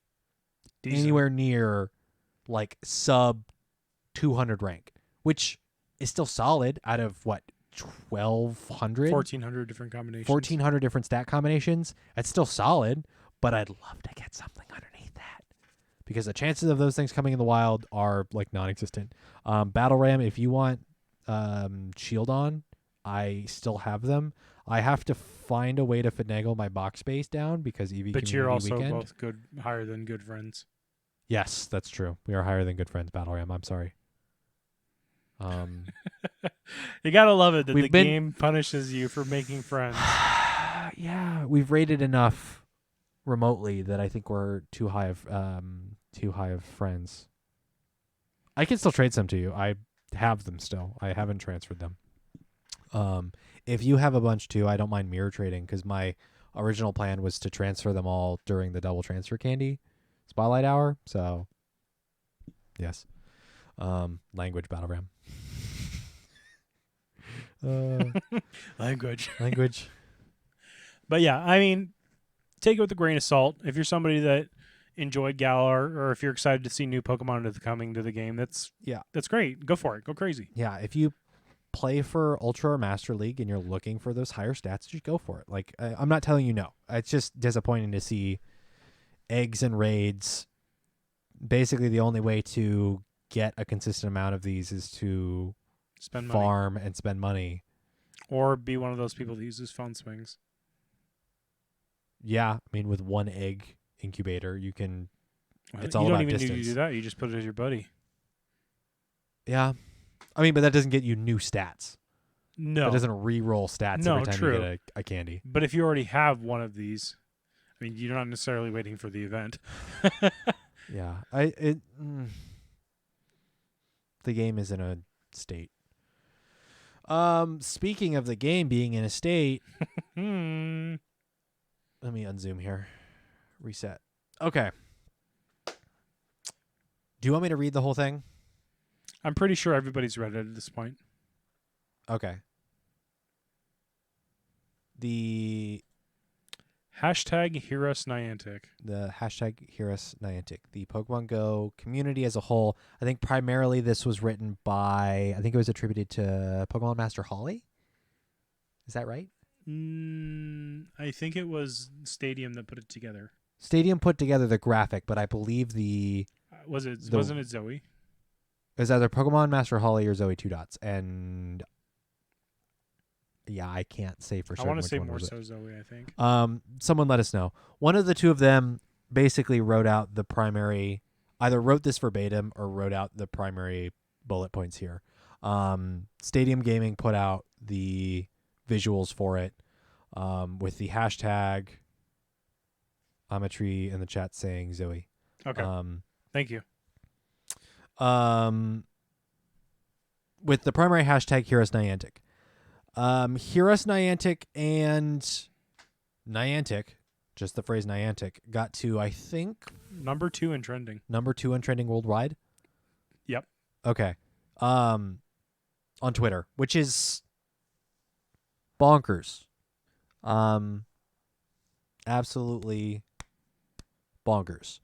Speaker 2: Decent.
Speaker 1: anywhere near like sub 200 rank, which is still solid out of what,
Speaker 2: 1,400 different combinations.
Speaker 1: 1,400 different stat combinations. That's still solid, but I'd love to get something underneath that, because the chances of those things coming in the wild are like non-existent. Battle Ram, if you want Shield on, I still have them. I have to find a way to finagle my box space down because Eevee
Speaker 2: But
Speaker 1: Community
Speaker 2: you're also
Speaker 1: weekend.
Speaker 2: both higher than good friends.
Speaker 1: Yes, that's true. We are higher than good friends, Battle Ram. I'm sorry.
Speaker 2: You gotta love it that
Speaker 1: We've
Speaker 2: the
Speaker 1: been-
Speaker 2: game punishes you for making friends.
Speaker 1: Yeah, we've rated enough remotely that I think we're too high of friends. I can still trade some to you. I have them still. I haven't transferred them. If you have a bunch too, I don't mind mirror trading, because my original plan was to transfer them all during the double transfer candy spotlight hour. So yes. Language, Battle Ram. Language.
Speaker 2: But yeah, I mean, take it with a grain of salt. If you're somebody that enjoyed Galar, or if you're excited to see new Pokemon coming to the game, that's great. Go for it. Go crazy.
Speaker 1: Yeah, if you play for Ultra or Master League and you're looking for those higher stats, just go for it. Like, I'm not telling you no. It's just disappointing to see eggs and raids. Basically, the only way to get a consistent amount of these is to
Speaker 2: Spend money.
Speaker 1: farm and spend money.
Speaker 2: Or be one of those people that uses phone swings.
Speaker 1: Yeah, I mean, with one egg incubator, you can. It's all
Speaker 2: you don't
Speaker 1: about
Speaker 2: even
Speaker 1: distance.
Speaker 2: need to do that. You just put it as your buddy.
Speaker 1: Yeah, I mean, but that doesn't get you new stats.
Speaker 2: No.
Speaker 1: That doesn't re-roll stats
Speaker 2: No,
Speaker 1: every time
Speaker 2: true.
Speaker 1: you get a candy.
Speaker 2: But if you already have one of these, I mean, you're not necessarily waiting for the event.
Speaker 1: Yeah, the game is in a state. Speaking of the game being in a state, let me unzoom here. Reset. Okay. Do you want me to read the whole thing?
Speaker 2: I'm pretty sure everybody's read it at this point.
Speaker 1: Okay. The
Speaker 2: Hashtag HearUsNiantic.
Speaker 1: the hashtag HearUsNiantic, the Pokemon Go community as a whole. I think primarily this was written by, I think it was attributed to Pokemon Master Holly. Is that right?
Speaker 2: I think it was Stadium that put it together.
Speaker 1: Stadium put together the graphic, but I believe
Speaker 2: Wasn't it Zoe?
Speaker 1: it was either Pokemon Master Holly or Zoe 2 Dots. And yeah, I can't say for sure.
Speaker 2: I want to say more so Zoe, I think.
Speaker 1: Someone let us know. One of the two of them basically wrote out the primary, either wrote this verbatim or wrote out the primary bullet points here. Stadium Gaming put out the visuals for it, with the hashtag Ametry in the chat saying Zoe.
Speaker 2: Okay. Thank you.
Speaker 1: With the primary hashtag HearUsNiantic. HearUsNiantic and Niantic, just the phrase Niantic, got to, I think,
Speaker 2: Number 2 in trending.
Speaker 1: number 2 in trending worldwide.
Speaker 2: Yep.
Speaker 1: Okay. On Twitter, which is bonkers. Absolutely bonkers.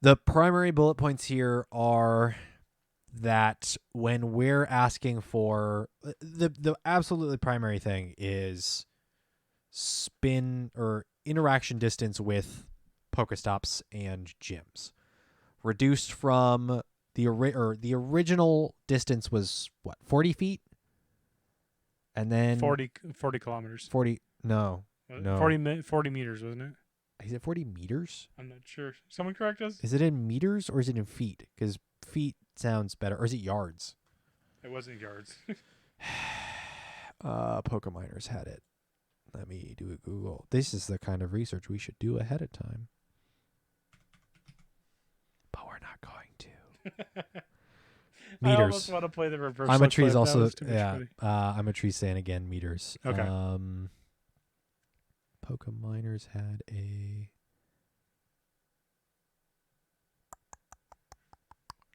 Speaker 1: The primary bullet points here are that when we're asking for the absolutely primary thing is spin or interaction distance with Pokestops and gyms. Reduced from the original distance was what, 40 feet? And then
Speaker 2: 40 kilometers.
Speaker 1: 40 no.
Speaker 2: 40 meters, wasn't it?
Speaker 1: Is it 40 meters?
Speaker 2: I'm not sure. Someone correct us?
Speaker 1: Is it in meters or is it in feet? Because feet sounds better. Or is it yards?
Speaker 2: It wasn't yards.
Speaker 1: Pokeminers had it. Let me do a Google. This is the kind of research we should do ahead of time. But we're not going to.
Speaker 2: I
Speaker 1: Meters.
Speaker 2: almost want to play the reverse.
Speaker 1: I'm a tree's
Speaker 2: but that
Speaker 1: also
Speaker 2: was too much
Speaker 1: yeah.
Speaker 2: for me.
Speaker 1: I'm a tree saying again meters.
Speaker 2: Okay.
Speaker 1: Pokeminers had a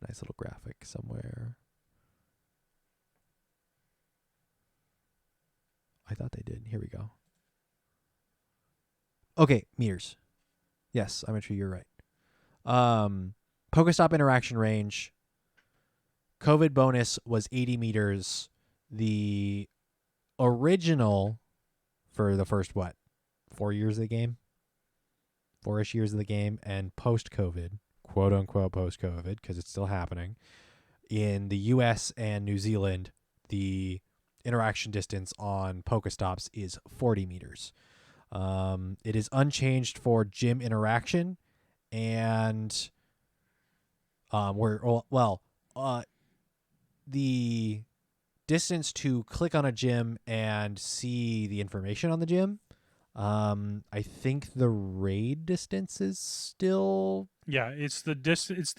Speaker 1: nice little graphic somewhere. I thought they did. Here we go. Okay, meters. Yes, I'm a tree. You're right. Pokestop interaction range. COVID bonus was 80 meters. The original for the first, 4 years of the game? 4-ish years of the game. And post-COVID, quote-unquote post-COVID, because it's still happening, in the U.S. and New Zealand, the interaction distance on Pokestops is 40 meters. It is unchanged for gym interaction, and the distance to click on a gym and see the information on the gym. I think the raid distance is still
Speaker 2: Yeah, it's the distance.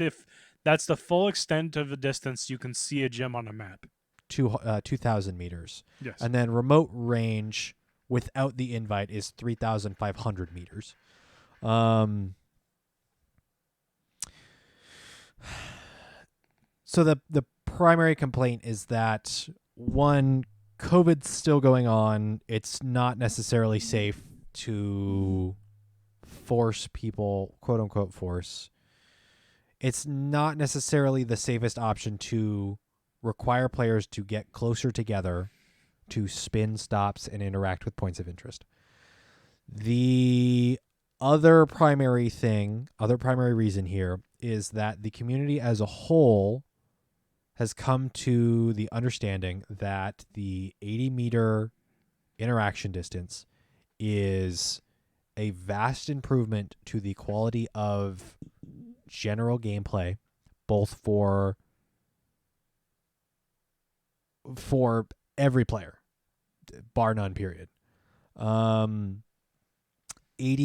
Speaker 2: That's the full extent of the distance you can see a gym on a map.
Speaker 1: 2,000 meters.
Speaker 2: Yes.
Speaker 1: And then remote range without the invite is 3,500 meters. So the primary complaint is that, one, COVID's still going on. It's not necessarily safe to force people, quote unquote force. It's not necessarily the safest option to require players to get closer together to spin stops and interact with points of interest. The other primary reason here is that the community as a whole has come to the understanding that the 80-meter interaction distance is a vast improvement to the quality of general gameplay, both for every player, bar none, period. 80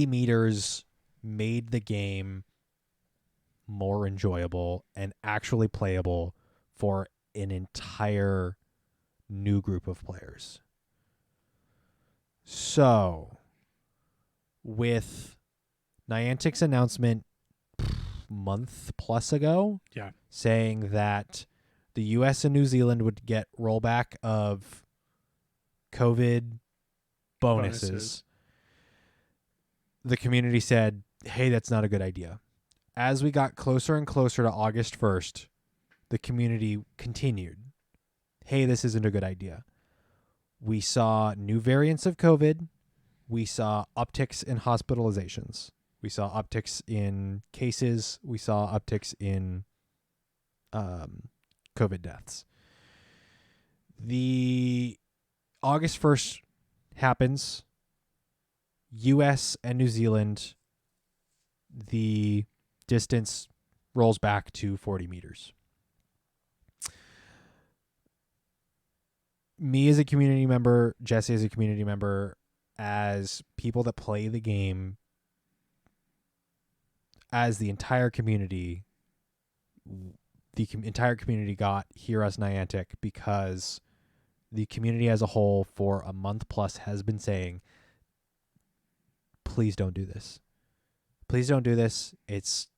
Speaker 1: meters made the game more enjoyable and actually playable for an entire new group of players. So, with Niantic's announcement month plus ago, saying that the US and New Zealand would get rollback of COVID bonuses, the community said, hey, that's not a good idea. As we got closer and closer to August 1st, the community continued, hey, this isn't a good idea. We saw new variants of COVID. We saw upticks in hospitalizations. We saw upticks in cases. We saw upticks in COVID deaths. The August 1st happens. US and New Zealand, the distance rolls back to 40 meters. Me as a community member, Jesse as a community member, as people that play the game, as the entire community got HearUsNiantic because the community as a whole for a month plus has been saying, please don't do this. Please don't do this. It's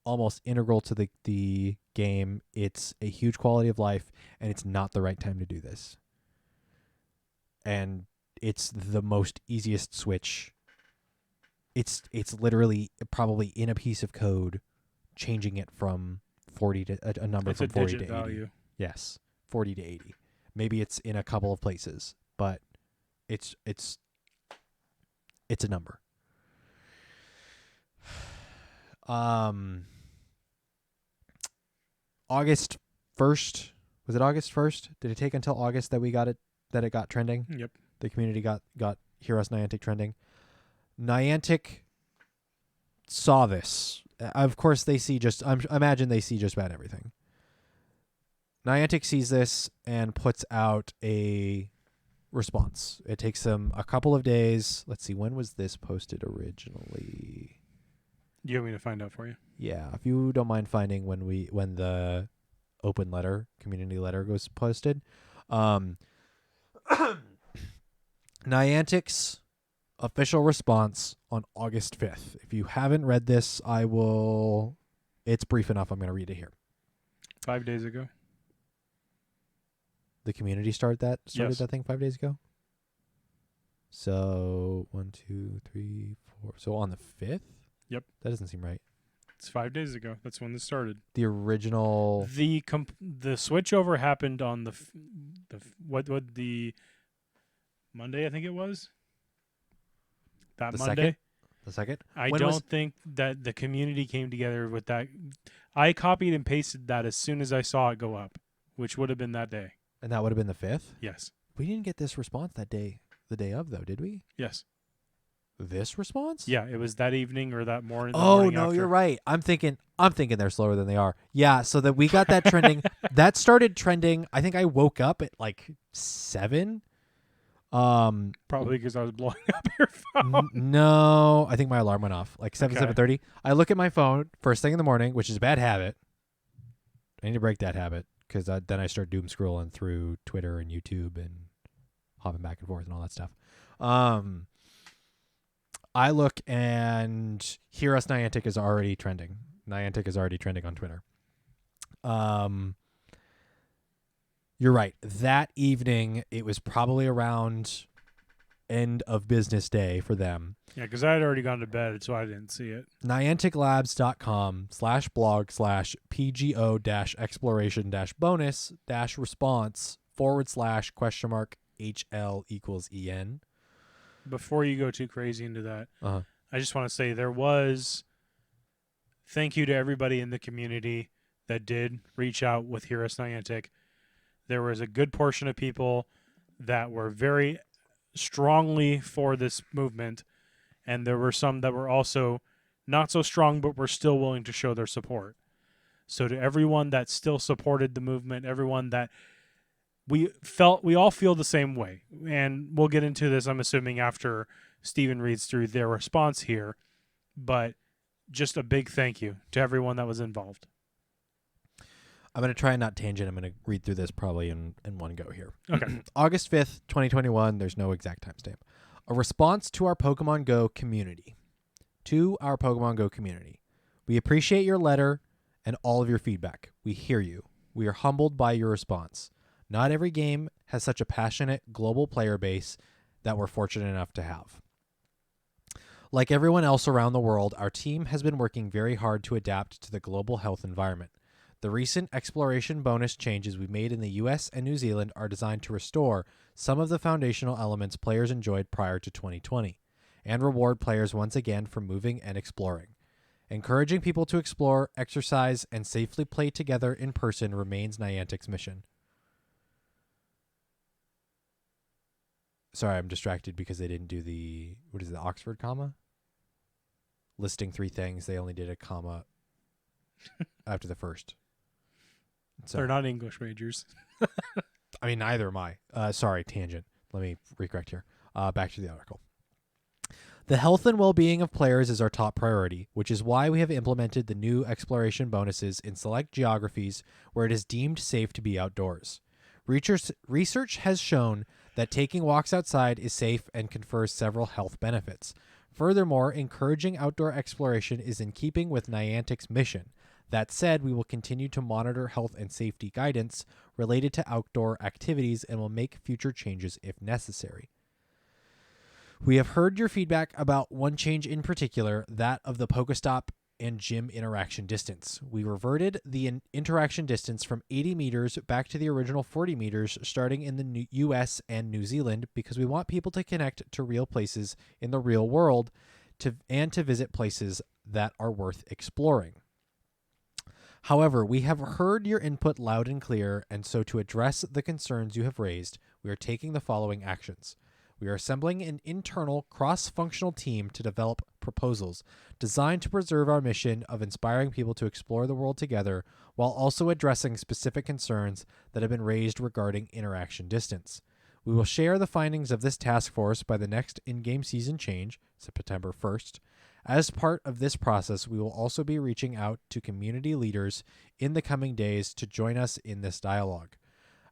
Speaker 1: almost integral to the game. It's a huge quality of life, and it's not the right time to do this. And it's the most easiest switch. It's literally probably in a piece of code, changing it from 40 to a number
Speaker 2: it's
Speaker 1: from
Speaker 2: a
Speaker 1: 40
Speaker 2: digit
Speaker 1: to 80.
Speaker 2: value.
Speaker 1: Yes, 40 to 80. Maybe it's in a couple of places, but it's It's a number. August 1st. Was it August 1st? Did it take until August that we got it, that it got trending?
Speaker 2: Yep.
Speaker 1: The community got HearUsNiantic trending. Niantic saw this. Of course, they see just, I imagine they see just about everything. Niantic sees this and puts out a response. It takes them a couple of days. Let's see, when was this posted originally?
Speaker 2: Do you want me to find out for you?
Speaker 1: Yeah, if you don't mind finding when the open letter, community letter goes posted. Niantic's official response on August 5th. If you haven't read this, it's brief enough. I'm going to read it here.
Speaker 2: 5 days ago.
Speaker 1: The community started that
Speaker 2: Yes.
Speaker 1: thing 5 days ago. So 1, 2, 3, 4. So on the 5th?
Speaker 2: Yep.
Speaker 1: That doesn't seem right.
Speaker 2: It's 5 days ago. That's when this started.
Speaker 1: The original.
Speaker 2: The switchover happened on the Monday, I think it was. That
Speaker 1: The
Speaker 2: Monday.
Speaker 1: second? The second?
Speaker 2: I
Speaker 1: When
Speaker 2: don't
Speaker 1: was-
Speaker 2: think that the community came together with that. I copied and pasted that as soon as I saw it go up, which would have been that day.
Speaker 1: And that would have been the 5th?
Speaker 2: Yes.
Speaker 1: We didn't get this response that day, the day of, though, did we?
Speaker 2: Yes.
Speaker 1: This response?
Speaker 2: Yeah, it was that evening or that morning. the
Speaker 1: Oh,
Speaker 2: morning
Speaker 1: no,
Speaker 2: after.
Speaker 1: you're right. I'm thinking they're slower than they are. Yeah, so that we got that trending. That started trending. I think I woke up at like 7.
Speaker 2: Probably because I was blowing up your phone.
Speaker 1: No, I think my alarm went off like 7,
Speaker 2: Okay.
Speaker 1: 7:30. I look at my phone first thing in the morning, which is a bad habit. I need to break that habit because then I start doom scrolling through Twitter and YouTube and hopping back and forth and all that stuff. I look and HearUsNiantic is already trending. Niantic is already trending on Twitter. You're right. That evening, it was probably around end of business day for them.
Speaker 2: Yeah, because I had already gone to bed, so I didn't see it.
Speaker 1: NianticLabs.com/blog/PGO-exploration-bonus-HL=EN.
Speaker 2: Before you go too crazy into that,
Speaker 1: Uh-huh.
Speaker 2: I just want to say thank you to everybody in the community that did reach out with HearUsNiantic. There was a good portion of people that were very strongly for this movement, and there were some that were also not so strong but were still willing to show their support. So to everyone that still supported the movement, everyone that we all feel the same way, and we'll get into this, I'm assuming, after Steven reads through their response here, but just a big thank you to everyone that was involved.
Speaker 1: I'm going to try and not tangent. I'm going to read through this probably in one go here.
Speaker 2: Okay.
Speaker 1: August 5th, 2021. There's no exact timestamp. A response to our Pokemon Go community. To our Pokemon Go community. We appreciate your letter and all of your feedback. We hear you. We are humbled by your response. Not every game has such a passionate global player base that we're fortunate enough to have. Like everyone else around the world, our team has been working very hard to adapt to the global health environment. The recent exploration bonus changes we made in the US and New Zealand are designed to restore some of the foundational elements players enjoyed prior to 2020, and reward players once again for moving and exploring. Encouraging people to explore, exercise, and safely play together in person remains Niantic's mission. Sorry, I'm distracted because they didn't do the Oxford comma? Listing 3 things, they only did a comma after the first. So,
Speaker 2: They're not English majors.
Speaker 1: I mean, neither am I. Sorry, tangent. Let me recorrect here. Back to the article. The health and well-being of players is our top priority, which is why we have implemented the new exploration bonuses in select geographies where it is deemed safe to be outdoors. Research has shown that taking walks outside is safe and confers several health benefits. Furthermore, encouraging outdoor exploration is in keeping with Niantic's mission. That said, we will continue to monitor health and safety guidance related to outdoor activities and will make future changes if necessary. We have heard your feedback about one change in particular, that of the Pokestop and gym interaction distance. We reverted the interaction distance from 80 meters back to the original 40 meters starting in the US and New Zealand because we want people to connect to real places in the real world and to visit places that are worth exploring. However, we have heard your input loud and clear, and so to address the concerns you have raised, we are taking the following actions. We are assembling an internal cross-functional team to develop proposals designed to preserve our mission of inspiring people to explore the world together while also addressing specific concerns that have been raised regarding interaction distance. We will share the findings of this task force by the next in-game season change, September 1st. As part of this process, we will also be reaching out to community leaders in the coming days to join us in this dialogue.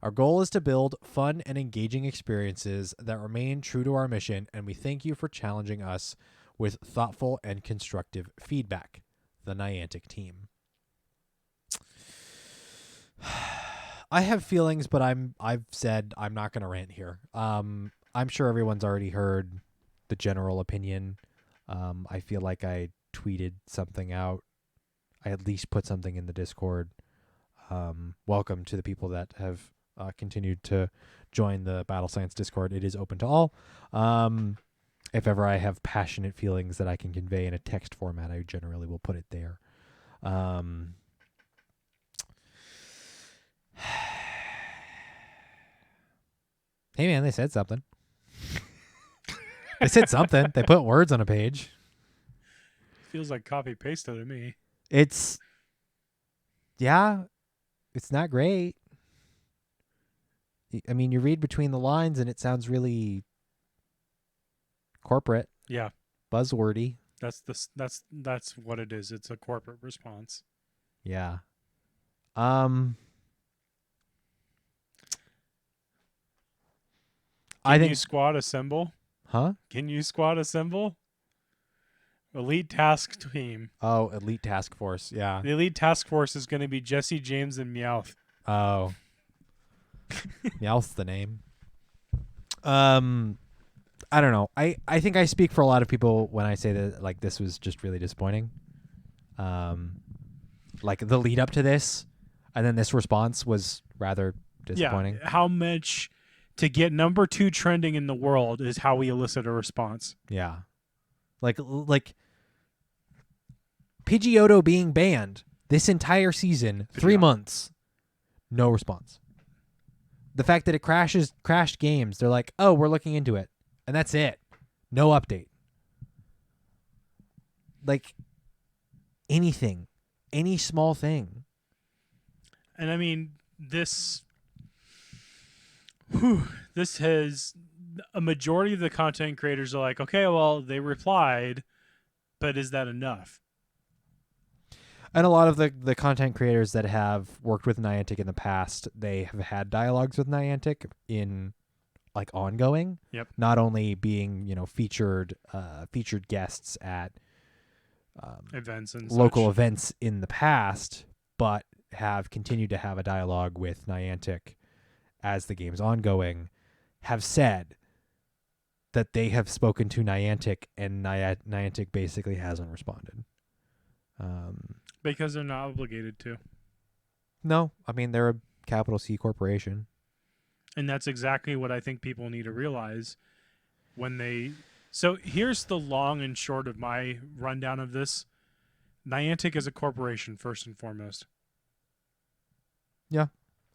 Speaker 1: Our goal is to build fun and engaging experiences that remain true to our mission, and we thank you for challenging us with thoughtful and constructive feedback. The Niantic team. I have feelings, but I've said I'm not going to rant here. I'm sure everyone's already heard the general opinion. I feel like I tweeted something out. I at least put something in the Discord. Welcome to the people that have continued to join the Battle Science Discord. It is open to all. If ever I have passionate feelings that I can convey in a text format, I generally will put it there. Hey man, they said something. They said something. They put words on a page.
Speaker 2: Feels like copy paste to me.
Speaker 1: It's not great. I mean, you read between the lines and it sounds really corporate.
Speaker 2: Yeah.
Speaker 1: Buzzwordy.
Speaker 2: That's what it is. It's a corporate response.
Speaker 1: Yeah.
Speaker 2: Can you squad assemble?
Speaker 1: Huh?
Speaker 2: Can you squad assemble? Elite Task Team.
Speaker 1: Oh, Elite Task Force. Yeah.
Speaker 2: The Elite Task Force is going to be Jesse, James, and Meowth.
Speaker 1: Oh. Meowth's the name. I don't know. I think I speak for a lot of people when I say that like this was just really disappointing. Like the lead up to this, and then this response was rather disappointing.
Speaker 2: Yeah, how much to get number 2 trending in the world is how we elicit a response.
Speaker 1: Yeah. Like Pidgeotto being banned this entire season, 3 months, no response. The fact that it crashed games, they're like, oh, we're looking into it. And that's it. No update. Like anything, any small thing.
Speaker 2: And I mean, this has a majority of the content creators are like, okay, well, they replied, but is that enough?
Speaker 1: And a lot of the content creators that have worked with Niantic in the past, they have had dialogues with Niantic in like ongoing.
Speaker 2: Yep.
Speaker 1: Not only being, featured guests at
Speaker 2: Events and
Speaker 1: local
Speaker 2: such.
Speaker 1: events in the past, but have continued to have a dialogue with Niantic as the game's ongoing, have said that they have spoken to Niantic and Niantic basically hasn't responded.
Speaker 2: Because they're not obligated to.
Speaker 1: No, I mean, they're a capital C corporation.
Speaker 2: And that's exactly what I think people need to realize when they... So here's the long and short of my rundown of this. Niantic is a corporation, first and foremost.
Speaker 1: Yeah.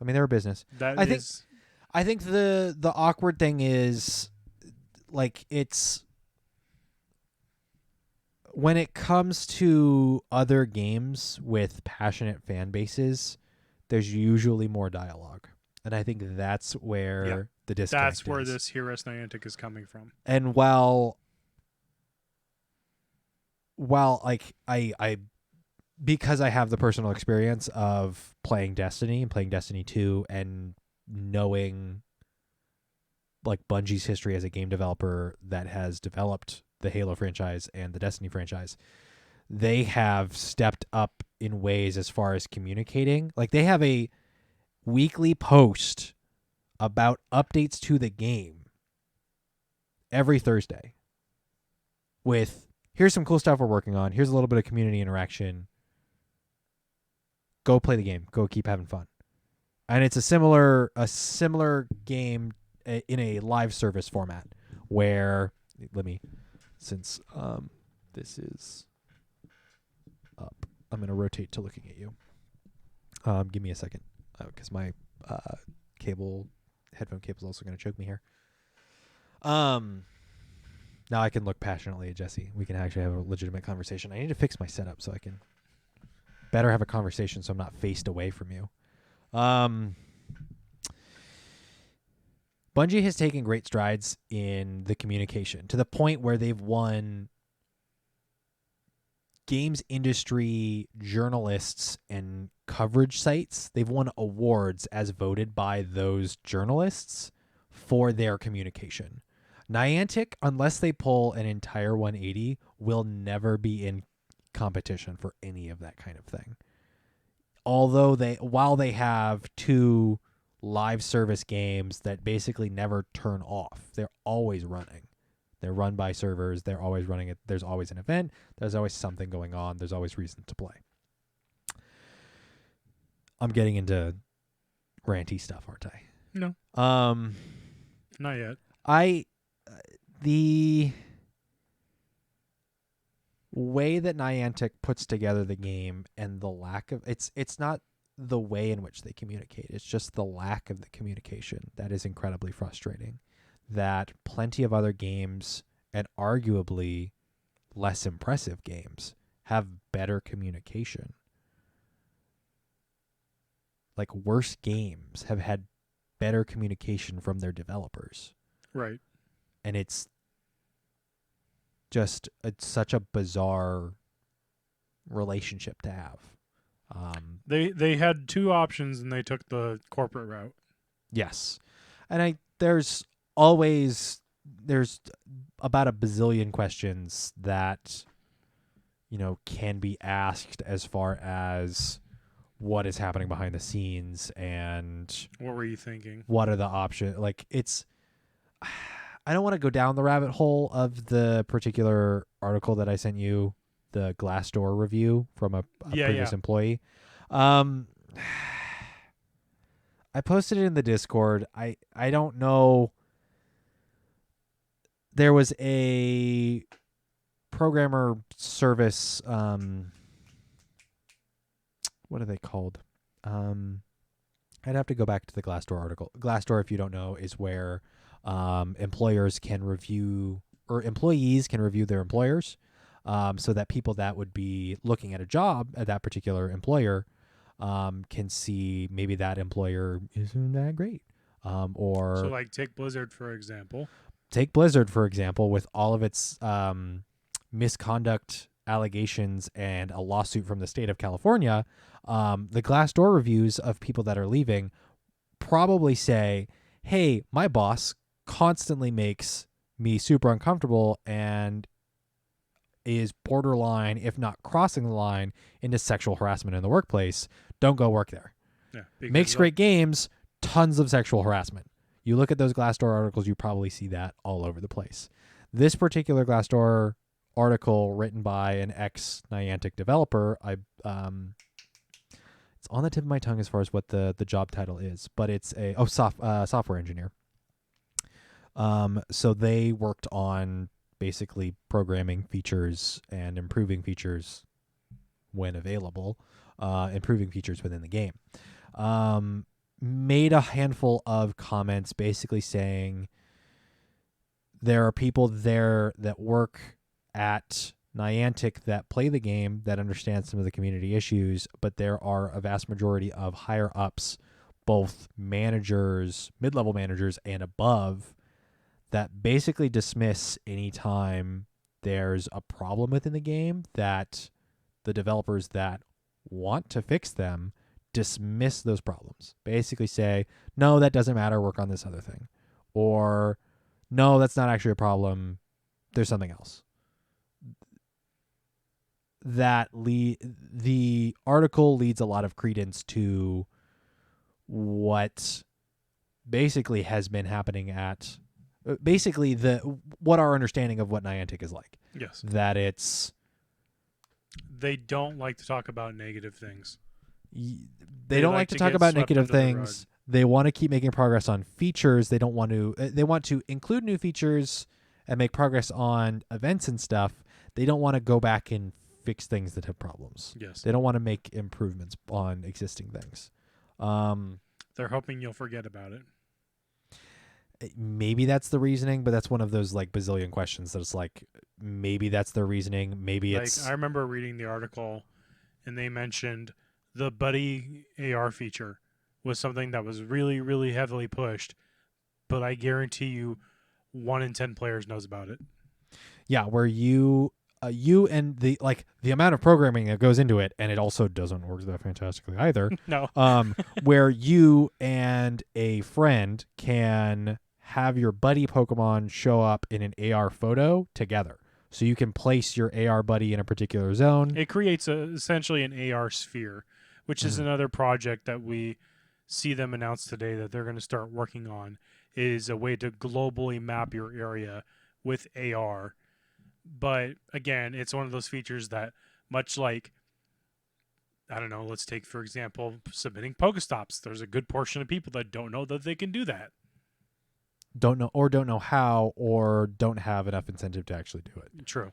Speaker 1: I mean, they're a business. I think the awkward thing is, like, it's... When it comes to other games with passionate fan bases, there's usually more dialogue. And I think that's where the disconnect is.
Speaker 2: That's where this HearUsNiantic is coming from.
Speaker 1: And while like I because I have the personal experience of playing Destiny and playing Destiny 2 and knowing like Bungie's history as a game developer that has developed the Halo franchise and the Destiny franchise, they have stepped up in ways as far as communicating. Like they have a weekly post about updates to the game every Thursday with here's some cool stuff we're working on. Here's a little bit of community interaction. Go play the game. Go keep having fun. And it's a similar game in a live service format where since this is up, I'm going to rotate to looking at you. Give me a second because my headphone cable is also going to choke me here. Now I can look passionately at Jesse. We can actually have a legitimate conversation. I need to fix my setup so I can better have a conversation so I'm not faced away from you. Bungie has taken great strides in the communication to the point where they've won games industry journalists and coverage sites. They've won awards as voted by those journalists for their communication. Niantic, unless they pull an entire 180, will never be in competition for any of that kind of thing. Although while they have 2 live service games that basically never turn off, they're always running. They're run by servers. They're always running it. There's always an event. There's always something going on. There's always reason to play. I'm getting into ranty stuff, aren't I?
Speaker 2: No. Not yet.
Speaker 1: The way that Niantic puts together the game and the lack of it's not the way in which they communicate. It's just the lack of the communication that is incredibly frustrating. That plenty of other games and arguably less impressive games have better communication. Like worse games have had better communication from their developers.
Speaker 2: Right.
Speaker 1: And it's such a bizarre relationship to have.
Speaker 2: They had 2 options and they took the corporate route.
Speaker 1: Yes. And there's about a bazillion questions that, can be asked as far as what is happening behind the scenes and
Speaker 2: what were you thinking?
Speaker 1: What are the options? Like I don't want to go down the rabbit hole of the particular article that I sent you, the Glassdoor review from a previous employee. I posted it in the Discord. I don't know. There was a programmer service. What are they called? I'd have to go back to the Glassdoor article. Glassdoor, if you don't know, is where employers can review, or employees can review their employers, so that people that would be looking at a job at that particular employer can see maybe that employer isn't that great. Or
Speaker 2: so like take Blizzard for example.
Speaker 1: Take Blizzard for example, with all of its misconduct allegations and a lawsuit from the state of California. The Glassdoor reviews of people that are leaving probably say, hey, my boss constantly makes me super uncomfortable and is borderline, if not crossing the line, into sexual harassment in the workplace. Don't go work there.
Speaker 2: Yeah,
Speaker 1: makes great games, tons of sexual harassment. You look at those Glassdoor articles, you probably see that all over the place. This particular Glassdoor article written by an ex-Niantic developer, it's on the tip of my tongue as far as what the job title is, but it's software engineer. So they worked on basically programming features and improving features when available, improving features within the game. Made a handful of comments basically saying there are people there that work at Niantic that play the game, that understand some of the community issues, but there are a vast majority of higher ups, both managers, mid-level managers, and above, that basically dismiss any time there's a problem within the game, that the developers that want to fix them dismiss those problems. Basically say, no, that doesn't matter, work on this other thing. Or, no, that's not actually a problem, there's something else. The article leads a lot of credence to what basically has been happening at basically what our understanding of what Niantic is like.
Speaker 2: Yes.
Speaker 1: That it's
Speaker 2: They don't like to talk about negative things.
Speaker 1: They don't like to talk
Speaker 2: get
Speaker 1: about
Speaker 2: swept
Speaker 1: negative
Speaker 2: under the
Speaker 1: things. They want to keep making progress on features. They don't want to. They want to include new features and make progress on events and stuff. They don't want to go back and fix things that have problems.
Speaker 2: Yes.
Speaker 1: They don't want to make improvements on existing things.
Speaker 2: They're hoping you'll forget about it.
Speaker 1: Maybe that's the reasoning, but that's one of those like bazillion questions that it's like maybe that's their reasoning. Maybe
Speaker 2: Like,
Speaker 1: it's.
Speaker 2: I remember reading the article, and they mentioned the Buddy AR feature was something that was really, really heavily pushed, but I guarantee you 1 in 10 players knows about it.
Speaker 1: Yeah, where you and the amount of programming that goes into it, and it also doesn't work that fantastically either.
Speaker 2: No.
Speaker 1: Where you and a friend can have your buddy Pokemon show up in an AR photo together. So you can place your AR buddy in a particular zone.
Speaker 2: It creates essentially an AR sphere, which is another project that we see them announce today that they're going to start working on, is a way to globally map your area with AR. But again, it's one of those features that, much like, I don't know, let's take, for example, submitting Pokestops. There's a good portion of people that don't know that they can do that.
Speaker 1: Don't know how, or don't have enough incentive to actually do it.
Speaker 2: True.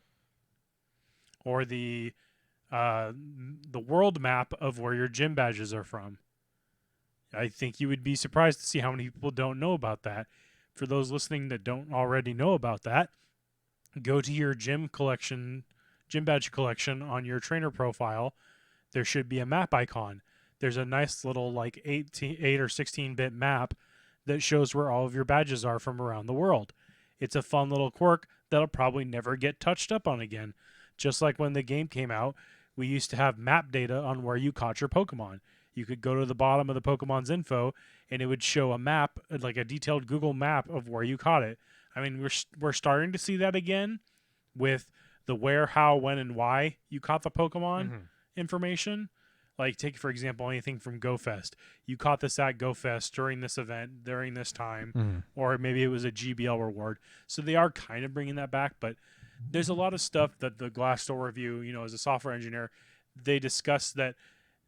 Speaker 2: Or the world map of where your gym badges are from. I think you would be surprised to see how many people don't know about that. For those listening that don't already know about that, go to your gym badge collection on your trainer profile. There should be a map icon. There's a nice little like 8 or 16-bit map that shows where all of your badges are from around the world. It's a fun little quirk that'll probably never get touched up on again. Just like when the game came out, we used to have map data on where you caught your Pokemon. You could go to the bottom of the Pokemon's info, and it would show a map, like a detailed Google map of where you caught it. I mean, we're starting to see that again with the where, how, when, and why you caught the Pokemon information. Like, take, for example, anything from GoFest. You caught this at GoFest during this event, during this time, or maybe it was a GBL reward. So they are kind of bringing that back, but there's a lot of stuff that the Glassdoor review, as a software engineer, they discussed that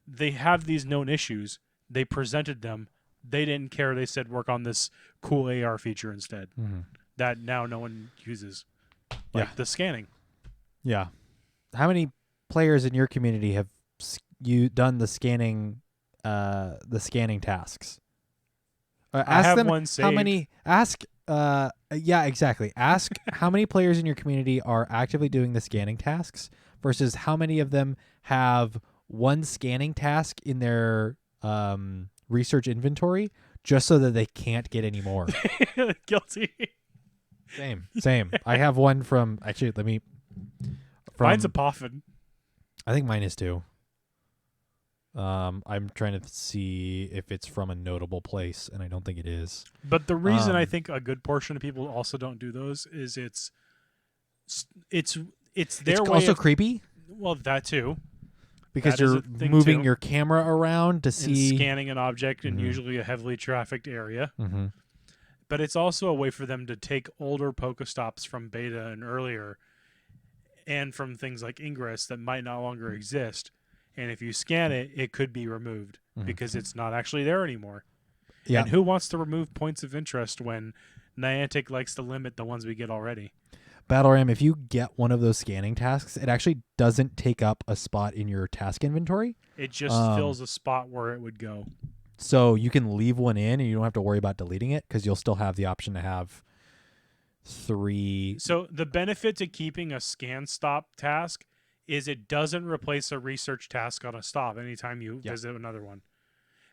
Speaker 2: they have these known issues. They presented them. They didn't care. They said, work on this cool AR feature instead that now no one uses, like the scanning.
Speaker 1: Yeah. How many players in your community have you done the scanning tasks? Ask
Speaker 2: I have
Speaker 1: them
Speaker 2: one saved.
Speaker 1: how many. Ask. Yeah, exactly. Ask how many players in your community are actively doing the scanning tasks versus how many of them have one scanning task in their research inventory just so that they can't get any more.
Speaker 2: Guilty.
Speaker 1: Same. I have one from actually.
Speaker 2: Mine's a Poffin.
Speaker 1: I think mine is too. I'm trying to see if it's from a notable place, and I don't think it is.
Speaker 2: But the reason I think a good portion of people also don't do those is it's their way.
Speaker 1: Also creepy.
Speaker 2: Well, that too.
Speaker 1: Because
Speaker 2: that is
Speaker 1: you're
Speaker 2: a thing
Speaker 1: moving
Speaker 2: too.
Speaker 1: your camera around to see
Speaker 2: and scanning an object in usually a heavily trafficked area. But it's also a way for them to take older Pokestops from beta and earlier, and from things like Ingress that might no longer exist. And if you scan it, it could be removed because it's not actually there anymore.
Speaker 1: Yeah.
Speaker 2: And who wants to remove points of interest when Niantic likes to limit the ones we get already?
Speaker 1: Battle Ram, if you get one of those scanning tasks, it actually doesn't take up a spot in your task inventory.
Speaker 2: It just fills a spot where it would go.
Speaker 1: So you can leave one in and you don't have to worry about deleting it because you'll still have the option to have 3.
Speaker 2: So the benefit to keeping a scan stop task is it doesn't replace a research task on a stop anytime you visit another one.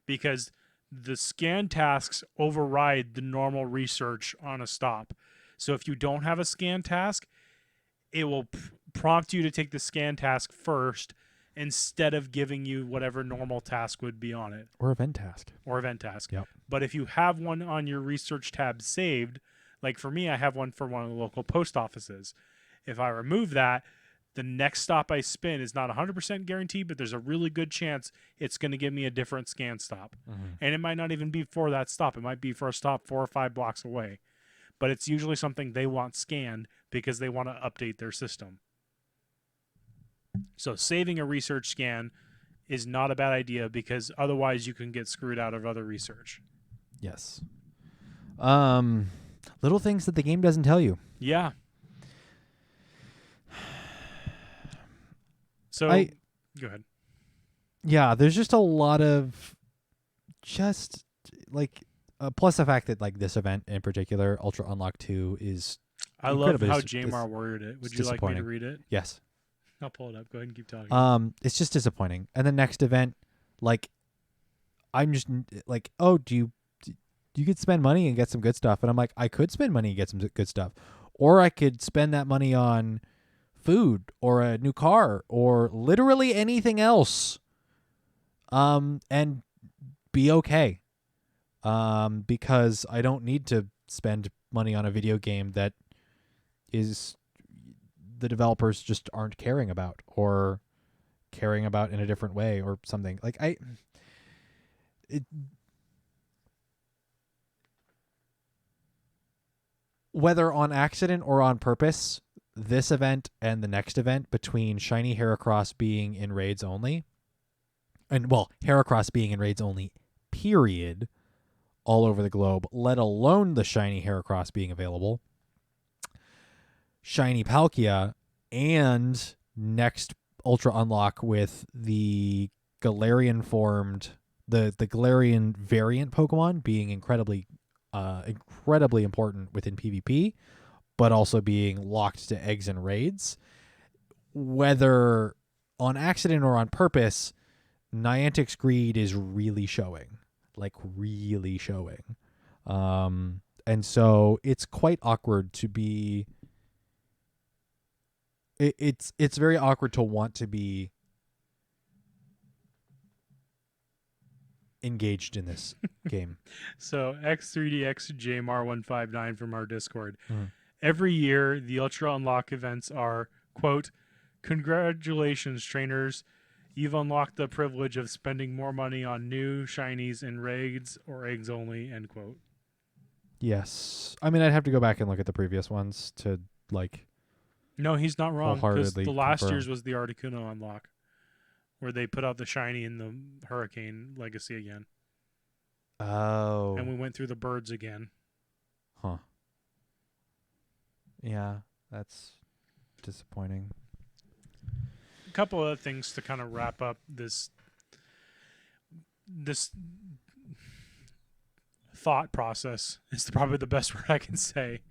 Speaker 2: Because the scan tasks override the normal research on a stop. So if you don't have a scan task, it will prompt you to take the scan task first instead of giving you whatever normal task would be on it.
Speaker 1: Or event task.
Speaker 2: Yep. But if you have one on your research tab saved, like for me, I have one for one of the local post offices. If I remove that, the next stop I spin is not 100% guaranteed, but there's a really good chance it's going to give me a different scan stop. And it might not even be for that stop. It might be for a stop 4 or 5 blocks away. but it's usually something they want scanned because they want to update their system. So saving a research scan is not a bad idea because otherwise you can get screwed out of other research.
Speaker 1: Yes. Little things that the game doesn't tell you.
Speaker 2: Yeah. So go ahead.
Speaker 1: Yeah, there's just a lot of just like plus the fact that like this event in particular, Ultra Unlock 2, is
Speaker 2: I love how
Speaker 1: it's
Speaker 2: Jamar worded it. Would you like me to read it?
Speaker 1: Yes.
Speaker 2: I'll pull it up. Go ahead and keep talking.
Speaker 1: It's just disappointing. And the next event, like, I'm just like, oh, you could spend money and get some good stuff, and I'm like, I could spend money and get some good stuff, or I could spend that money on food or a new car or literally anything else, and be okay, because I don't need to spend money on a video game that is the developers just aren't caring about or caring about in a different way or something. Like whether on accident or on purpose, this event and the next event between Shiny Heracross being in raids only, and well, Heracross being in raids only, period, all over the globe, let alone the Shiny Heracross being available, Shiny Palkia, and next Ultra Unlock with the Galarian formed, the Galarian variant Pokemon being incredibly important within PvP, but also being locked to eggs and raids. Whether on accident or on purpose, Niantic's greed is really showing. Like, really showing. And so it's quite awkward to be... It's very awkward to want to be engaged in this game.
Speaker 2: So X3DXJMR159 from our Discord. Every year, the Ultra Unlock events are, quote, congratulations, trainers. You've unlocked the privilege of spending more money on new shinies in raids or eggs only, end quote.
Speaker 1: Yes. I mean, I'd have to go back and look at the previous ones to, like...
Speaker 2: No, he's not wrong, because the last
Speaker 1: confirm.
Speaker 2: year's was the Articuno unlock, where they put out the shiny in the Hurricane Legacy again.
Speaker 1: Oh.
Speaker 2: And we went through the birds again.
Speaker 1: Huh. Yeah, that's disappointing.
Speaker 2: A couple other things to kind of wrap up this thought process is probably the best word I can say.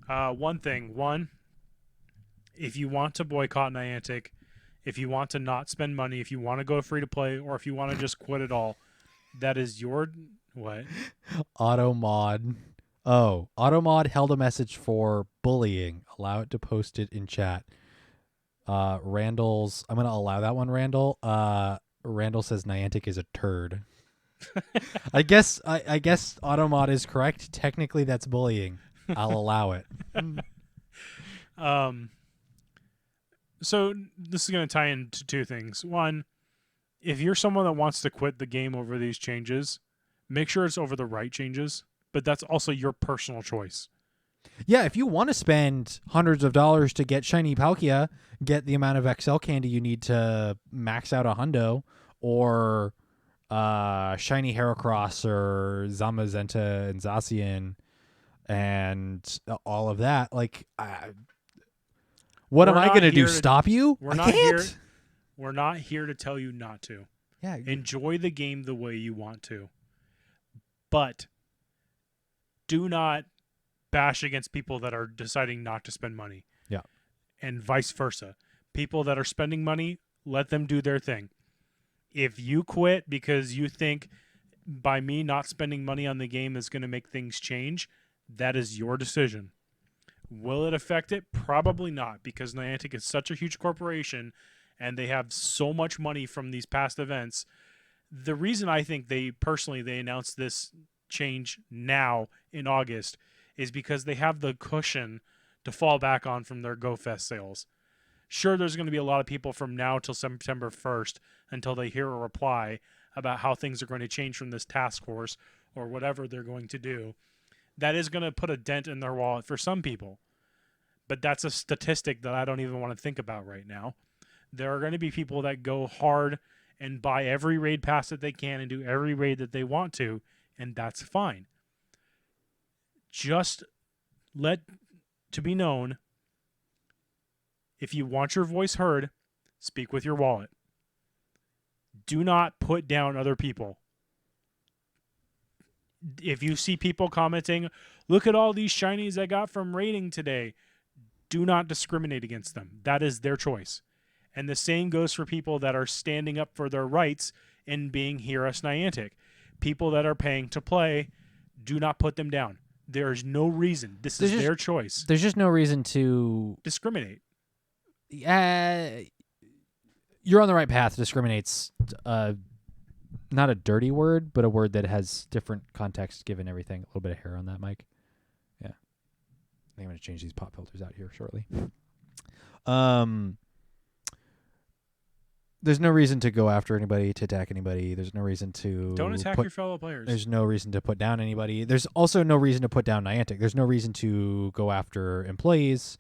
Speaker 2: One, if you want to boycott Niantic, if you want to not spend money, if you want to go free to play, or if you want to just quit it all, that is your... What?
Speaker 1: Automod. Oh, Automod held a message for bullying. Allow it to post it in chat. Randall's... I'm going to allow that one, Randall. Randall says Niantic is a turd. I guess Automod is correct. Technically, that's bullying. I'll allow it.
Speaker 2: So this is going to tie into two things. One, if you're someone that wants to quit the game over these changes, make sure it's over the right changes, but that's also your personal choice.
Speaker 1: Yeah, if you want to spend hundreds of dollars to get Shiny Palkia, get the amount of XL candy you need to max out a hundo, or Shiny Heracross or Zamazenta and Zacian and all of that, like... What am I going to do? Stop you?
Speaker 2: We're not here to tell you not to.
Speaker 1: Yeah.
Speaker 2: Enjoy the game the way you want to. But do not bash against people that are deciding not to spend money.
Speaker 1: Yeah.
Speaker 2: And vice versa. People that are spending money, let them do their thing. If you quit because you think by me not spending money on the game is going to make things change, that is your decision. Will it affect it? Probably not, because Niantic is such a huge corporation and they have so much money from these past events. The reason I think they announced this change now in August is because they have the cushion to fall back on from their GoFest sales. Sure, there's going to be a lot of people from now till September 1st until they hear a reply about how things are going to change from this task force or whatever they're going to do, that is going to put a dent in their wallet for some people. But that's a statistic that I don't even want to think about right now. There are going to be people that go hard and buy every raid pass that they can and do every raid that they want to, and that's fine. Just let to be known, if you want your voice heard, speak with your wallet. Do not put down other people. If you see people commenting, look at all these shinies I got from raiding today, do not discriminate against them. That is their choice. And the same goes for people that are standing up for their rights and being HearUsNiantic. People that are paying to play, do not put them down. There's no reason. This is their choice.
Speaker 1: There's just no reason to
Speaker 2: discriminate.
Speaker 1: You're on the right path. Discriminate's not a dirty word, but a word that has different context given everything. A little bit of hair on that mic. Yeah. I think I'm going to change these pop filters out here shortly. There's no reason to go after anybody, to attack anybody. There's no reason to...
Speaker 2: Don't attack your fellow players.
Speaker 1: There's no reason to put down anybody. There's also no reason to put down Niantic. There's no reason to go after employees.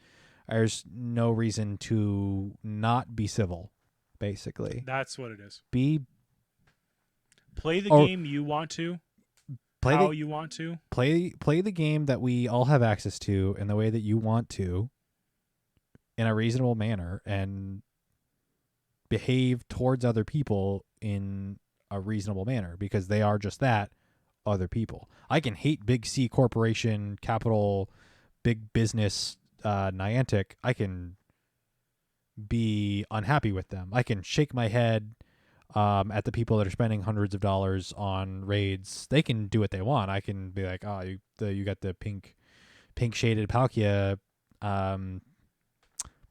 Speaker 1: There's no reason to not be civil, basically.
Speaker 2: That's what it is.
Speaker 1: Play
Speaker 2: the game you want to, how you want to.
Speaker 1: Play the game that we all have access to in the way that you want to, in a reasonable manner, and behave towards other people in a reasonable manner, because they are just that, other people. I can hate big C corporation, capital, big business, Niantic. I can be unhappy with them. I can shake my head at the people that are spending hundreds of dollars on raids. They can do what they want. I can be like, oh, you got the pink shaded Palkia.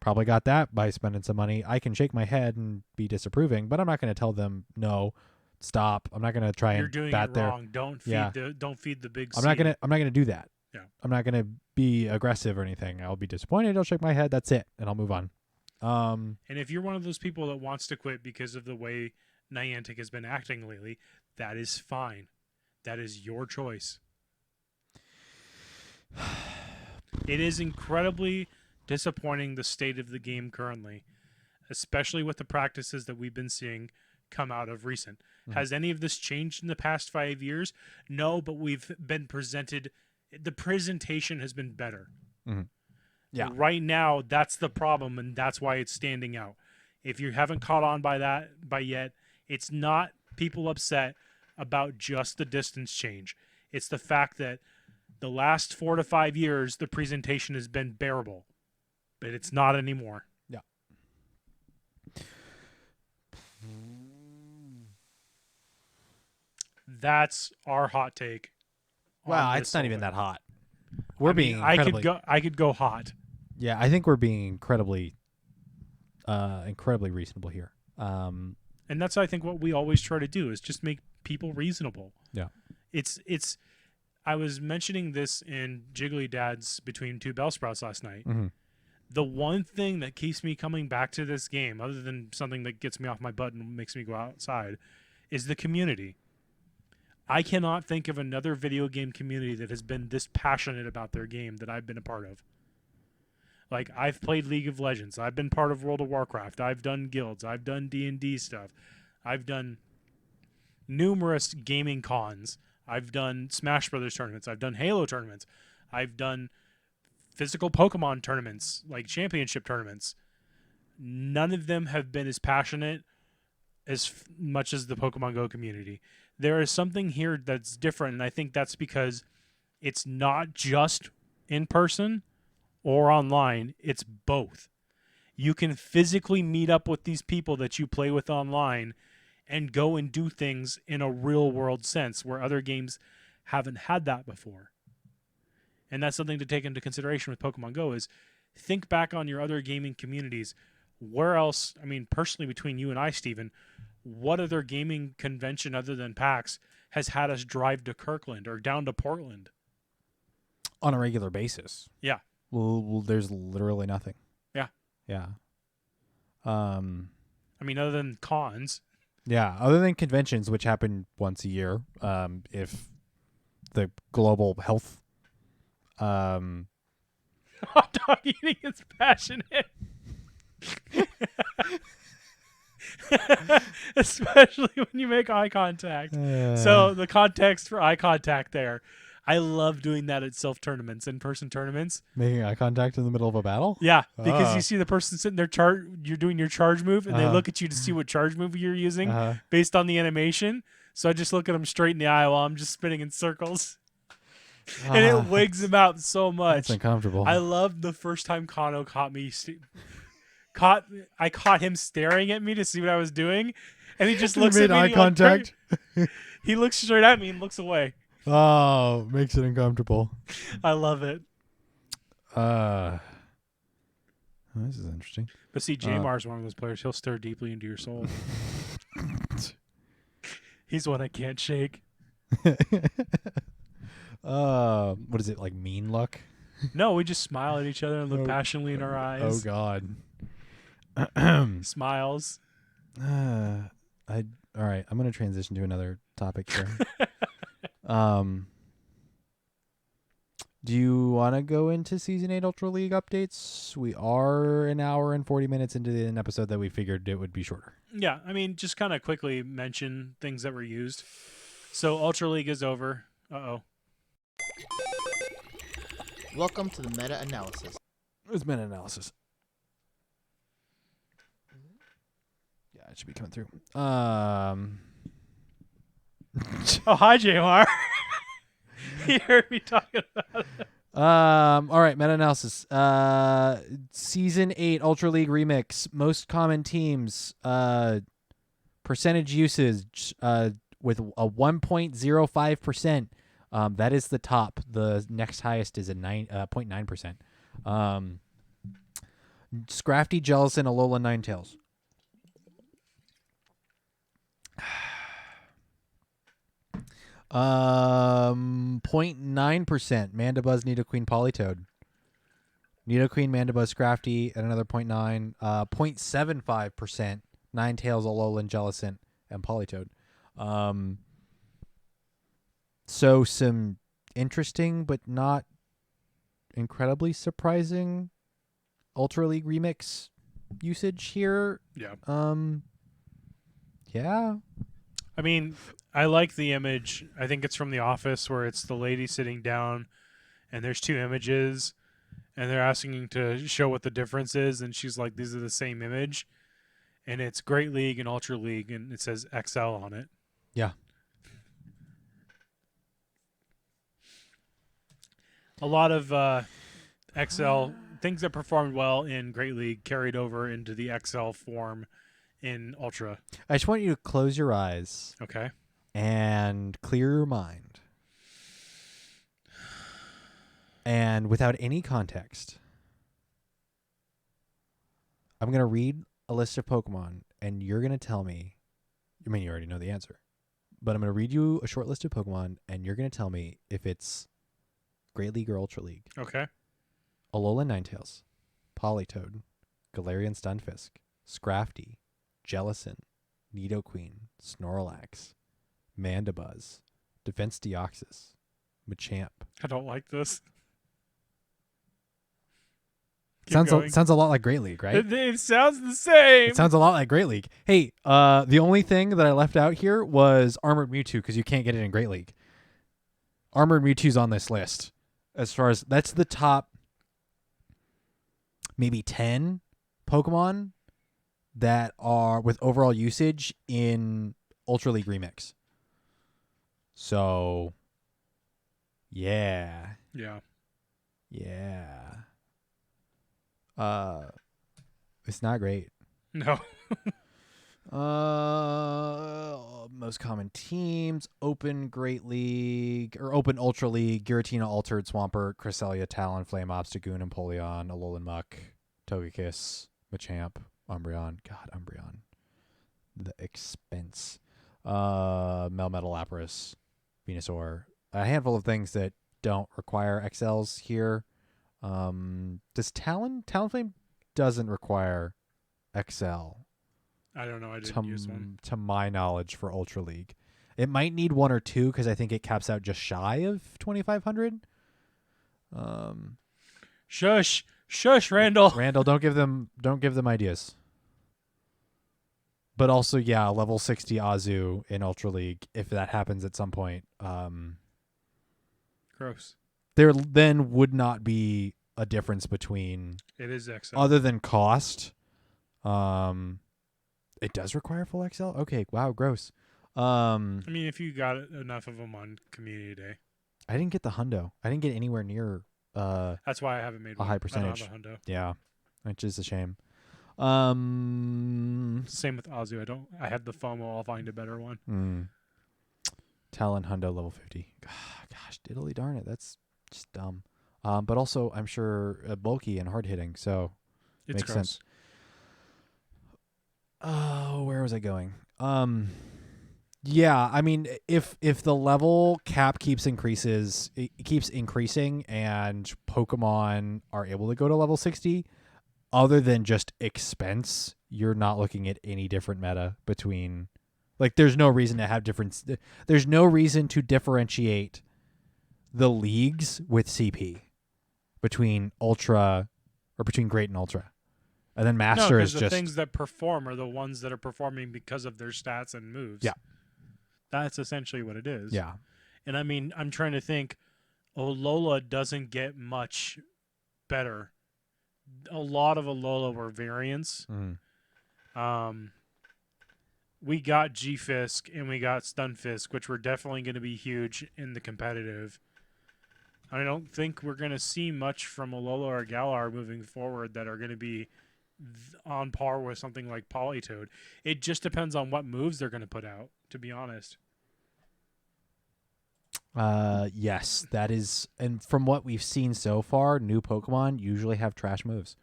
Speaker 1: Probably got that by spending some money. I can shake my head and be disapproving, but I'm not going to tell them no, stop. I'm not going to try
Speaker 2: You're
Speaker 1: and
Speaker 2: doing
Speaker 1: bat
Speaker 2: it
Speaker 1: their.
Speaker 2: wrong. Don't feed the big.
Speaker 1: I'm not gonna do that.
Speaker 2: Yeah.
Speaker 1: I'm not gonna be aggressive or anything. I'll be disappointed. I'll shake my head. That's it, and I'll move on.
Speaker 2: And if you're one of those people that wants to quit because of the way Niantic has been acting lately, that is fine. That is your choice. It is incredibly disappointing, the state of the game currently, especially with the practices that we've been seeing come out of recent. Mm-hmm. Has any of this changed in the past 5 years? No, but we've been presented. The presentation has been better.
Speaker 1: Mm-hmm. Yeah.
Speaker 2: Right now, that's the problem, and that's why it's standing out. If you haven't caught on by yet, it's not people upset about just the distance change. It's the fact that the last 4 to 5 years, the presentation has been bearable, but it's not anymore.
Speaker 1: Yeah.
Speaker 2: That's our hot take.
Speaker 1: Wow, it's not even that hot.
Speaker 2: I could go hot.
Speaker 1: Yeah, I think we're being incredibly reasonable here.
Speaker 2: And that's, I think, what we always try to do is just make people reasonable.
Speaker 1: Yeah.
Speaker 2: It's. I was mentioning this in Jiggly Dad's Between Two Bellsprouts last night.
Speaker 1: Mm-hmm.
Speaker 2: The one thing that keeps me coming back to this game, other than something that gets me off my butt and makes me go outside, is the community. I cannot think of another video game community that has been this passionate about their game that I've been a part of. Like, I've played League of Legends. I've been part of World of Warcraft. I've done guilds. I've done D&D stuff. I've done numerous gaming cons. I've done Smash Brothers tournaments. I've done Halo tournaments. I've done physical Pokemon tournaments, like championship tournaments. None of them have been as passionate as much as the Pokemon Go community. There is something here that's different, and I think that's because it's not just in person or online. It's both. You can physically meet up with these people that you play with online and go and do things in a real world sense where other games haven't had that before. And that's something to take into consideration with Pokemon Go is think back on your other gaming communities. Where else, I mean, personally between you and I, Steven, what other gaming convention other than PAX has had us drive to Kirkland or down to Portland?
Speaker 1: On a regular basis.
Speaker 2: Yeah.
Speaker 1: Well, there's literally nothing.
Speaker 2: Yeah.
Speaker 1: Yeah.
Speaker 2: I mean, other than cons.
Speaker 1: Yeah, other than conventions, which happen once a year, if the global health Um,
Speaker 2: Hot dog eating is passionate. Especially when you make eye contact. So the context for eye contact there. I love doing that at self-tournaments, in-person tournaments.
Speaker 1: making eye contact in the middle of a battle?
Speaker 2: Yeah, because you see the person sitting there, you're doing your charge move, and they look at you to see what charge move you're using based on the animation. So I just look at them straight in the eye while I'm just spinning in circles. And it wigs them out so much.
Speaker 1: It's uncomfortable.
Speaker 2: I loved the first time Kano caught me. I caught him staring at me to see what I was doing, and he just looks at me.
Speaker 1: Eye contact.
Speaker 2: He looks straight at me and looks away.
Speaker 1: Oh, makes it uncomfortable.
Speaker 2: I love it.
Speaker 1: This is interesting.
Speaker 2: But see, Jamar's one of those players. He'll stare deeply into your soul. He's one I can't shake.
Speaker 1: What is it, like mean luck?
Speaker 2: No, we just smile at each other and look passionately in our eyes.
Speaker 1: Oh God.
Speaker 2: Smiles.
Speaker 1: All right, I'm gonna transition to another topic here. Do you want to go into Season 8 Ultra League updates? We are an hour and 40 minutes into an episode that we figured it would be shorter.
Speaker 2: Yeah, I mean, just kind of quickly mention things that were used. So Ultra League is over. Uh-oh.
Speaker 3: Welcome to the meta-analysis.
Speaker 1: It's meta-analysis. Yeah, it should be coming through.
Speaker 2: Oh, hi, Jamar. You heard me talking about it.
Speaker 1: All right, meta-analysis. Season 8 Ultra League Remix. Most common teams. Percentage usage with a 1.05%. That is the top. The next highest is a 0.9%. Scrafty, Jellicent, Alola, Ninetales. 0.9%. Mandibuzz, Nidoqueen, Politoed. Nidoqueen, Mandibuzz, Scrafty at another 0.9. 0.75%. Ninetales, Alola, and Jellicent, and Politoed. So some interesting but not incredibly surprising Ultra League Remix usage here.
Speaker 2: Yeah.
Speaker 1: Yeah.
Speaker 2: I mean, I like the image. I think it's from The Office where it's the lady sitting down and there's two images and they're asking to show what the difference is, and she's like, these are the same image. And it's Great League and Ultra League, and it says XL on it.
Speaker 1: Yeah.
Speaker 2: A lot of XL things that performed well in Great League carried over into the XL form in Ultra.
Speaker 1: I just want you to close your eyes.
Speaker 2: Okay.
Speaker 1: And clear your mind. And without any context, I'm going to read a list of Pokemon, and you're going to tell me, I mean, you already know the answer, but I'm going to read you a short list of Pokemon, and you're going to tell me if it's Great League or Ultra League.
Speaker 2: Okay.
Speaker 1: Alola Ninetales, Politoed, Galarian Stunfisk, Scrafty, Jellicent, Nidoqueen, Snorlax, Mandibuzz, Defense Deoxys, Machamp.
Speaker 2: I don't like this.
Speaker 1: Sounds a lot like Great League, right?
Speaker 2: It sounds the same.
Speaker 1: It sounds a lot like Great League. Hey, the only thing that I left out here was Armored Mewtwo because you can't get it in Great League. Armored Mewtwo's on this list. As far as that's the top maybe 10 Pokemon that are with overall usage in Ultra League Remix. So, yeah.
Speaker 2: Yeah.
Speaker 1: Yeah. It's not great.
Speaker 2: No.
Speaker 1: Most common teams: Open Great League or Open Ultra League, Giratina, Altered, Swampert, Cresselia, Talonflame, Obstagoon, Empoleon, Alolan Muck, Togekiss, Machamp, Umbreon. God, Umbreon. The expense. Melmetal, Lapras, Venusaur. A handful of things that don't require XLs here. Does Talonflame doesn't require XL?
Speaker 2: I don't know. I didn't use one.
Speaker 1: To my knowledge, for Ultra League. It might need one or two because I think it caps out just shy of 2,500.
Speaker 2: Shush, Randall.
Speaker 1: Randall, don't give them ideas. But also, yeah, level 60 Azu in Ultra League, if that happens at some point.
Speaker 2: Gross.
Speaker 1: There then would not be a difference between
Speaker 2: It is XL.
Speaker 1: other than cost. It does require full XL? Okay, wow, gross.
Speaker 2: I mean, if you got enough of them on Community Day.
Speaker 1: I didn't get the hundo. I didn't get anywhere near
Speaker 2: That's why I haven't made one.
Speaker 1: high percentage.
Speaker 2: I don't have a hundo.
Speaker 1: Yeah, which is a shame.
Speaker 2: Same with Azu. I had the FOMO. I'll find a better one.
Speaker 1: Talon hundo level 50. Gosh, diddly darn it. That's just dumb. But also, I'm sure bulky and hard hitting, so
Speaker 2: It's
Speaker 1: makes
Speaker 2: gross.
Speaker 1: sense. Oh, where was I going? Yeah, I mean, if the level cap keeps increasing and Pokemon are able to go to level 60, other than just expense, you're not looking at any different meta between. Like, there's no reason to have difference. There's no reason to differentiate the leagues with CP between Ultra or between Great and Ultra. And then Master is
Speaker 2: the
Speaker 1: just
Speaker 2: things that perform are the ones that are performing because of their stats and moves.
Speaker 1: Yeah.
Speaker 2: That's essentially what it is.
Speaker 1: Yeah.
Speaker 2: And I mean, I'm trying to think. Alola doesn't get much better. A lot of Alola were variants. We got G-Fisk and we got Stunfisk, which were definitely going to be huge in the competitive. I don't think we're going to see much from Alola or Galar moving forward that are going to be on par with something like Politoed. It just depends on what moves they're going to put out, to be honest.
Speaker 1: Yes, that is, and from what we've seen so far, new Pokemon usually have trash moves.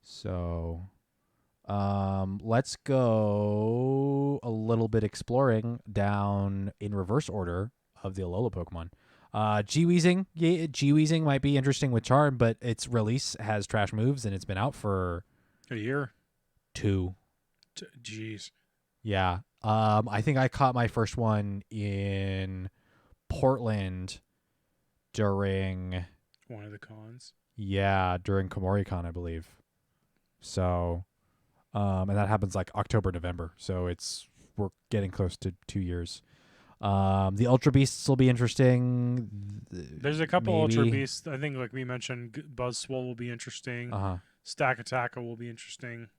Speaker 1: So, let's go a little bit exploring down in reverse order of the Alola Pokemon. G-Weezing, yeah, G-Weezing might be interesting with Charm, but its release has trash moves and it's been out for
Speaker 2: a year.
Speaker 1: 2.
Speaker 2: Jeez.
Speaker 1: Yeah. I think I caught my first one in Portland during
Speaker 2: one of the cons.
Speaker 1: Yeah, during KomoriCon, I believe. So, and that happens like October, November. So we're getting close to 2 years. The Ultra Beasts will be interesting.
Speaker 2: There's a couple
Speaker 1: maybe.
Speaker 2: Ultra Beasts. I think, like we mentioned, Buzzswole will be interesting. Stack Attacker will be interesting.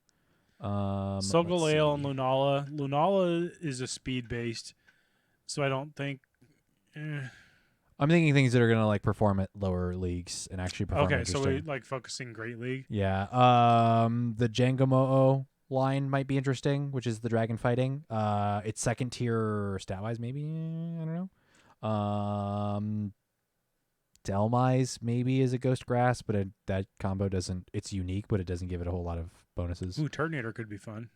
Speaker 2: Solgaleo and Lunala. Lunala is a speed based, so I don't think.
Speaker 1: I'm thinking things that are gonna like perform at lower leagues and actually perform.
Speaker 2: Okay,
Speaker 1: interesting.
Speaker 2: so we like focusing Great League.
Speaker 1: Yeah. The Jangamoo line might be interesting, which is the dragon fighting. It's second tier stat wise, maybe. I don't know. Delmise maybe is a Ghost Grass, but that combo doesn't. It's unique, but it doesn't give it a whole lot of bonuses.
Speaker 2: Ooh, Turtonator could be fun.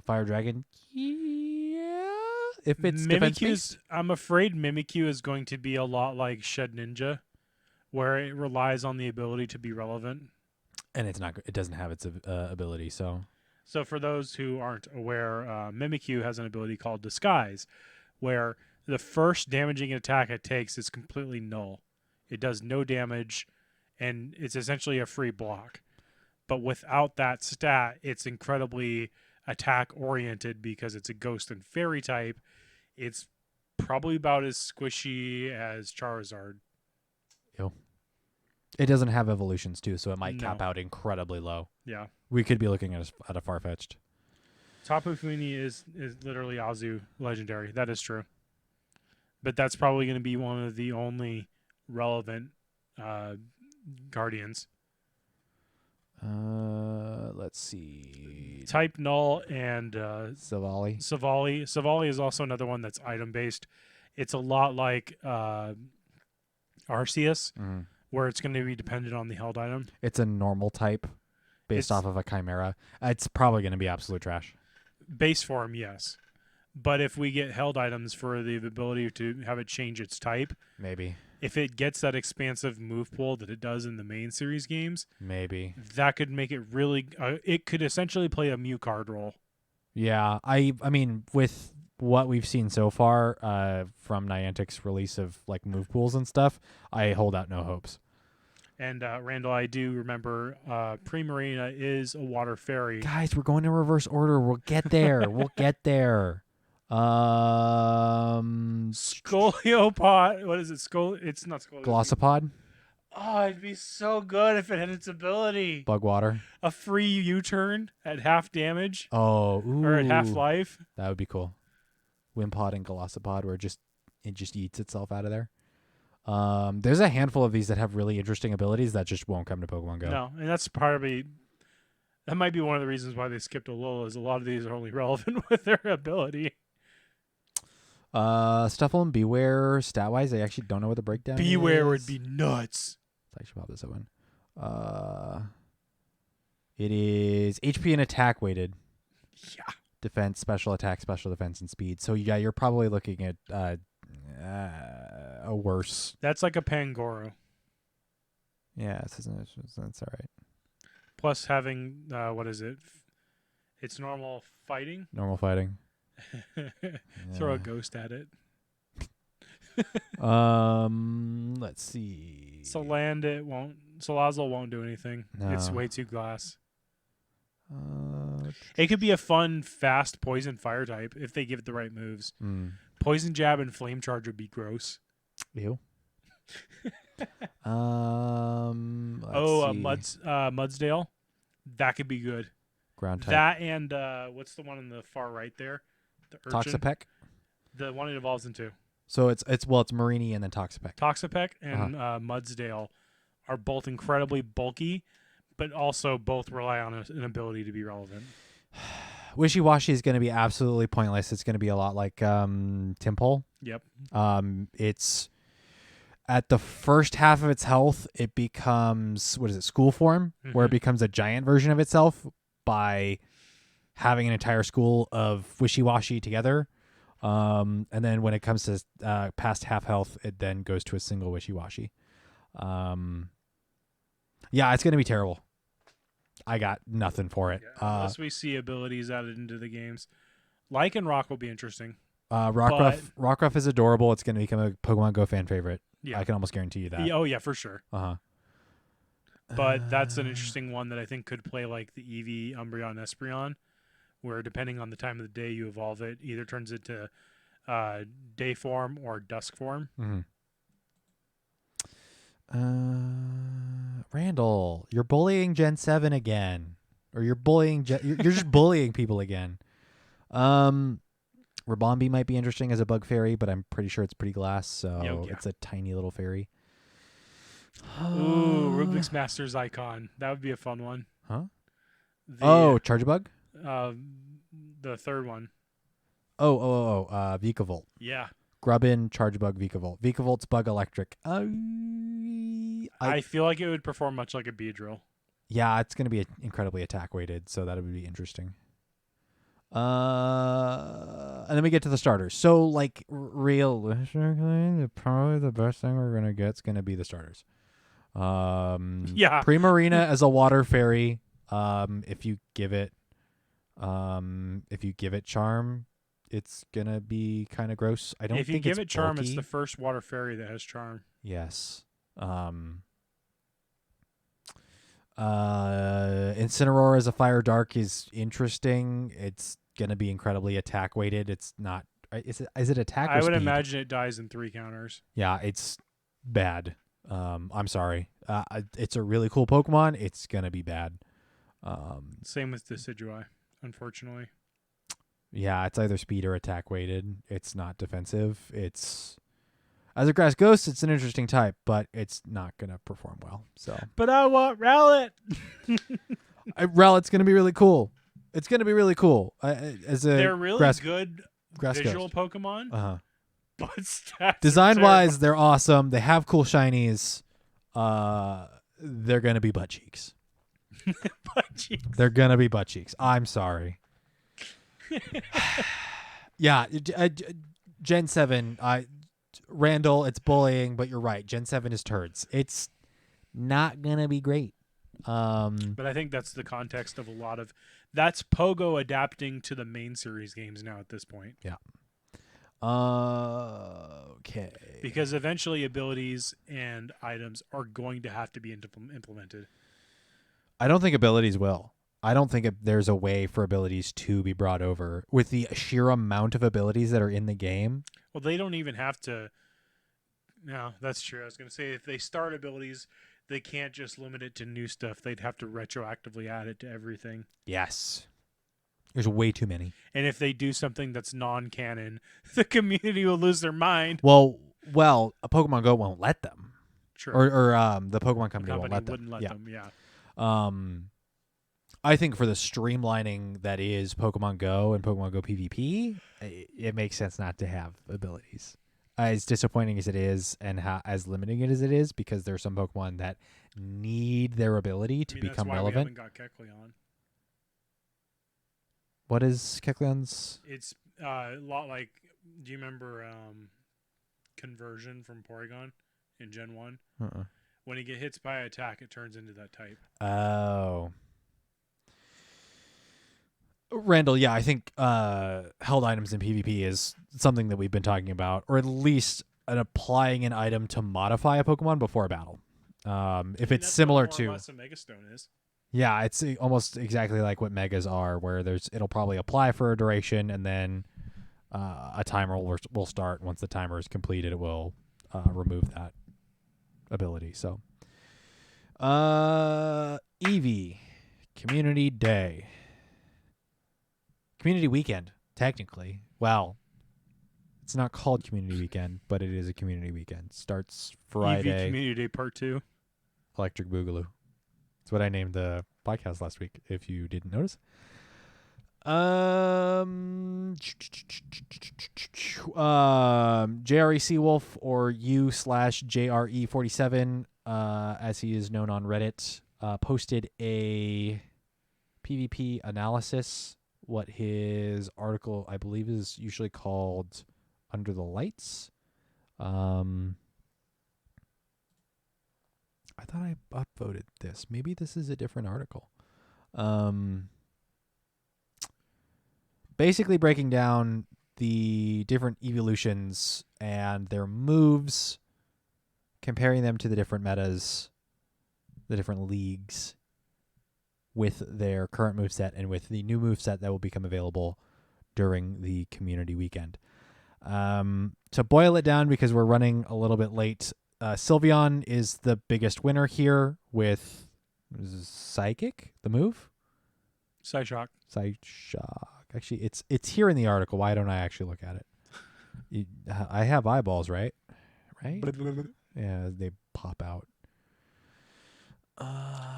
Speaker 1: Fire Dragon, yeah. If it's defense based,
Speaker 2: I'm afraid Mimikyu is going to be a lot like Shed Ninja, where it relies on the ability to be relevant.
Speaker 1: And it's not. It doesn't have its ability. So
Speaker 2: for those who aren't aware, Mimikyu has an ability called Disguise, where the first damaging attack it takes is completely null. It does no damage, and it's essentially a free block. But without that stat, it's incredibly attack-oriented because it's a ghost and fairy type. It's probably about as squishy as Charizard.
Speaker 1: It doesn't have evolutions, too, so it might cap out incredibly low.
Speaker 2: Yeah.
Speaker 1: We could be looking at a Farfetch'd.
Speaker 2: Tapu Fini is literally Azu legendary. That is true. But that's probably going to be one of the only relevant Guardians.
Speaker 1: Let's see.
Speaker 2: Type Null and
Speaker 1: Savali.
Speaker 2: Savali is also another one that's item-based. It's a lot like Arceus, where it's going to be dependent on the held item.
Speaker 1: It's a normal type based off of a Chimera. It's probably going to be absolute trash.
Speaker 2: Base form, yes. But if we get held items for the ability to have it change its type,
Speaker 1: maybe.
Speaker 2: If it gets that expansive move pool that it does in the main series games,
Speaker 1: maybe
Speaker 2: that could make it really. It could essentially play a Mew card role.
Speaker 1: Yeah, I mean, with what we've seen so far from Niantic's release of like move pools and stuff, I hold out no hopes.
Speaker 2: And Randall, I do remember Primarina is a water fairy.
Speaker 1: Guys, we're going in reverse order. We'll get there. We'll get there.
Speaker 2: Scoliopod. What is it? It's not Scoliopod.
Speaker 1: Glossopod,
Speaker 2: Oh, it'd be so good if it had its ability.
Speaker 1: Bugwater.
Speaker 2: A free U-turn at half damage
Speaker 1: Oh, ooh.
Speaker 2: or at half life.
Speaker 1: That would be cool. Wimpod and Glossopod, where it just eats itself out of there. There's a handful of these that have really interesting abilities that just won't come to Pokemon Go.
Speaker 2: No, and that's probably that might be one of the reasons why they skipped Alola. Is a lot of these are only relevant with their ability.
Speaker 1: Stuffle and Beware, stat-wise, I actually don't know what the breakdown is.
Speaker 2: Beware would be nuts.
Speaker 1: Let's actually pop this open. It is HP and attack weighted.
Speaker 2: Yeah.
Speaker 1: Defense, special attack, special defense, and speed. So yeah, you're probably looking at a worse.
Speaker 2: That's like a Pangoro.
Speaker 1: Yeah, that's all right.
Speaker 2: Plus having what is it? It's normal fighting.
Speaker 1: Normal fighting.
Speaker 2: Throw a ghost at it.
Speaker 1: Let's see.
Speaker 2: Salazzle won't do anything.
Speaker 1: No.
Speaker 2: It's way too glass. It could be a fun, fast poison fire type if they give it the right moves. Poison Jab and Flame Charge would be gross.
Speaker 1: Ew.
Speaker 2: Mudsdale. That could be good.
Speaker 1: Ground type.
Speaker 2: That and what's the one in the far right there? The Urchin.
Speaker 1: Toxapeck.
Speaker 2: The one it evolves into.
Speaker 1: So it's Marini and then Toxapeck.
Speaker 2: Toxapeck and Mudsdale are both incredibly bulky, but also both rely on an ability to be relevant.
Speaker 1: Wishy-Washy is going to be absolutely pointless. It's going to be a lot like Timpole.
Speaker 2: Yep.
Speaker 1: It's at the first half of its health, it becomes school form, where it becomes a giant version of itself by having an entire school of Wishy-Washy together. And then when it comes to past half health, it then goes to a single Wishy-Washy. Yeah, it's going to be terrible. I got nothing for it.
Speaker 2: Yeah, unless we see abilities added into the games. Lycanroc will be interesting.
Speaker 1: Rockruff is adorable. It's going to become a Pokemon Go fan favorite.
Speaker 2: Yeah.
Speaker 1: I can almost guarantee you that.
Speaker 2: Yeah, oh, yeah, for sure.
Speaker 1: Uh-huh.
Speaker 2: But that's an interesting one that I think could play like the Eevee, Umbreon, Espeon, where depending on the time of the day you evolve it, either turns it to day form or dusk form.
Speaker 1: Randall, you're bullying Gen 7 again. Or you're bullying you're just bullying people again. Rabombi might be interesting as a bug fairy, but I'm pretty sure it's pretty glass, so it's a tiny little fairy.
Speaker 2: Ooh, Rubik's Master's Icon. That would be a fun one.
Speaker 1: Huh?
Speaker 2: The
Speaker 1: Chargebug?
Speaker 2: third one.
Speaker 1: Vikavolt.
Speaker 2: Yeah.
Speaker 1: Grubbin, Chargebug, Vikavolt. Vikavolt's bug electric.
Speaker 2: I feel like it would perform much like a Beedrill.
Speaker 1: Yeah, it's going to be incredibly attack weighted, so that would be interesting. And then we get to the starters. So, like, realistically, probably the best thing we're going to get is going to be the starters.
Speaker 2: Yeah.
Speaker 1: Primarina as a water fairy. If you give it charm, it's going to be kind of gross. I don't think it's
Speaker 2: If you give it charm,
Speaker 1: bulky.
Speaker 2: it's the first water fairy that has charm.
Speaker 1: Yes. Incineroar as a fire dark is interesting. It's gonna be incredibly attack weighted. It's not. Is it attack? Or
Speaker 2: I would
Speaker 1: speed?
Speaker 2: imagine it dies in 3 counters.
Speaker 1: Yeah, it's bad. I'm sorry. It's a really cool Pokemon. It's gonna be bad.
Speaker 2: Same with Decidueye, unfortunately.
Speaker 1: Yeah, it's either speed or attack weighted. It's not defensive. It's as a grass ghost, it's an interesting type, but it's not gonna perform well. So,
Speaker 2: but I want Rowlet.
Speaker 1: Rowlet's gonna be really cool. It's gonna be really cool.
Speaker 2: They're really good visual
Speaker 1: ghost.
Speaker 2: Pokemon. But stats
Speaker 1: design wise, they're awesome. They have cool shinies. They're gonna be butt cheeks.
Speaker 2: Butt cheeks.
Speaker 1: They're gonna be butt cheeks. I'm sorry. Yeah, Gen 7. Randall, it's bullying, but you're right. Gen 7 is turds. It's not gonna be great.
Speaker 2: But I think that's the context of a lot of that's Pogo adapting to the main series games now at this point.
Speaker 1: Yeah. Okay.
Speaker 2: Because eventually abilities and items are going to have to be implemented.
Speaker 1: I don't think abilities will. I don't think there's a way for abilities to be brought over with the sheer amount of abilities that are in the game.
Speaker 2: Well, they don't even have to. No, that's true. I was going to say if they start abilities, they can't just limit it to new stuff. They'd have to retroactively add it to everything.
Speaker 1: Yes. There's way too many.
Speaker 2: And if they do something that's non-canon, the community will lose their mind.
Speaker 1: Well, a Pokemon Go won't let them.
Speaker 2: Sure.
Speaker 1: Or the Pokemon company
Speaker 2: the
Speaker 1: won't let them.
Speaker 2: wouldn't let them, yeah.
Speaker 1: I think for the streamlining that is Pokemon Go and Pokemon Go PvP, it makes sense not to have abilities. As disappointing as it is and as limiting it as it is, because there are some Pokemon that need their ability to become
Speaker 2: that's why
Speaker 1: relevant.
Speaker 2: We haven't got Kecleon.
Speaker 1: What is Kecleon's?
Speaker 2: It's a lot like, do you remember Conversion from Porygon in Gen 1?
Speaker 1: Uh-uh.
Speaker 2: When he gets hits by an attack, it turns into that type.
Speaker 1: Oh. Randall, yeah, I think held items in PvP is something that we've been talking about, or at least applying an item to modify a Pokemon before a battle. If it's similar to...
Speaker 2: More or less a Megastone is.
Speaker 1: Yeah, it's almost exactly like what Megas are, where it'll probably apply for a duration, and then a timer will start. Once the timer is completed, it will remove that ability. So, Eevee Community Day. Community Weekend, technically. Well, it's not called Community Weekend, but it is a Community Weekend. Starts Friday.
Speaker 2: Eevee Community Day Part 2.
Speaker 1: Electric Boogaloo. That's what I named the podcast last week, if you didn't notice. JRE Seawolf, or U/JRE47, as he is known on Reddit, posted a PvP analysis. What his article, I believe, is usually called Under the Lights. I thought I upvoted this. Maybe this is a different article. Basically breaking down the different evolutions and their moves, comparing them to the different metas, the different leagues, with their current moveset and with the new moveset that will become available during the community weekend. To boil it down, because we're running a little bit late, Sylveon is the biggest winner here with Psychic, the move?
Speaker 2: Psyshock.
Speaker 1: Psyshock. Actually, it's here in the article. Why don't I actually look at it? I have eyeballs, right? Right? Yeah, they pop out.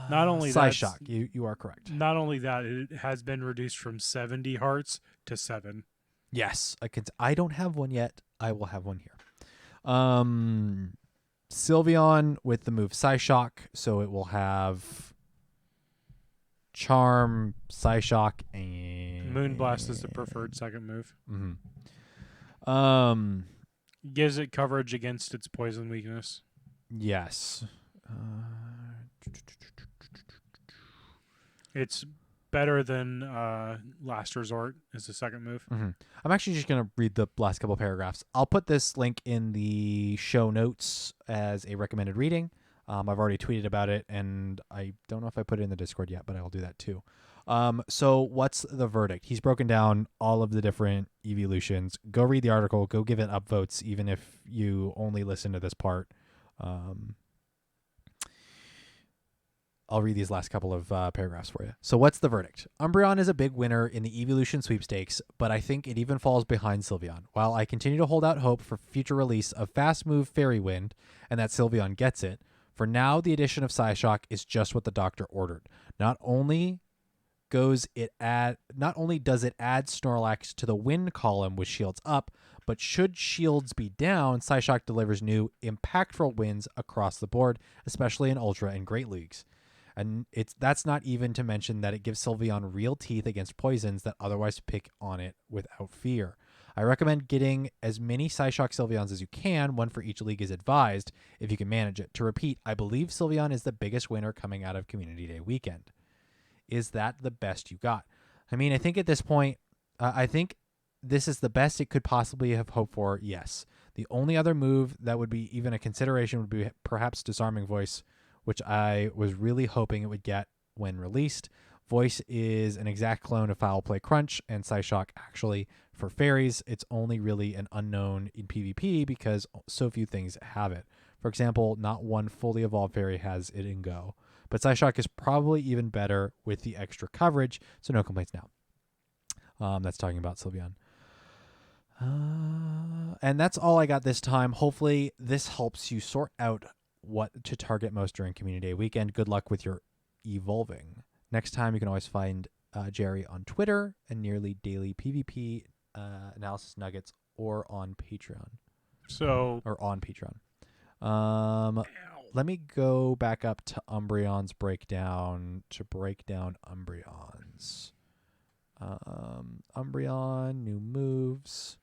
Speaker 2: Not only that,
Speaker 1: Psyshock, you are correct.
Speaker 2: Not only that, it has been reduced from 70 hearts to 7.
Speaker 1: Yes, I don't have one yet. I will have one here. Sylveon with the move Psyshock, so it will have Charm, Psyshock, and
Speaker 2: Moonblast is the preferred second move.
Speaker 1: Mm-hmm.
Speaker 2: Gives it coverage against its poison weakness.
Speaker 1: Yes.
Speaker 2: It's better than Last Resort as the second move.
Speaker 1: Mm-hmm. I'm actually just going to read the last couple paragraphs. I'll put this link in the show notes as a recommended reading. I've already tweeted about it, and I don't know if I put it in the Discord yet, but I will do that too. So what's the verdict? He's broken down all of the different evolutions. Go read the article. Go give it upvotes, even if you only listen to this part. I'll read these last couple of paragraphs for you. So what's the verdict? Umbreon is a big winner in the evolution sweepstakes, but I think it even falls behind Sylveon. While I continue to hold out hope for future release of Fast Move Fairy Wind and that Sylveon gets it, for now the addition of Psyshock is just what the doctor ordered. Not only does it add Snorlax to the win column with shields up, but should shields be down, Psyshock delivers new impactful wins across the board, especially in Ultra and Great Leagues. And that's not even to mention that it gives Sylveon real teeth against poisons that otherwise pick on it without fear. I recommend getting as many Psyshock Sylveons as you can, one for each league is advised, if you can manage it. To repeat, I believe Sylveon is the biggest winner coming out of Community Day weekend. Is that the best you got? I mean, I think at this point, I think this is the best it could possibly have hoped for? Yes. The only other move that would be even a consideration would be perhaps Disarming Voice, which I was really hoping it would get when released. Voice is an exact clone of Foul Play Crunch and Psyshock. Actually, for fairies, it's only really an unknown in PvP because so few things have it. For example, not one fully evolved fairy has it in Go. But Psyshock is probably even better with the extra coverage, so no complaints now. That's talking about Sylveon. And that's all I got this time. Hopefully, this helps you sort out what to target most during Community Day weekend. Good luck with your evolving. Next time, you can always find Jerry on Twitter and nearly daily PvP analysis nuggets or on Patreon. Or on Patreon. Let me go back up to Umbreon's breakdown to break down Umbreon's. Umbreon, new moves.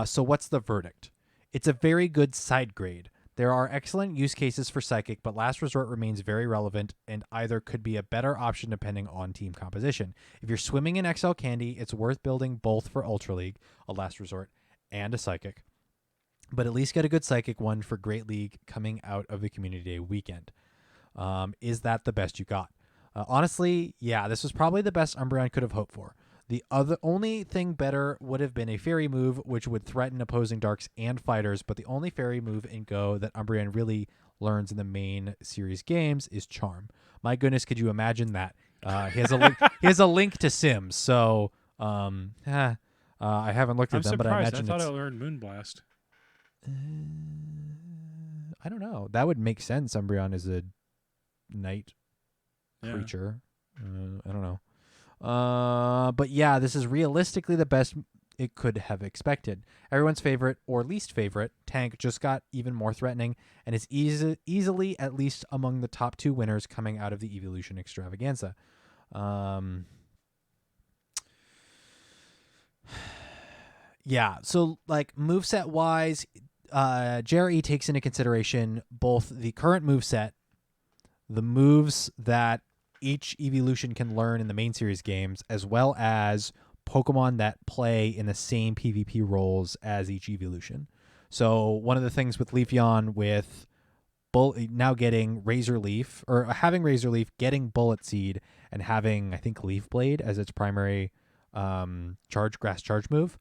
Speaker 1: So what's the verdict? It's a very good side grade. There are excellent use cases for Psychic, but Last Resort remains very relevant and either could be a better option depending on team composition. If you're swimming in XL Candy, it's worth building both for Ultra League, a Last Resort, and a Psychic. But at least get a good Psychic one for Great League coming out of the Community Day weekend. Is that the best you got? Honestly, yeah, this was probably the best Umbreon could have hoped for. The only thing better would have been a fairy move, which would threaten opposing darks and fighters, but the only fairy move in Go that Umbreon really learns in the main series games is Charm. My goodness, could you imagine that? He has a link to Sims, so I haven't looked at them, but I imagine
Speaker 2: I thought I learned Moonblast.
Speaker 1: I don't know. That would make sense. Umbreon is a night creature. I don't know. But yeah, this is realistically the best it could have expected. Everyone's favorite or least favorite tank just got even more threatening and is easily at least among the top 2 winners coming out of the Evolution Extravaganza. Yeah, so like moveset wise, Jerry takes into consideration both the current moveset, the moves that each evolution can learn in the main series games, as well as Pokemon that play in the same PvP roles as each evolution. So one of the things with Leafeon, with now getting Razor Leaf, or having Razor Leaf, getting Bullet Seed, and having, I think, Leaf Blade as its primary grass charge move,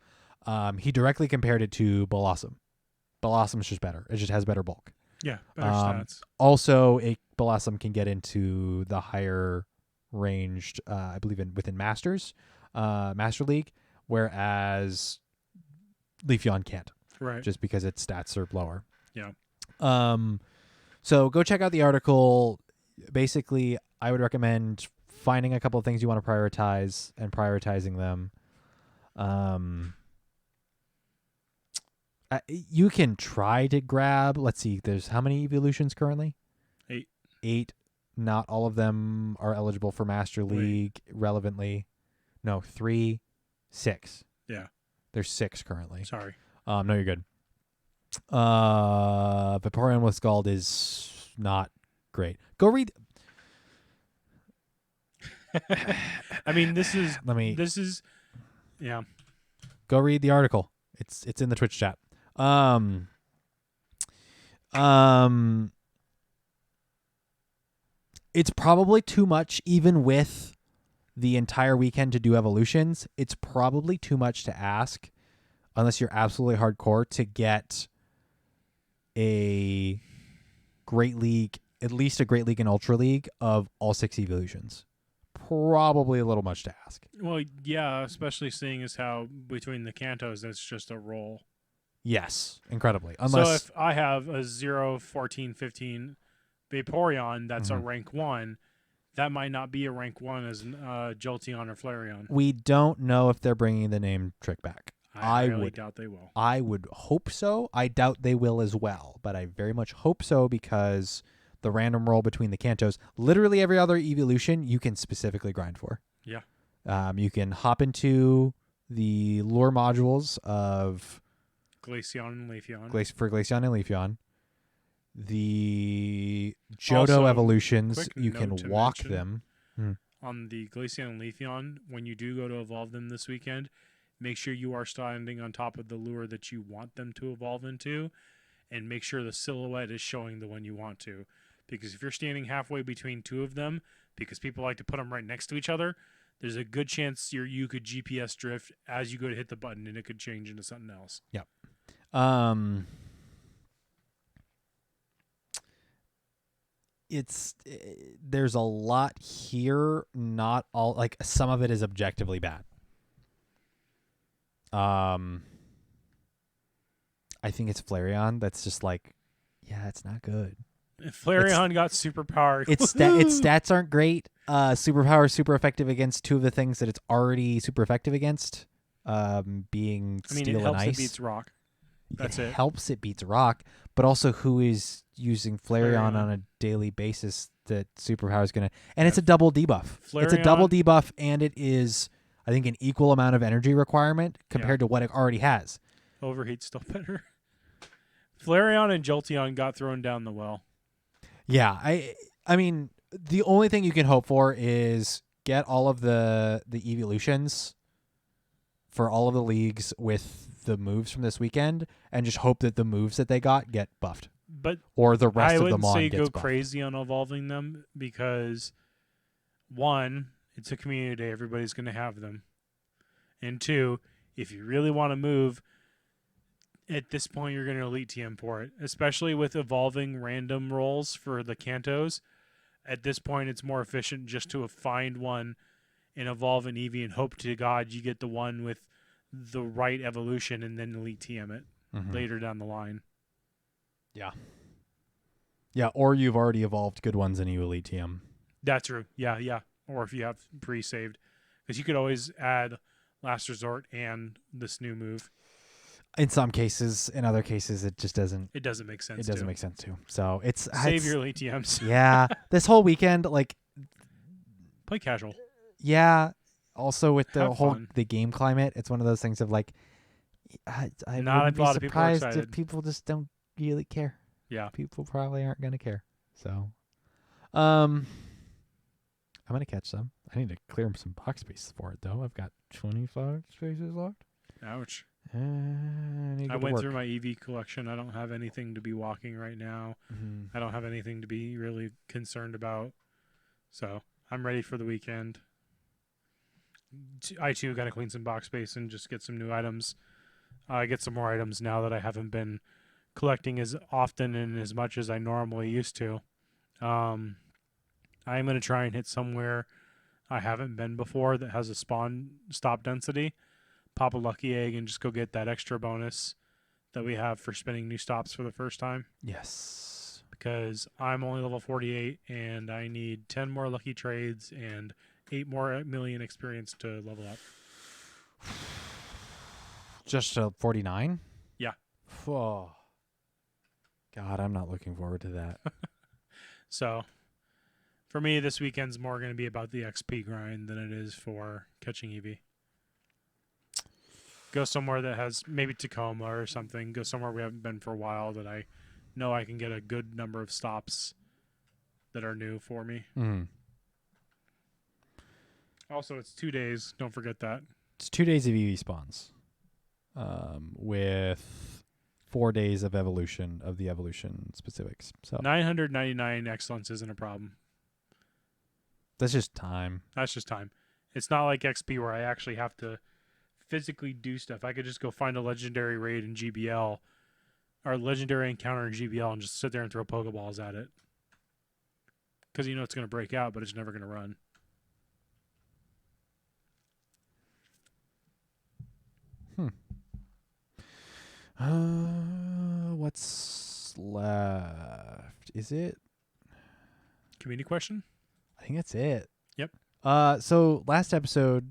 Speaker 1: he directly compared it to Blossom. Blossom's just better. It just has better bulk.
Speaker 2: Yeah, better stats.
Speaker 1: Also, a Blossom can get into the higher ranged, I believe, within Masters, Master League, whereas Leafeon can't.
Speaker 2: Right.
Speaker 1: Just because its stats are lower.
Speaker 2: Yeah.
Speaker 1: So go check out the article. Basically, I would recommend finding a couple of things you want to prioritize and prioritizing them. You can try to grab, let's see, there's how many evolutions currently? 8. Not all of them are eligible for Master League relevantly. No, 3, 6.
Speaker 2: Yeah.
Speaker 1: There's 6 currently.
Speaker 2: Sorry.
Speaker 1: No, you're good. Vaporeon with Scald is not great. Go read.
Speaker 2: I mean, this is. Yeah.
Speaker 1: Go read the article. It's in the Twitch chat. It's probably too much, even with the entire weekend to do evolutions. It's probably too much to ask, unless you're absolutely hardcore, to get a Great League, at least a Great League and Ultra League of all 6 evolutions. Probably a little much to ask.
Speaker 2: Well, yeah, especially seeing as how between the Kantos, that's just a roll.
Speaker 1: Yes, incredibly.
Speaker 2: So if I have a 0, 14, 15 Vaporeon that's a rank 1, that might not be a rank 1 as Jolteon or Flareon.
Speaker 1: We don't know if they're bringing the name trick back.
Speaker 2: I really doubt they will.
Speaker 1: I would hope so. I doubt they will as well, but I very much hope so because the random roll between the Kantos, literally every other evolution you can specifically grind for.
Speaker 2: Yeah.
Speaker 1: You can hop into the lure modules of
Speaker 2: Glaceon and Leafeon.
Speaker 1: For Glaceon and Leafeon. The Johto
Speaker 2: Also,
Speaker 1: evolutions, you
Speaker 2: note
Speaker 1: can
Speaker 2: to
Speaker 1: walk
Speaker 2: mention,
Speaker 1: them.
Speaker 2: On the Glaceon and Leafeon, when you do go to evolve them this weekend, make sure you are standing on top of the lure that you want them to evolve into, and make sure the silhouette is showing the one you want to. Because if you're standing halfway between two of them, because people like to put them right next to each other, there's a good chance you could GPS drift as you go to hit the button, and it could change into something else.
Speaker 1: Yep. There's a lot here. Not all, like, some of it is objectively bad. I think it's Flareon that's just like, yeah, it's not good.
Speaker 2: If Flareon got superpowered,
Speaker 1: its stats aren't great. Superpower is super effective against two of the things that it's already super effective against, being steel
Speaker 2: it helps
Speaker 1: and ice.
Speaker 2: It beats rock. That's it.
Speaker 1: Helps it beats rock, but also who is using Flareon on a daily basis that superpower is going to... And it's a double debuff. It's a double debuff, and it is, I think, an equal amount of energy requirement compared to what it already has.
Speaker 2: Overheat's still better. Flareon and Jolteon got thrown down the well.
Speaker 1: Yeah, I mean, the only thing you can hope for is get all of the evolutions for all of the leagues with the moves from this weekend, and just hope that the moves that they get buffed.
Speaker 2: But
Speaker 1: or the rest of the
Speaker 2: mon
Speaker 1: gets buffed. I
Speaker 2: wouldn't say go crazy on evolving them, because one, it's a community day, everybody's going to have them. And two, if you really want to move, at this point you're going to Elite TM for it, especially with evolving random rolls for the Kantos. At this point it's more efficient just to find one and evolve an Eevee and hope to God you get the one with the right evolution and then Elite TM it later down the line.
Speaker 1: Yeah. Yeah, or you've already evolved good ones and you Elite TM.
Speaker 2: That's true. Yeah. Or if you have pre-saved. Because you could always add Last Resort and this new move.
Speaker 1: In some cases, in other cases, it just doesn't.
Speaker 2: It doesn't make sense.
Speaker 1: It doesn't make sense too. So
Speaker 2: save your Elite TMs.
Speaker 1: Yeah, this whole weekend, like,
Speaker 2: play casual.
Speaker 1: Yeah. Also with the the game climate, it's one of those things of like, I wouldn't be surprised if people just don't really care.
Speaker 2: Yeah,
Speaker 1: people probably aren't gonna care. So, I'm gonna catch some. I need to clear some box space for it though. I've got 25 spaces left.
Speaker 2: Ouch.
Speaker 1: I
Speaker 2: went through my Eevee collection. I don't have anything to be walking right now. I don't have anything to be really concerned about. So I'm ready for the weekend. I too got to clean some box space and just get some new items. Get some more items now that I haven't been collecting as often and as much as I normally used to. I'm going to try and hit somewhere I haven't been before that has a spawn stop density. Pop a lucky egg and just go get that extra bonus that we have for spinning new stops for the first time.
Speaker 1: Yes.
Speaker 2: Because I'm only level 48 and I need 10 more lucky trades and 8 more million experience to level up.
Speaker 1: Just 49?
Speaker 2: Yeah.
Speaker 1: Oh. God, I'm not looking forward to that.
Speaker 2: So, for me, this weekend's more going to be about the XP grind than it is for catching Eevee. Go somewhere that has maybe Tacoma or something. Go somewhere we haven't been for a while that I know I can get a good number of stops that are new for me. Also, it's 2 days. Don't forget that.
Speaker 1: It's 2 days of Eevee spawns, with 4 days of evolution of the evolution specifics. So
Speaker 2: 999 excellence isn't a problem.
Speaker 1: That's just time.
Speaker 2: That's just time. It's not like XP where I actually have to physically do stuff. I could just go find a legendary raid in GBL or legendary encounter in GBL and just sit there and throw Pokeballs at it. Because you know it's going to break out, but it's never going to run.
Speaker 1: What's left? Is it
Speaker 2: community question?
Speaker 1: I think that's it.
Speaker 2: Yep.
Speaker 1: So last episode,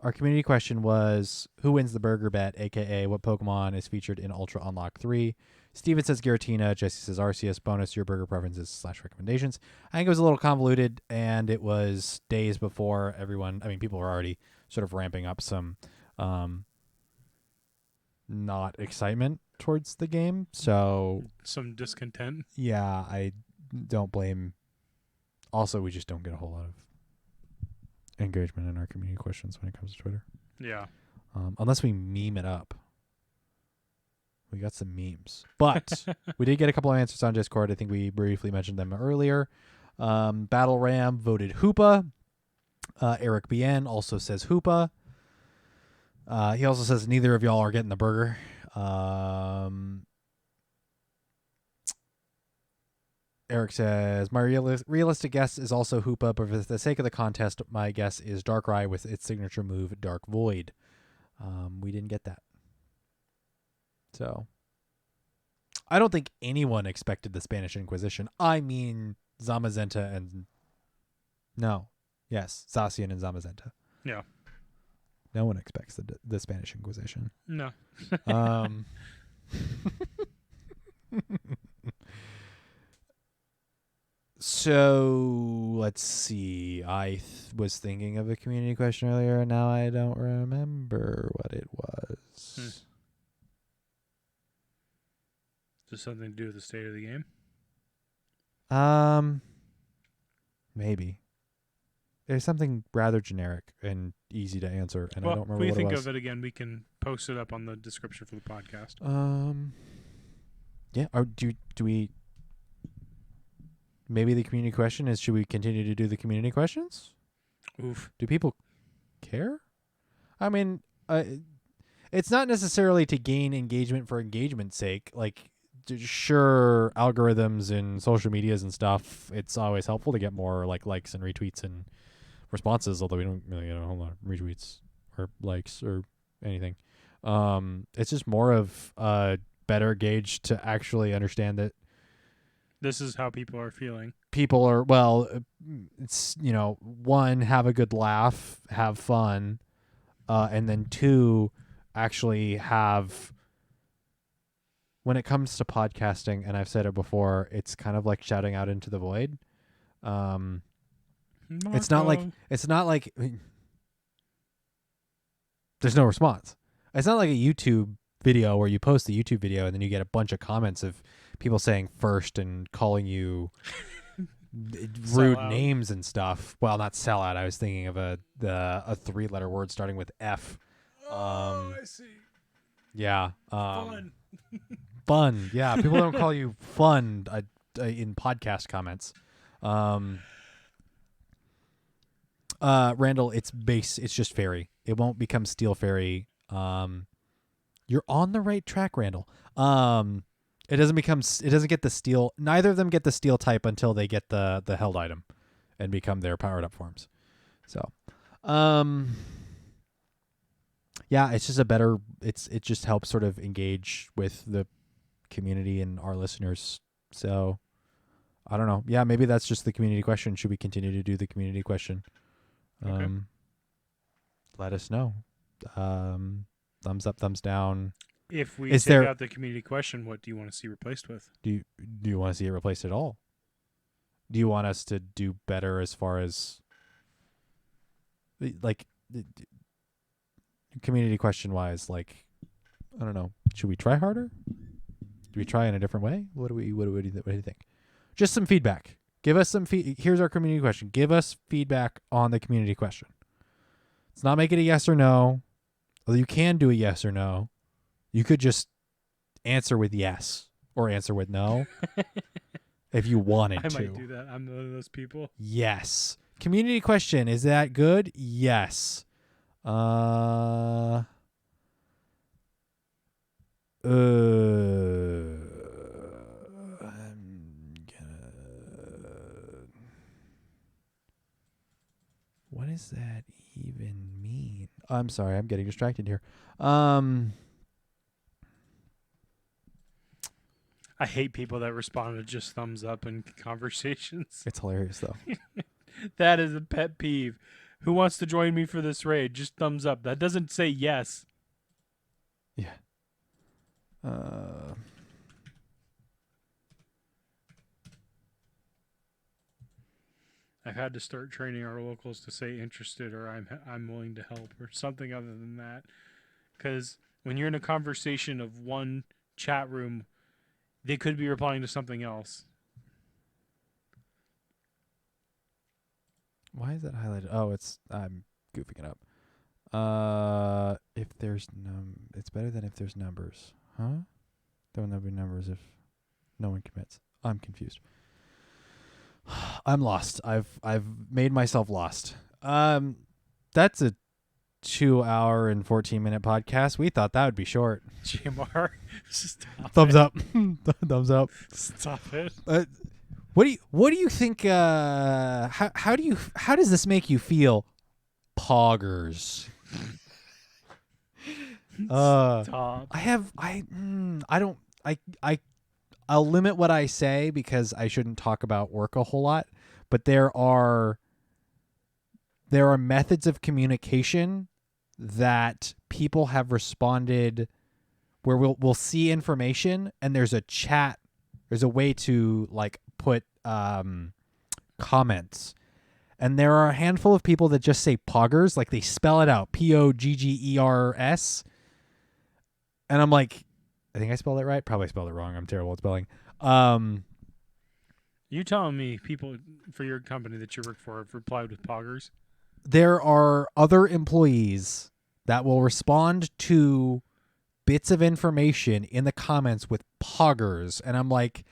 Speaker 1: our community question was, who wins the burger bet, aka what Pokemon is featured in Ultra Unlock 3? Steven says Giratina, Jesse says Arceus. Bonus, your burger preferences / recommendations. I think it was a little convoluted, and it was days before people were already sort of ramping up some not excitement towards the game. So
Speaker 2: some discontent.
Speaker 1: Yeah, I don't blame. Also, we just don't get a whole lot of engagement in our community questions when it comes to Twitter.
Speaker 2: Yeah.
Speaker 1: unless we meme it up. We got some memes. But we did get a couple of answers on Discord. I think we briefly mentioned them earlier. Battle Ram voted Hoopa. Eric BN also says Hoopa. He also says neither of y'all are getting the burger. Eric says, my realistic guess is also Hoopa, but for the sake of the contest, my guess is Darkrai with its signature move, Dark Void. We didn't get that. So, I don't think anyone expected the Spanish Inquisition. I mean, Zamazenta and... No. Yes, Zacian and Zamazenta.
Speaker 2: Yeah.
Speaker 1: No one expects the Spanish Inquisition.
Speaker 2: No.
Speaker 1: So, let's see. I was thinking of a community question earlier, and now I don't remember what it was.
Speaker 2: Does something to do with the state of the game?
Speaker 1: Maybe. There's something rather generic and easy to answer, and I don't remember what it was.
Speaker 2: If we think of it again, we can post it up on the description for the podcast.
Speaker 1: Yeah. Do we... Maybe the community question is, should we continue to do the community questions?
Speaker 2: Oof.
Speaker 1: Do people care? I mean, it's not necessarily to gain engagement for engagement's sake. Like, sure, algorithms and social medias and stuff, it's always helpful to get more likes and retweets and responses, although we don't really get a whole lot of retweets or likes or anything. It's just more of a better gauge to actually understand that
Speaker 2: this is how people are feeling.
Speaker 1: People are, well, it's, one, have a good laugh, have fun, and then two, actually have, when it comes to podcasting, and I've said it before, it's kind of like shouting out into the void. It's not like there's no response. It's not like a YouTube video where you post the YouTube video and then you get a bunch of comments of people saying first and calling you rude names and stuff. Well, not sellout. I was thinking of a 3-letter word starting with F.
Speaker 2: I see.
Speaker 1: Yeah.
Speaker 2: Fun.
Speaker 1: Fun. Yeah. People don't call you fun in podcast comments. Randall, it's just fairy. It won't become steel fairy. You're on the right track, Randall. It doesn't get the steel. Neither of them get the steel type until they get the held item and become their powered up forms. So, yeah, it's just it just helps sort of engage with the community and our listeners. So, I don't know. Yeah, maybe that's just the community question. Should we continue to do the community question?
Speaker 2: Okay.
Speaker 1: Let us know. Thumbs up, thumbs down.
Speaker 2: If we take out the community question, what do you want to see replaced with?
Speaker 1: Do you want to see it replaced at all? Do you want us to do better as far as like community question wise? Like, I don't know. Should we try harder? Do we try in a different way? What do you think? Just some feedback. Give us some here's our community question. Give us feedback on the community question. Let's not make it a yes or no. Although you can do a yes or no. You could just answer with yes or answer with no if you wanted to.
Speaker 2: I might do that. I'm one of those people.
Speaker 1: Yes. Community question. Is that good? Yes. What does that even mean? I'm sorry. I'm getting distracted here.
Speaker 2: I hate people that respond to just thumbs up in conversations.
Speaker 1: It's hilarious, though.
Speaker 2: That is a pet peeve. Who wants to join me for this raid? Just thumbs up. That doesn't say yes.
Speaker 1: Yeah.
Speaker 2: I've had to start training our locals to say interested or I'm willing to help or something other than that. Because when you're in a conversation of one chat room, they could be replying to something else.
Speaker 1: Why is that highlighted? Oh, I'm goofing it up. If there's it's better than if there's numbers. Huh? Don't there be numbers if no one commits. I'm confused. I'm lost. I've made myself lost. That's a 2 hour and 14-minute podcast. We thought that would be short.
Speaker 2: GMR, stop
Speaker 1: Thumbs
Speaker 2: it.
Speaker 1: up. Thumbs up.
Speaker 2: Stop it.
Speaker 1: What do you think? How does this make you feel, poggers?
Speaker 2: Stop.
Speaker 1: I'll limit what I say because I shouldn't talk about work a whole lot, but there are methods of communication that people have responded where we'll see information and there's a chat, there's a way to like put comments. And there are a handful of people that just say poggers, like they spell it out, Poggers. And I'm like, I think I spelled it right. Probably spelled it wrong. I'm terrible at spelling.
Speaker 2: You telling me people for your company that you work for have replied with poggers?
Speaker 1: There are other employees that will respond to bits of information in the comments with poggers. And I'm like,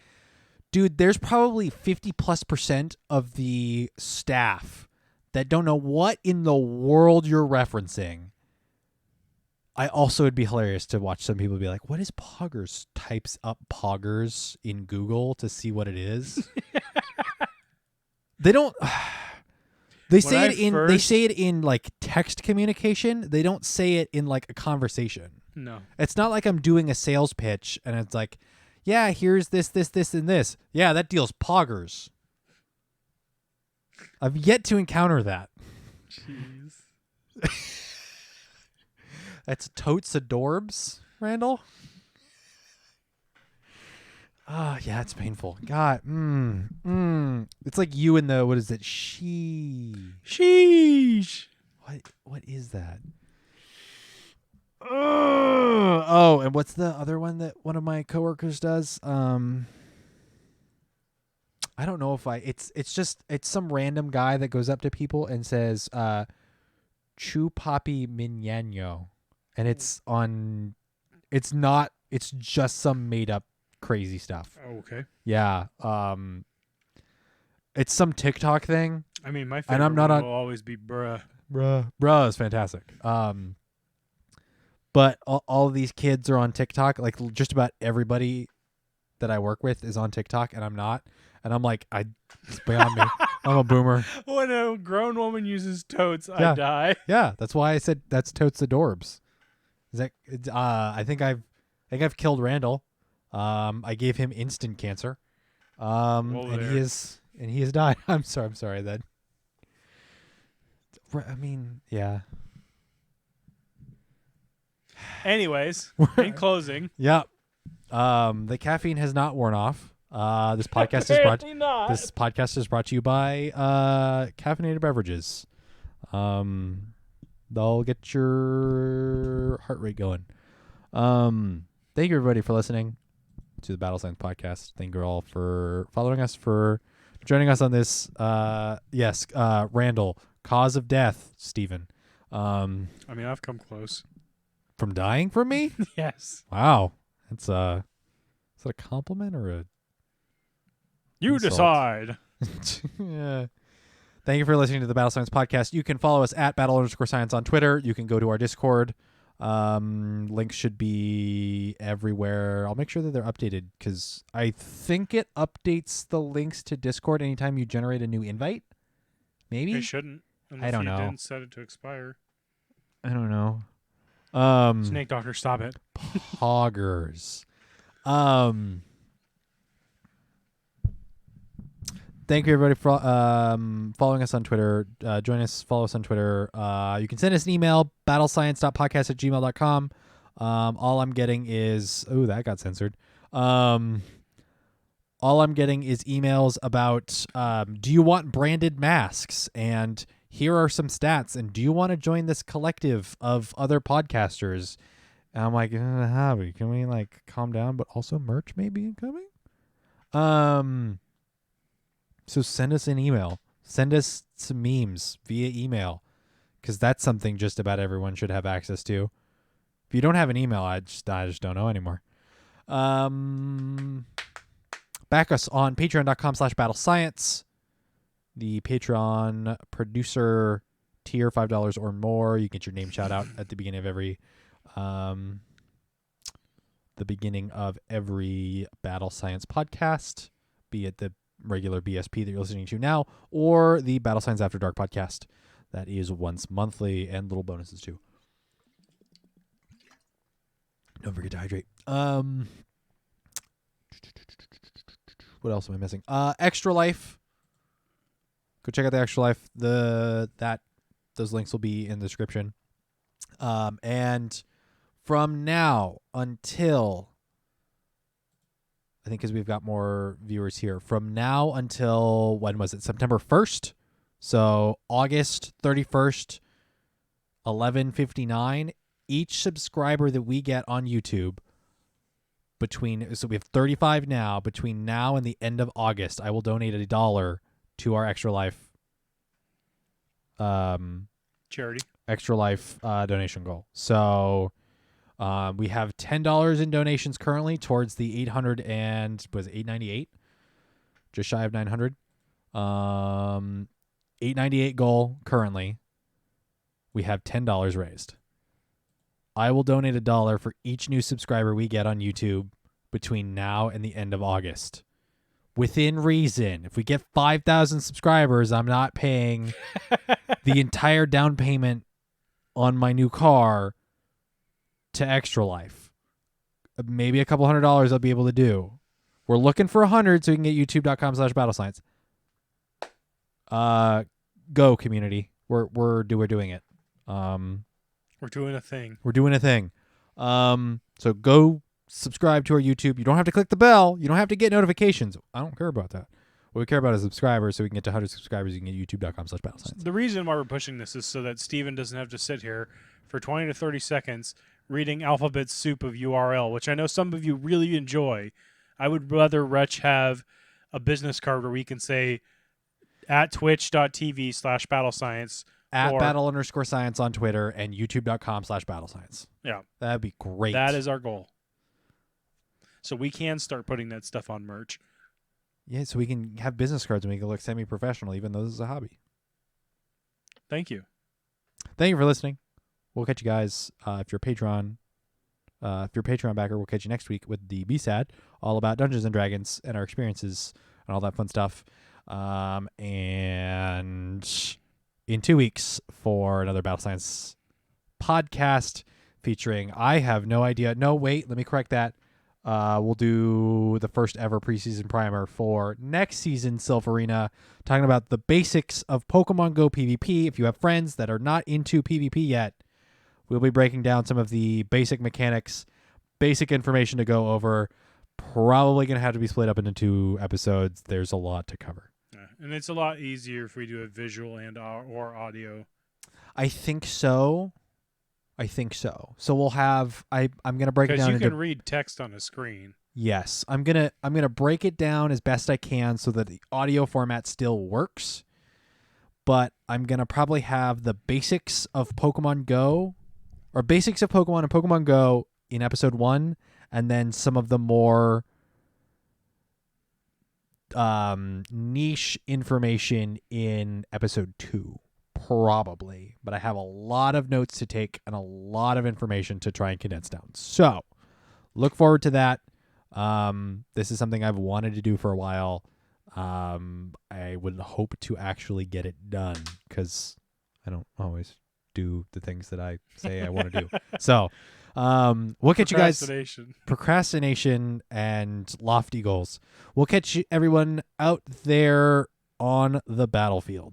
Speaker 1: dude, there's probably 50+% of the staff that don't know what in the world you're referencing. I also would be hilarious to watch some people be like, what is poggers? Types up poggers in Google to see what it is. They don't they say it in like text communication. They don't say it in like a conversation.
Speaker 2: No.
Speaker 1: It's not like I'm doing a sales pitch and it's like, yeah, here's this, and this. Yeah, that deal's poggers. I've yet to encounter that.
Speaker 2: Jeez.
Speaker 1: That's totes adorbs, Randall. Yeah, it's painful. God, It's like you and the, what is it?
Speaker 2: Sheesh.
Speaker 1: What is that? Oh, and what's the other one that one of my coworkers does? I don't know if it's some random guy that goes up to people and says, "Chu papi minyano," and it's just some made up crazy stuff.
Speaker 2: Oh, okay.
Speaker 1: Yeah. It's some TikTok thing.
Speaker 2: I mean, my favorite one will always be bruh.
Speaker 1: Bruh is fantastic. But all of these kids are on TikTok. Like just about everybody that I work with is on TikTok, and I'm not. And I'm like, it's beyond me. I'm a boomer.
Speaker 2: When a grown woman uses totes, I die.
Speaker 1: Yeah, that's why I said that's totes adorbs. Is that? I think I've killed Randall. I gave him instant cancer. And he has died. I'm sorry that. I mean, yeah.
Speaker 2: Anyways, in closing.
Speaker 1: Yeah. The caffeine has not worn off. This podcast is brought to you by caffeinated beverages. They'll get your heart rate going. Thank you everybody for listening to the Battle Science Podcast. Thank you all for following us, for joining us on this. Randall, cause of death, Stephen.
Speaker 2: I mean, I've come close.
Speaker 1: From dying from me?
Speaker 2: Yes.
Speaker 1: Wow. That's is that a compliment or a
Speaker 2: You
Speaker 1: insult?
Speaker 2: decide.
Speaker 1: Yeah. Thank you for listening to the Battle Science Podcast. You can follow us at Battle_Science on Twitter. You can go to our Discord. Links should be everywhere. I'll make sure that they're updated because I think it updates the links to Discord anytime you generate a new invite. Maybe?
Speaker 2: They shouldn't.
Speaker 1: I don't know.
Speaker 2: You didn't set it to expire.
Speaker 1: I don't know.
Speaker 2: Snake Doctor, stop it.
Speaker 1: Poggers. Thank you everybody for following us on Twitter. Join us, follow us on Twitter. You can send us an email, battlescience.podcast@gmail.com. All I'm getting is that got censored. All I'm getting is emails about do you want branded masks, and here are some stats, and do you want to join this collective of other podcasters? And I'm like, hobby, can we like calm down, but also merch maybe incoming? So send us an email. Send us some memes via email because that's something just about everyone should have access to. If you don't have an email, I just don't know anymore. Back us on patreon.com/battlescience. The Patreon producer tier, $5 or more. You get your name shout out at the beginning of every Battle Science podcast, be it the regular BSP that you're listening to now or the Battle Science After Dark podcast that is once monthly, and little bonuses too. Don't forget to hydrate. What else am I missing? Extra Life. Go check out the Extra Life. Those links will be in the description. And from now until, I think because we've got more viewers here, from now until, when was it? September 1st. So August 31st, 11:59. Each subscriber that we get on YouTube so we have 35 now. Between now and the end of August, I will donate $1 to our Extra Life
Speaker 2: charity.
Speaker 1: Extra Life donation goal. So we have $10 in donations currently towards the 898, just shy of 900. 898 goal currently. We have $10 raised. I will donate $1 for each new subscriber we get on YouTube between now and the end of August. Within reason. If we get 5,000 subscribers, I'm not paying the entire down payment on my new car to Extra Life. Maybe a couple $100 I'll be able to do. We're looking for 100 so we can get youtube.com/battlescience. Go community. We're doing it.
Speaker 2: We're doing a thing.
Speaker 1: We're doing a thing. So go subscribe to our YouTube. You don't have to click the bell. You don't have to get notifications. I don't care about that. What we care about is subscribers. So we can get to 100 subscribers. You can get youtube.com/battlescience.
Speaker 2: The reason why we're pushing this is so that Steven doesn't have to sit here for 20 to 30 seconds reading alphabet soup of URL, which I know some of you really enjoy. I would rather Wretch have a business card where we can say at twitch.tv/battlescience
Speaker 1: At battle_science on Twitter and youtube.com/battlescience.
Speaker 2: Yeah.
Speaker 1: That'd be great.
Speaker 2: That is our goal. So we can start putting that stuff on merch.
Speaker 1: Yeah, so we can have business cards and we can look semi-professional, even though this is a hobby.
Speaker 2: Thank you.
Speaker 1: Thank you for listening. We'll catch you guys if you're a Patreon. If you're a Patreon backer, we'll catch you next week with the B-Sad, all about Dungeons and Dragons and our experiences and all that fun stuff. And in 2 weeks for another Battle Science podcast featuring, I have no idea. No, wait, let me correct that. We'll do the first ever preseason primer for next season Silpharina, talking about the basics of Pokemon Go PvP. If you have friends that are not into PvP yet, we'll be breaking down some of the basic mechanics, basic information to go over. Probably going to have to be split up into 2 episodes. There's a lot to cover.
Speaker 2: Yeah. And it's a lot easier if we do a visual and or audio.
Speaker 1: I think so. So we'll have I'm going to break it down.
Speaker 2: Because you can read text on a screen.
Speaker 1: Yes, I'm gonna break it down as best I can so that the audio format still works. But I'm gonna probably have the basics of Pokemon Go, or basics of Pokemon and Pokemon Go in episode 1, and then some of the more niche information in episode 2. Probably, but I have a lot of notes to take and a lot of information to try and condense down. So look forward to that. This is something I've wanted to do for a while. I would hope to actually get it done because I don't always do the things that I say I want to do. So we'll catch you guys. Procrastination and lofty goals. We'll catch everyone out there on the battlefield.